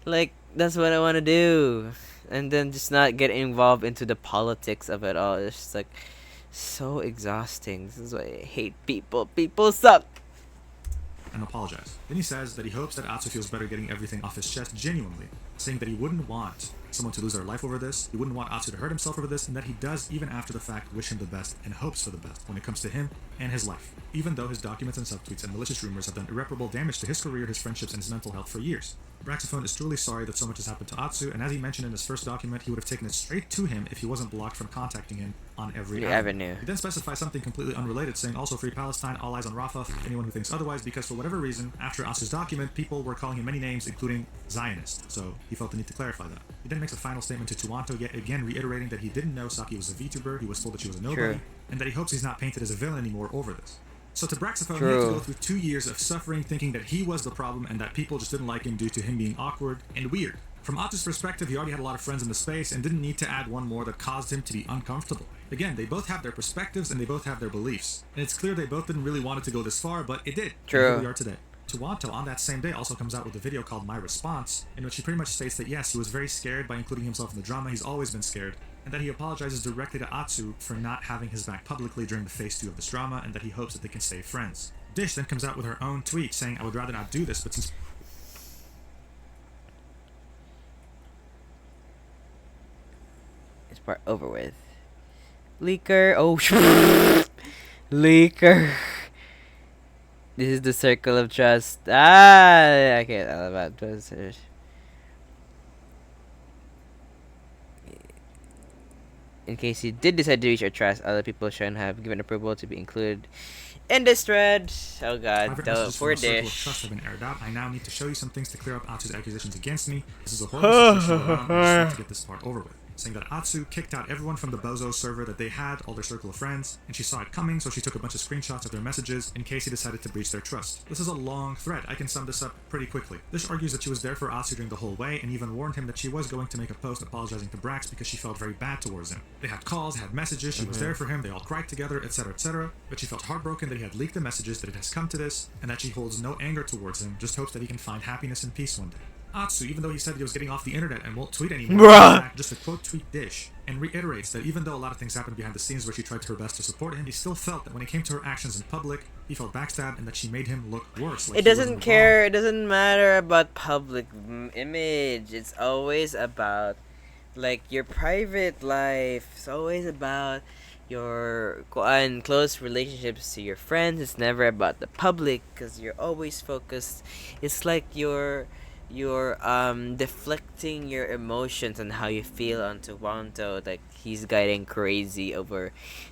Like, that's what I want to do. And then just not get involved into the politics of it all. It's just like so exhausting. This is why I hate people. People suck. And apologize. Then he says that he hopes that Atsu feels better getting everything off his chest genuinely, saying that he wouldn't want someone to lose their life over this, he wouldn't want Atsu to hurt himself over this, and that he does, even after the fact, wish him the best and hopes for the best when it comes to him and his life, even though his documents and subtweets and malicious rumors have done irreparable damage to his career, his friendships, and his mental health for years. Braxophone is truly sorry that so much has happened to Atsu, and as he mentioned in his first document, he would have taken it straight to him if he wasn't blocked from contacting him on every avenue. He then specifies something completely unrelated, saying also free Palestine, all eyes on Rafah, anyone who thinks otherwise, because for whatever reason, after Atsu's document, people were calling him many names, including Zionist, so he felt the need to clarify that. He then makes a final statement to Tuanto, yet again reiterating that he didn't know Saki was a VTuber, he was told that she was a nobody, True. and that he hopes he's not painted as a villain anymore over this. So to Braxophone, he had True. to go through 2 years of suffering thinking that he was the problem and that people just didn't like him due to him being awkward and weird. From Atsu's perspective, he already had a lot of friends in the space and didn't need to add one more that caused him to be uncomfortable. Again, they both have their perspectives and they both have their beliefs. And it's clear they both didn't really want it to go this far, but it did. True. And here we are today. Tuanto, on that same day, also comes out with a video called My Response, in which he pretty much states that yes, he was very scared by including himself in the drama, he's always been scared, and that he apologizes directly to Atsu for not having his back publicly during the phase 2 of this drama, and that he hopes that they can stay friends. Dish then comes out with her own tweet saying, I would rather not do this, but since This part over with. Leaker. Oh, Leaker. This is the circle of trust. I can't tell about this. In case you did decide to reach our trust, other people shouldn't have given approval to be included in this thread. Oh god, private don't messages from poor the circle of Dish. trust have been aired out. I now need to show you some things to clear up Atsu's accusations against me. This is a horrible situation to go around. I just want to get this part over with. saying that Atsu kicked out everyone from the Bozo server that they had, all their circle of friends, and she saw it coming, so she took a bunch of screenshots of their messages in case he decided to breach their trust. This is a long thread. I can sum this up pretty quickly. This argues that she was there for Atsu during the whole way, and even warned him that she was going to make a post apologizing to Brax because she felt very bad towards him. They had calls, had messages, she was there for him, they all cried together, etc, etc, but she felt heartbroken that he had leaked the messages, that it has come to this, and that she holds no anger towards him, just hopes that he can find happiness and peace one day. Atsu, even though he said he was getting off the internet and won't tweet anymore, back just a quote tweet dish, and reiterates that even though a lot of things happened behind the scenes where she tried her best to support him, he still felt that when it came to her actions in public, he felt backstabbed and that she made him look worse. Like it doesn't care, it doesn't matter about public image, it's always about, like, your private life, it's always about your close relationships to your friends, it's never about the public, because you're always focused, it's like you're deflecting your emotions and how you feel onto Wanto, like he's getting crazy over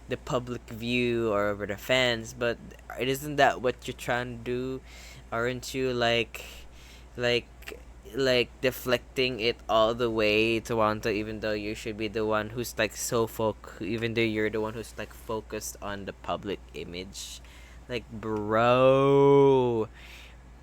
the public view or over the fans, but isn't that what you're trying to do? Aren't you like deflecting it all the way to Wanto, even though you should be the one who's like even though you're the one who's like focused on the public image? Like, bro,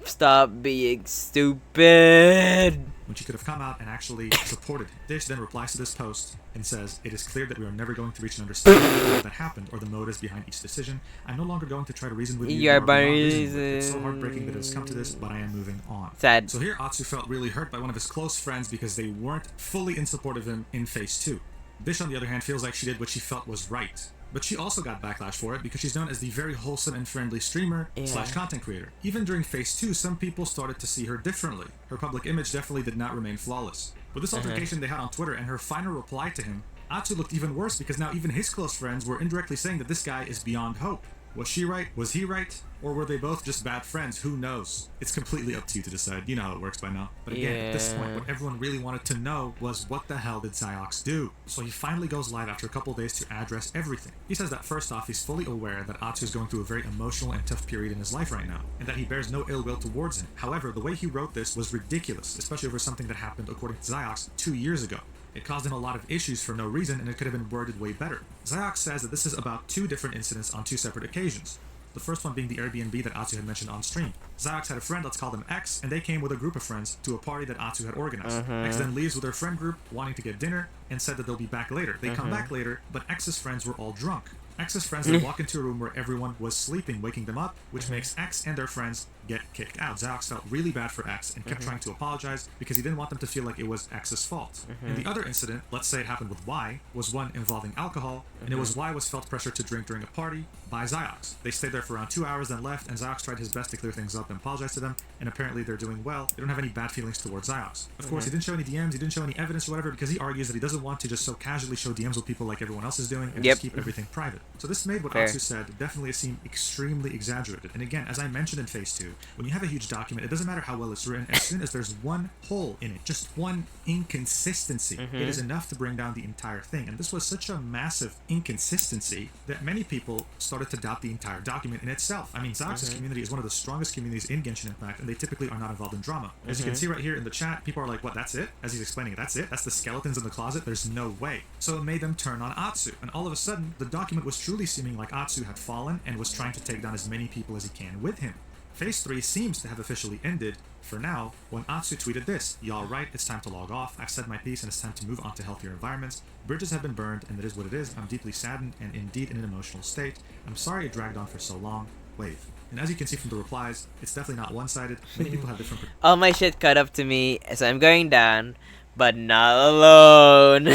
stop being stupid. When she could have come out and actually supported him. Dish then replies to this post and says, "It is clear that we are never going to reach an understanding of what that happened or the motives behind each decision. I'm no longer going to try to reason with you. It's so heartbreaking that it has come to this, but I am moving on." Sad. So here Atsu felt really hurt by one of his close friends because they weren't fully in support of him in Phase 2. Dish, on the other hand, feels like she did what she felt was right. But she also got backlash for it because she's known as the very wholesome and friendly streamer / content creator. Even during Phase 2, some people started to see her differently. Her public image definitely did not remain flawless. With this altercation they had on Twitter and her final reply to him, Atsu looked even worse because now even his close friends were indirectly saying that this guy is beyond hope. Was she right? Was he right? Or were they both just bad friends? Who knows? It's completely up to you to decide. You know how it works by now. But again, at this point, what everyone really wanted to know was what the hell did Xiox do? So he finally goes live after a couple days to address everything. He says that first off, he's fully aware that Atsu is going through a very emotional and tough period in his life right now, and that he bears no ill will towards him. However, the way he wrote this was ridiculous, especially over something that happened, according to Xiox, 2 years ago. It caused him a lot of issues for no reason, and it could have been worded way better. Xiox says that this is about 2 different incidents on 2 separate occasions. The first one being the Airbnb that Atsu had mentioned on stream. Xiox had a friend, let's call them X, and they came with a group of friends to a party that Atsu had organized. X then leaves with her friend group, wanting to get dinner, and said that they'll be back later. They come back later, but X's friends were all drunk. X's friends then walk into a room where everyone was sleeping, waking them up, which makes X and their friends get kicked out. Xiox felt really bad for X and kept trying to apologize because he didn't want them to feel like it was X's fault. And the other incident, let's say it happened with Y, was one involving alcohol, and it was Y was felt pressure to drink during a party by Xiox. They stayed there for around 2 hours, then left, and Xiox tried his best to clear things up and apologize to them, and apparently they're doing well. They don't have any bad feelings towards Xiox. Of course, he didn't show any DMs, he didn't show any evidence or whatever, because he argues that he doesn't want to just so casually show DMs with people like everyone else is doing, and just keep everything private. So this made what Atsu said definitely seem extremely exaggerated. And again, as I mentioned in Phase 2, when you have a huge document, it doesn't matter how well it's written, as soon as there's one hole in it, just one inconsistency, it is enough to bring down the entire thing. And this was such a massive inconsistency that many people started to doubt the entire document in itself. I mean, Xiox's community is one of the strongest communities in Genshin Impact, and they typically are not involved in drama. As you can see right here in the chat, people are like, what, that's it? As he's explaining it, that's it? That's the skeletons in the closet? There's no way. So it made them turn on Atsu, and all of a sudden, the document was truly seeming like Atsu had fallen and was trying to take down as many people as he can with him. Phase 3 seems to have officially ended, for now, when Atsu tweeted this: "Y'all right, it's time to log off. I've said my piece and it's time to move on to healthier environments. Bridges have been burned and it is what it is. I'm deeply saddened and indeed in an emotional state. I'm sorry it dragged on for so long. Wave." And as you can see from the replies, it's definitely not one-sided. Many people have different... All my shit caught up to me, so I'm going down, but not alone.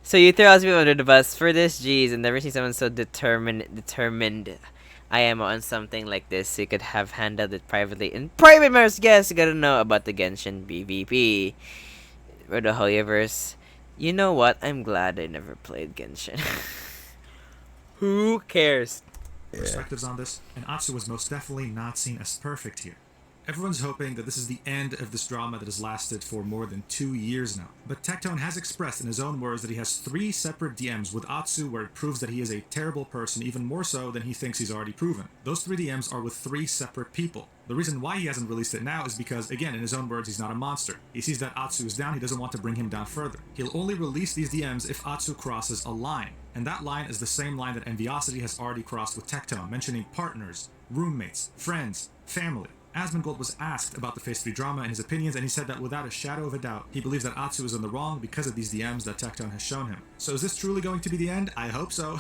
So you throw us people under the bus for this, jeez, and never seen someone so determined. I am on something like this. You could have handled it privately. In private matters, yes, you gotta know about the Genshin BVP or the Hoyoverse. You know what? I'm glad I never played Genshin. Who cares? Perspectives on this, and Atsu was most definitely not seen as perfect here. Everyone's hoping that this is the end of this drama that has lasted for more than 2 years now. But Tectone has expressed in his own words that he has 3 separate DMs with Atsu where it proves that he is a terrible person, even more so than he thinks he's already proven. Those 3 DMs are with 3 separate people. The reason why he hasn't released it now is because, again, in his own words, he's not a monster. He sees that Atsu is down, he doesn't want to bring him down further. He'll only release these DMs if Atsu crosses a line. And that line is the same line that Enviosity has already crossed with Tectone, mentioning partners, roommates, friends, family. Asmongold was asked about the Phase 3 drama and his opinions, and he said that without a shadow of a doubt, he believes that Atsu is in the wrong because of these DMs that Tectone has shown him. So is this truly going to be the end? I hope so.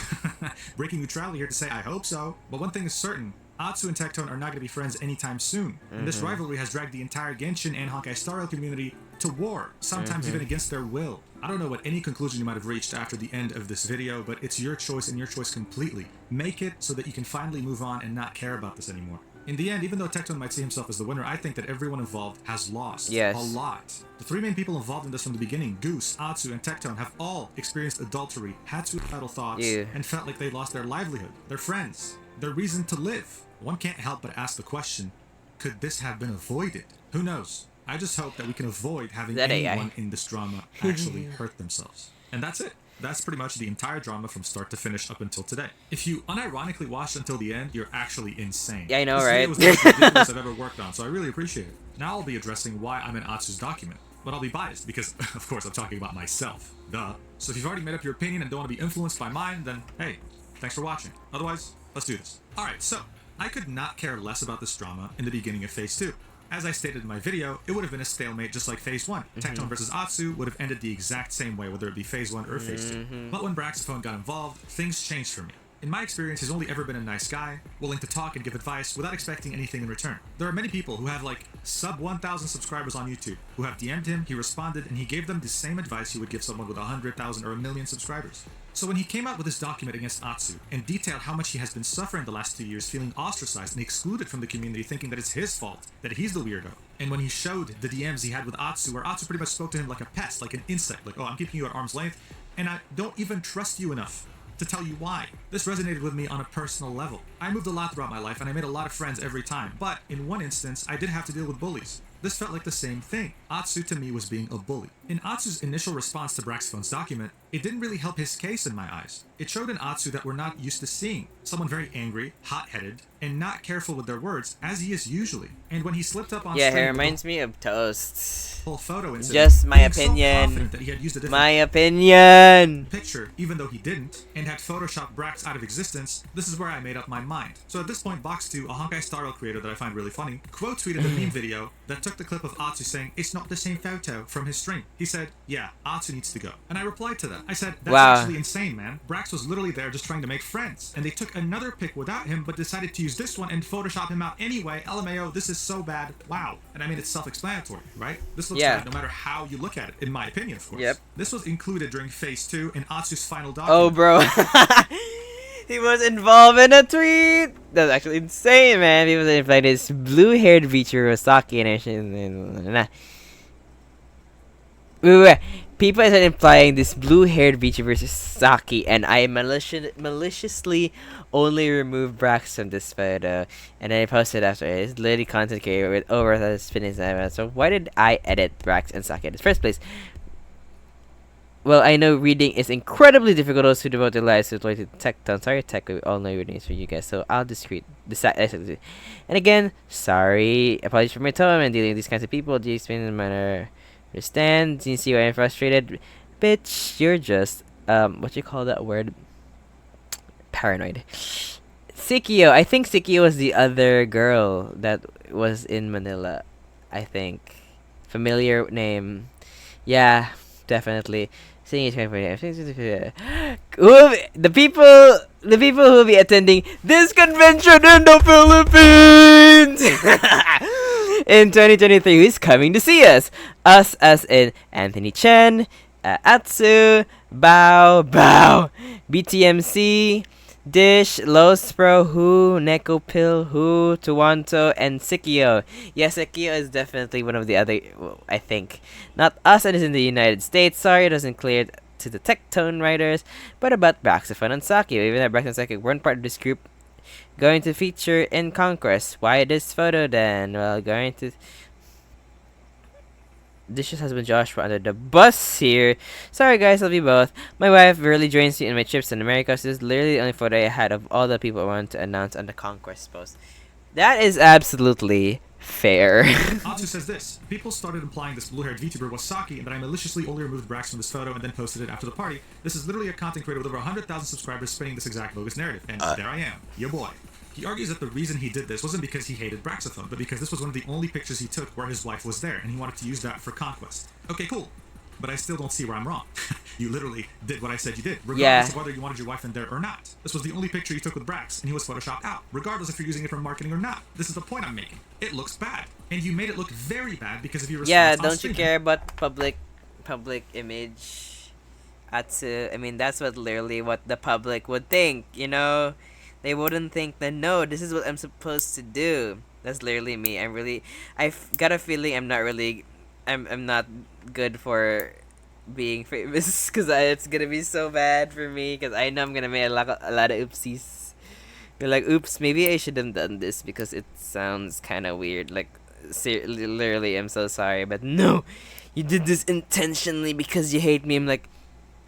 Breaking neutrality here to say I hope so. But one thing is certain, Atsu and Tectone are not going to be friends anytime soon. And this rivalry has dragged the entire Genshin and Honkai Star Rail community to war, sometimes even against their will. I don't know what any conclusion you might have reached after the end of this video, but it's your choice and your choice completely. Make it so that you can finally move on and not care about this anymore. In the end, even though Tectone might see himself as the winner, I think that everyone involved has lost. Yes. A lot. The three main people involved in this from the beginning, Goose, Atsu, and Tectone, have all experienced adultery, had suicidal thoughts, and felt like they lost their livelihood, their friends, their reason to live. One can't help but ask the question, could this have been avoided? Who knows? I just hope that we can avoid having anyone in this drama actually hurt themselves. And that's it. That's pretty much the entire drama from start to finish up until today. If you unironically watched until the end, you're actually insane. Yeah, I know, this right? Video was the most ridiculous I've ever worked on, so I really appreciate it. Now I'll be addressing why I'm in Atsu's document. But I'll be biased because, of course, I'm talking about myself. Duh. So if you've already made up your opinion and don't want to be influenced by mine, then hey, thanks for watching. Otherwise, let's do this. Alright, so I could not care less about this drama in the beginning of Phase 2. As I stated in my video, it would have been a stalemate just like Phase 1. Tectone versus Atsu would have ended the exact same way, whether it be Phase 1 or Phase 2. But when Braxophone got involved, things changed for me. In my experience, he's only ever been a nice guy, willing to talk and give advice without expecting anything in return. There are many people who have like sub 1,000 subscribers on YouTube who have DM'd him, he responded, and he gave them the same advice he would give someone with 100,000 or a million subscribers. So when he came out with his document against Atsu and detailed how much he has been suffering the last 2 years, feeling ostracized and excluded from the community, thinking that it's his fault, that he's the weirdo, and when he showed the DMs he had with Atsu, where Atsu pretty much spoke to him like a pest, like an insect, like, oh, I'm keeping you at arm's length, and I don't even trust you enough to tell you why. This resonated with me on a personal level. I moved a lot throughout my life and I made a lot of friends every time, but in one instance, I did have to deal with bullies. This felt like the same thing. Atsu to me was being a bully. In Atsu's initial response to Braxophone's document, it didn't really help his case in my eyes. It showed an Atsu that we're not used to seeing. Someone very angry, hot-headed, and not careful with their words, as he is usually. And when he slipped up on yeah, stream, it reminds me of Toast. whole photo incident, Just my being so opinion. confident that he had used a different My opinion. picture, even though he didn't, and had photoshopped Brax out of existence, this is where I made up my mind. So at this point, Box2, a Honkai Star Rail creator that I find really funny, quote tweeted a meme video that took the clip of Atsu saying, "It's not the same photo," from his stream. He said, yeah, Atsu needs to go. And I replied to that. I said, that's Wow. actually insane, man. Brax was literally there just trying to make friends. And they took another pic without him, but decided to use this one and Photoshop him out anyway. LMAO, this is so bad. Wow. And I mean, it's self-explanatory, right? This looks Yeah. bad no matter how you look at it, in my opinion, of course. Yep. This was included during Phase 2 in Atsu's final document. Oh, bro. He was involved in a tweet. That's actually insane, man. He was like this blue-haired VTuber Rosaki and wait. People are implying this blue-haired VTuber Saki, and I maliciously only removed Brax from this photo, and then I posted after it. It's literally content creator with over 1,000 spinning. So why did I edit Brax and Saki in the first place? Well, I know reading is incredibly difficult. Those who devote their lives to Tectone. Sorry, Tech. We all know reading is for you guys, so I'll discreet. And again, sorry. Apologies for my tone and dealing with these kinds of people. Do you explain in a manner? Understand? Do you see why I'm frustrated? Bitch, you're just what you call that word? Paranoid. Sikio. I think Sikio was the other girl that was in Manila. I think. Familiar name. Yeah, definitely. Seeing the people who will be attending this convention in the Philippines in 2023 is coming to see us. Us as in Anthony Chen, Atsu, Bao, BTMC, Dish, Los Pro, Who, Neko Pill, Who, Tuwanto, and Sikio. Yes, Sikio is definitely one of the other, I think. Not us, it is in the United States. Sorry, it wasn't clear to the Tectone writers. But about Braxophone and Saki, even though Brax and Saki weren't part of this group, going to feature in Conquest. Why this photo then? Well, going to... Dish's husband Joshua under the bus here. Sorry guys, love you both. My wife really drains me in my trips in America. So this is literally the only photo I had of all the people I wanted to announce on the Conquest post. That is absolutely fair. Atsu says this: people started implying this blue-haired VTuber was Saki and that I maliciously only removed Brax from this photo and then posted it after the party. This is literally a content creator with over 100,000 subscribers spinning this exact bogus narrative. And there I am, your boy. He argues that the reason he did this wasn't because he hated Braxathon, but because this was one of the only pictures he took where his wife was there, and he wanted to use that for conquest. Okay, cool. But I still don't see where I'm wrong. You literally did what I said you did, regardless of whether you wanted your wife in there or not. This was the only picture you took with Brax, and he was photoshopped out, regardless if you're using it for marketing or not. This is the point I'm making. It looks bad, and you made it look very bad because of your response. Yeah, on don't you stream. care about public image? Atsu, I mean, that's what literally what the public would think, you know? They wouldn't think that, no, this is what I'm supposed to do. That's literally me. I've got a feeling I'm not good for being famous because it's gonna be so bad for me because I know I'm gonna make a lot of oopsies. You're like, oops, maybe I should have done this because it sounds kind of weird. Like, literally, I'm so sorry, but no, you did this intentionally because you hate me. I'm like,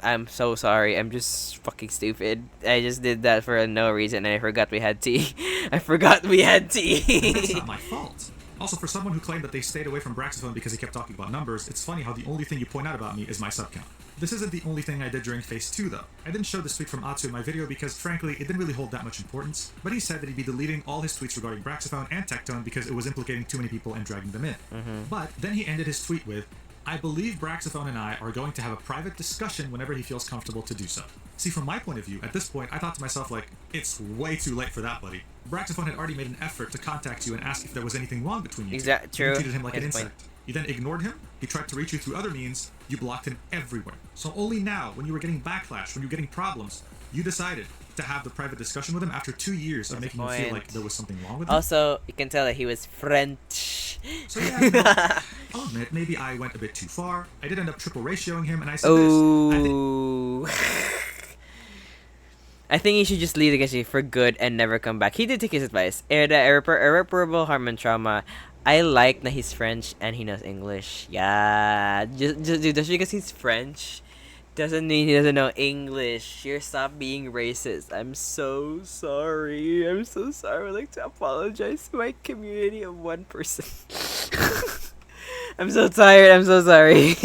I'm so sorry. I'm just fucking stupid. I just did that for no reason, and I forgot we had tea. I forgot we had tea. That's not my fault. Also, for someone who claimed that they stayed away from Braxathon because he kept talking about numbers, it's funny how the only thing you point out about me is my sub count. This isn't the only thing I did during Phase 2, though. I didn't show this tweet from Atsu in my video because, frankly, it didn't really hold that much importance, but he said that he'd be deleting all his tweets regarding Braxathon and Tectone because it was implicating too many people and dragging them in. But then he ended his tweet with, I believe Braxathon and I are going to have a private discussion whenever he feels comfortable to do so. See, from my point of view, at this point, I thought to myself, like, it's way too late for that, buddy. Braxathon had already made an effort to contact you and ask if there was anything wrong between you two. True. You treated him like an Good point. insect. You then ignored him, he tried to reach you through other means, you blocked him everywhere. So only now, when you were getting backlash, when you were getting problems, you decided to have the private discussion with him after 2 years of making you feel like there was something wrong with him. Also, you can tell that he was French. So yeah, you know, I'll admit, maybe I went a bit too far. I did end up triple ratioing him, and I said Ooh. I think he should just leave the country for good and never come back. He did take his advice. Irreparable harm and trauma. I like that he's French and he knows English. Yeah, just because he's French doesn't mean he doesn't know English. You're stop being racist. I'm so sorry. I'm so sorry. I'd like to apologize to my community of one person. I'm so tired. I'm so sorry.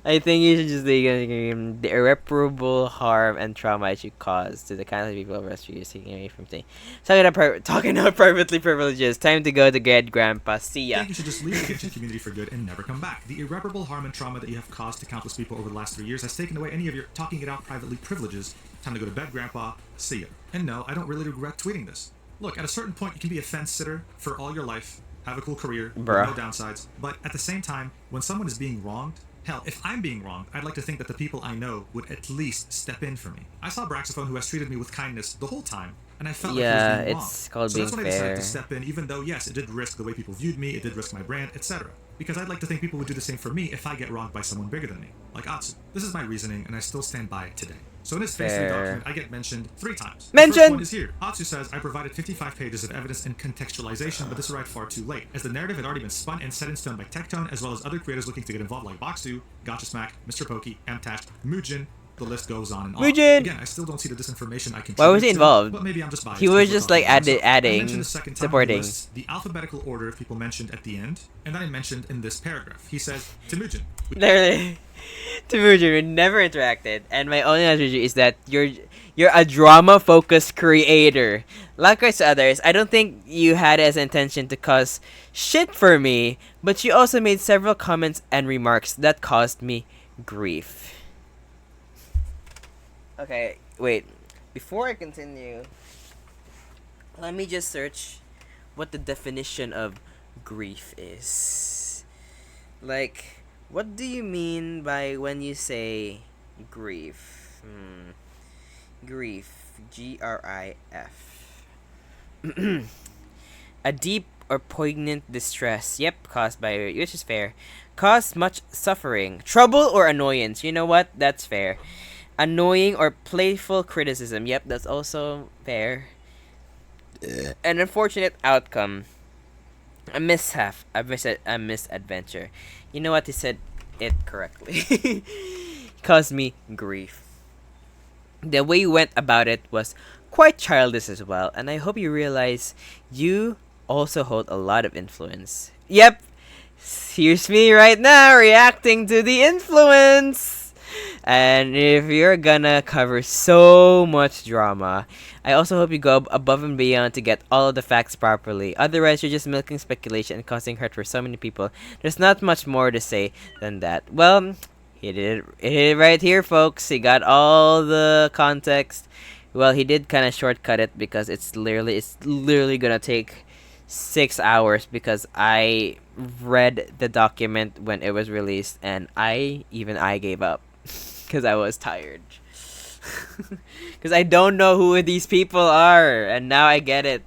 I think you should just leave the irreparable harm and trauma it should cause to the kind of people rescued taking away from things. Talking about privately privileges. Time to go to get Grandpa. See ya. I think you should just leave the Genshin community for good and never come back. The irreparable harm and trauma that you have caused to countless people over the last 3 years has taken away any of your talking it out privately privileges. Time to go to bed, Grandpa. See ya. And no, I don't really regret tweeting this. Look, at a certain point, you can be a fence sitter for all your life, have a cool career, with no downsides, but at the same time, when someone is being wronged, hell, if I'm being wronged, I'd like to think that the people I know would at least step in for me. I saw Braxaphone, who has treated me with kindness the whole time, and I felt like he was being wronged. It's called so being that's when I decided fair. to step in, even though, yes, it did risk the way people viewed me, it did risk my brand, etc. Because I'd like to think people would do the same for me if I get wronged by someone bigger than me, like Atsu. This is my reasoning, and I still stand by it today. So in this Phase 3 document, I get mentioned 3 times. The first one is here. Atsu says, I provided 55 pages of evidence and contextualization, but this arrived far too late, as the narrative had already been spun and set in stone by Tectone, as well as other creators looking to get involved like Boxu, Gotcha Smack, Mr. Pokey, Mtash, Mujin. The list goes on and on. Mujin! Again, I still don't see the disinformation I can. Why was he involved? But maybe I'm just biased. He was just like I adding, mentioned the second time supporting. he lists the alphabetical order of people mentioned at the end, and then I mentioned in this paragraph. He says, Temujin. Literally, Temujin, we never interacted, and my only answer is that you're a drama-focused creator. Likewise to others, I don't think you had as intention to cause shit for me, but you also made several comments and remarks that caused me grief. Okay, wait. Before I continue, let me just search what the definition of grief is. Like, what do you mean by when you say grief? Grief. Grif. A deep or poignant distress. Yep, caused by, which is fair. Caused much suffering. Trouble or annoyance. You know what? That's fair. Annoying or playful criticism. Yep, that's also fair. An unfortunate outcome. A mishap. A misadventure. You know what? He said it correctly. Caused me grief. The way you went about it was quite childish as well, and I hope you realize you also hold a lot of influence. Yep, here's me right now reacting to the influence. And if you're gonna cover so much drama, I also hope you go above and beyond to get all of the facts properly. Otherwise, you're just milking speculation and causing hurt for so many people. There's not much more to say than that. Well, he did it right here, folks. He got all the context. Well, he did kind of shortcut it because it's literally gonna take 6 hours because I read the document when it was released and I gave up because I was tired. Because I don't know who these people are, and now I get it.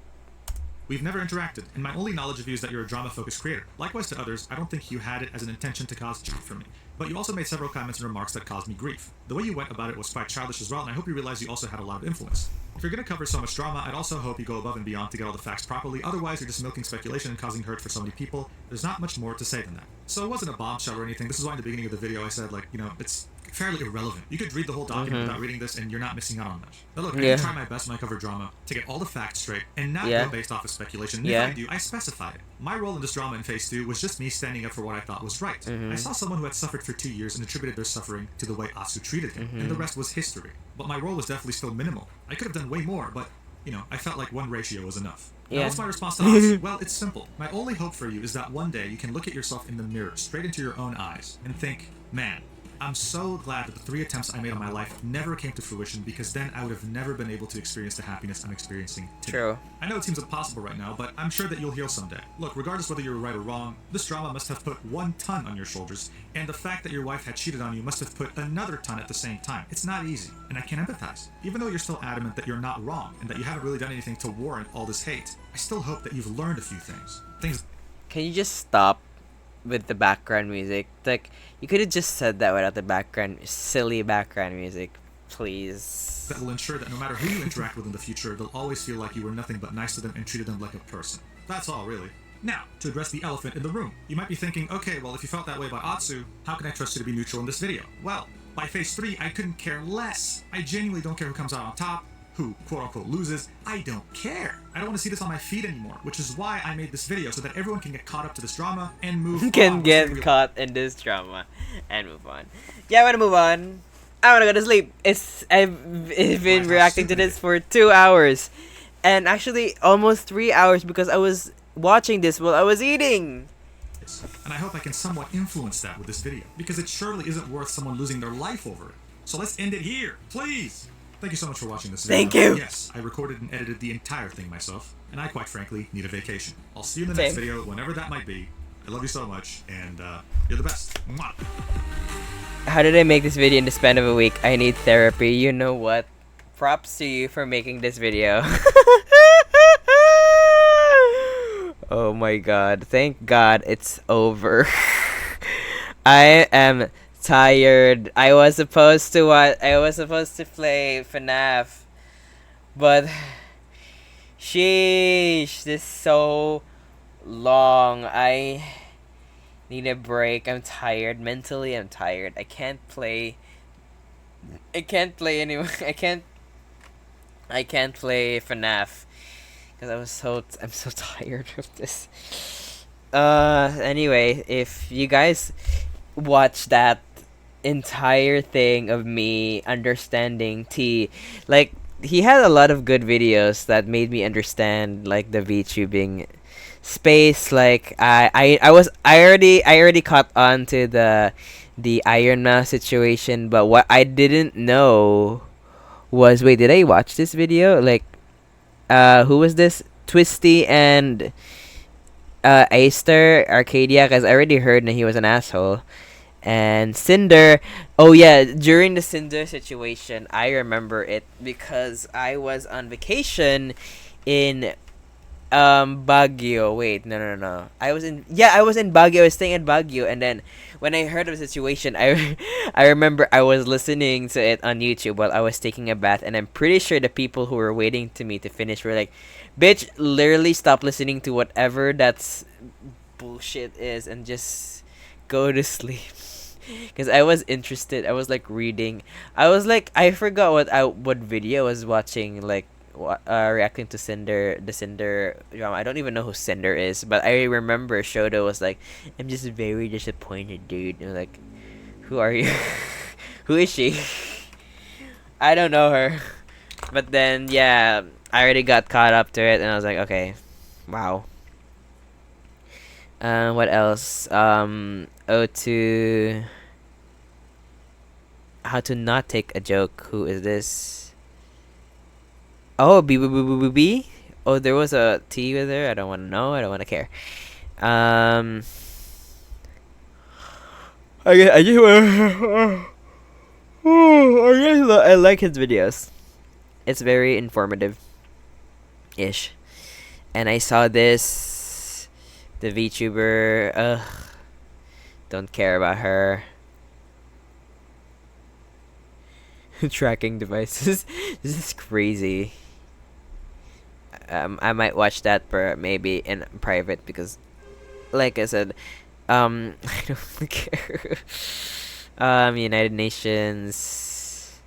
We've never interacted, and my only knowledge of you is that you're a drama-focused creator. Likewise to others, I don't think you had it as an intention to cause grief for me. But you also made several comments and remarks that caused me grief. The way you went about it was quite childish as well, and I hope you realize you also had a lot of influence. If you're going to cover so much drama, I'd also hope you go above and beyond to get all the facts properly, otherwise you're just milking speculation and causing hurt for so many people. There's not much more to say than that. So it wasn't a bombshell or anything. This is why in the beginning of the video I said, like, you know, it's fairly irrelevant. You could read the whole document without reading this and you're not missing out on much. But look, I can try my best when I cover drama to get all the facts straight and not go based off of speculation. And if I do, I specify it. My role in this drama in Phase 2 was just me standing up for what I thought was right. I saw someone who had suffered for 2 years and attributed their suffering to the way Atsu treated him, and the rest was history. But my role was definitely still minimal. I could have done way more, but, you know, I felt like one ratio was enough. Now, what's my response to Atsu? Well, it's simple. My only hope for you is that one day you can look at yourself in the mirror, straight into your own eyes, and think, man, I'm so glad that the 3 attempts I made on my life never came to fruition, because then I would have never been able to experience the happiness I'm experiencing today. True. I know it seems impossible right now, but I'm sure that you'll heal someday. Look, regardless whether you're right or wrong, this drama must have put 1 ton on your shoulders, and the fact that your wife had cheated on you must have put another ton at the same time. It's not easy, and I can empathize. Even though you're still adamant that you're not wrong, and that you haven't really done anything to warrant all this hate, I still hope that you've learned a few things. Can you just stop with the background music? Like, you could have just said that without the silly background music, please. That will ensure that no matter who you interact with in the future, they'll always feel like you were nothing but nice to them and treated them like a person. That's all, really. Now, to address the elephant in the room. You might be thinking, okay, well, if you felt that way about Atsu, how can I trust you to be neutral in this video? Well, by Phase 3, I couldn't care less. I genuinely don't care who comes out on top, who quote-unquote loses. I don't care. I don't want to see this on my feed anymore, which is why I made this video, so that everyone can get caught up to this drama and move on. Can get caught in this drama and move on. Yeah, I want to move on. I want to go to sleep. I've been reacting to this for 2 hours, and actually almost 3 hours because I was watching this while I was eating. And I hope I can somewhat influence that with this video, because it surely isn't worth someone losing their life over it. So let's end it here, please. Thank you so much for watching this video. Thank you. Yes, I recorded and edited the entire thing myself, and I quite frankly need a vacation. I'll see you in the next video, whenever that might be. I love you so much, and you're the best. Mwah. How did I make this video in the span of a week? I need therapy. You know what? Props to you for making this video. Oh my god. Thank god it's over. I am tired. I was supposed to play FNAF, but sheesh, this is so long. I need a break. I'm tired. Mentally, I'm tired. I can't play anymore. I can't play FNAF because I'm so tired of this. Anyway, if you guys watch that entire thing of me understanding T, like, he had a lot of good videos that made me understand, like, the VTubing space. Like, I already caught on to the Iron Mouse situation, but what I didn't know was, wait, did I watch this video? Like, who was this? Twisty and Aster Arcadia, because I already heard that he was an asshole. And Cinder, oh yeah, during the Cinder situation, I remember it because I was on vacation in Baguio. Wait, no. I was in Baguio. I was staying in Baguio, and then when I heard of the situation, I remember I was listening to it on YouTube while I was taking a bath, and I'm pretty sure the people who were waiting to me to finish were like, "Bitch, literally stop listening to whatever that's bullshit is and just go to sleep." Because I was interested. I was like reading. I was like, I forgot what video I was watching. Like, reacting to the Cinder drama. I don't even know who Cinder is, but I remember Shoto was like, "I'm just very disappointed, dude." And I'm like, who are you? Who is she? I don't know her. But then, yeah, I already got caught up to it, and I was like, okay, wow. What else? to how to not take a joke. Who is this? Oh, B. Oh, there was a T with there. I don't want to know. I don't want to care. I just I like his videos. It's very informative ish. And I saw this, the VTuber. Don't care about her. Tracking devices. This is crazy. I might watch that maybe in private because, like I said, I don't care. United Nations.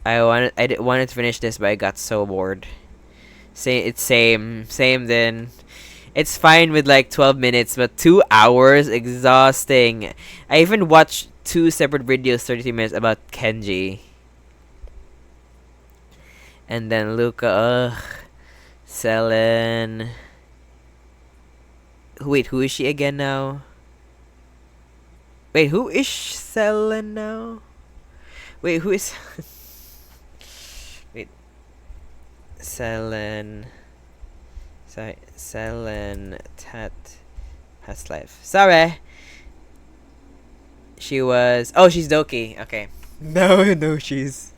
I wanted to finish this, but I got so bored. Same then. It's fine with like 12 minutes, but 2 hours exhausting. I even watched 2 separate videos, 30 minutes about Kenji. And then Luca, Selen. Wait, who is she again now? Wait, who is Selen now? Wait, who is... Wait. Selen... Selen Tat... Past life. Sorry! She was... Oh, she's Doki. Okay. No, she's...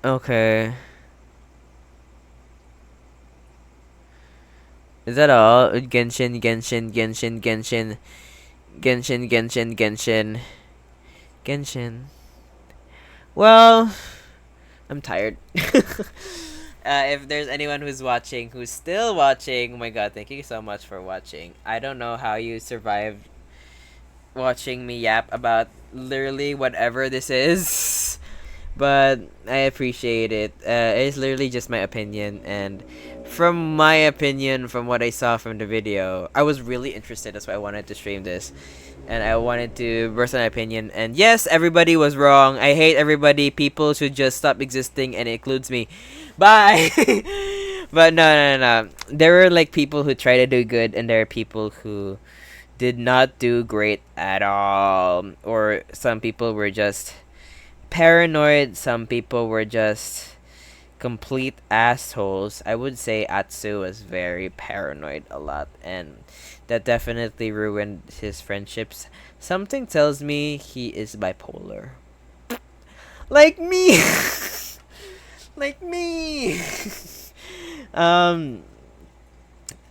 Okay. Is that all? Genshin. Well, I'm tired. If there's anyone who's watching, who's still watching, oh my god, thank you so much for watching. I don't know how you survived watching me yap about literally whatever this is. But I appreciate it. It's literally just my opinion, and from my opinion, from what I saw from the video, I was really interested. That's why I wanted to stream this, and I wanted to burst my opinion. And yes, everybody was wrong. I hate everybody. People should just stop existing, and it includes me. Bye. But no. There were like people who try to do good, and there are people who did not do great at all, or some people were just paranoid. Some people were just complete assholes. I would say Atsu was very paranoid a lot, and that definitely ruined his friendships. Something tells me he is bipolar. Like me. Like me. I'm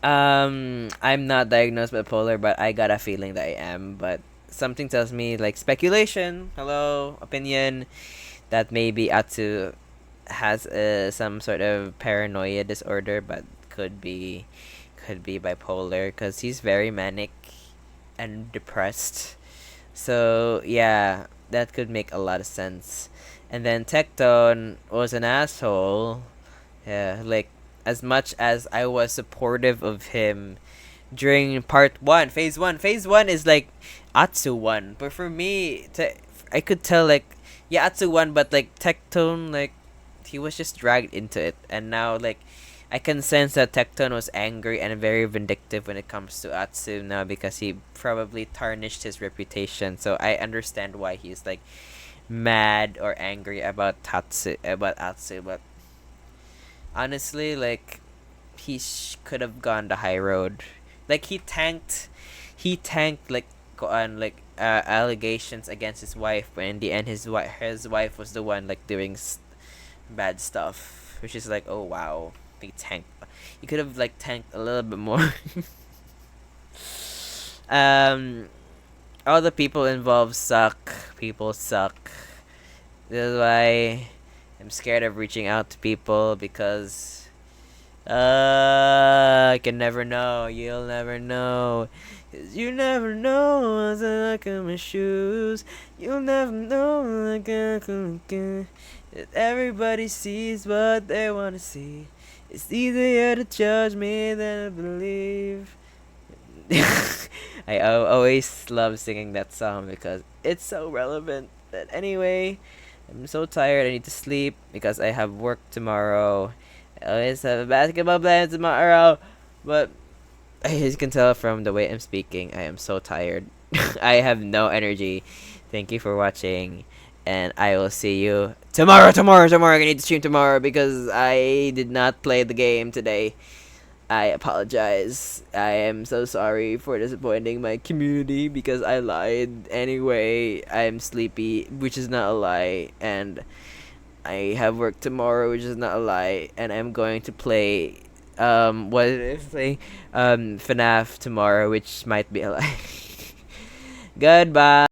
not diagnosed bipolar, but I got a feeling that I am. But something tells me, like, speculation, hello, opinion, that maybe Atsu has some sort of paranoia disorder, but could be bipolar, because he's very manic and depressed. So yeah, that could make a lot of sense. And then Tecton was an asshole. Yeah, like, as much as I was supportive of him during part 1, phase 1 is like Atsu 1, but for me, I could tell, like, yeah, Atsu 1, but like Tecton, like, he was just dragged into it, and now, like, I can sense that Tecton was angry and very vindictive when it comes to Atsu now, because he probably tarnished his reputation. So I understand why he's like mad or angry about Atsu, but honestly, like, he could have gone the high road. Like, he tanked like on like allegations against his wife, but in the end his wife was the one like doing bad stuff, which is like, oh wow, he tanked. You could have like tanked a little bit more. All the people involved suck. People suck. This is why I'm scared of reaching out to people, because I can never know. You'll never know. 'Cause you never know what's like in my shoes. You'll never know like Everybody sees what they wanna see. It's easier to judge me than to believe. Always love singing that song because it's so relevant. But anyway, I'm so tired. I need to sleep because I have work tomorrow. I always have a basketball plan tomorrow. But as you can tell from the way I'm speaking, I am so tired. I have no energy. Thank you for watching. And I will see you tomorrow. I need to stream tomorrow because I did not play the game today. I apologize. I am so sorry for disappointing my community because I lied. Anyway, I'm sleepy, which is not a lie, and I have work tomorrow, which is not a lie, and I'm going to play what did I play? FNAF tomorrow, which might be a lie. Goodbye.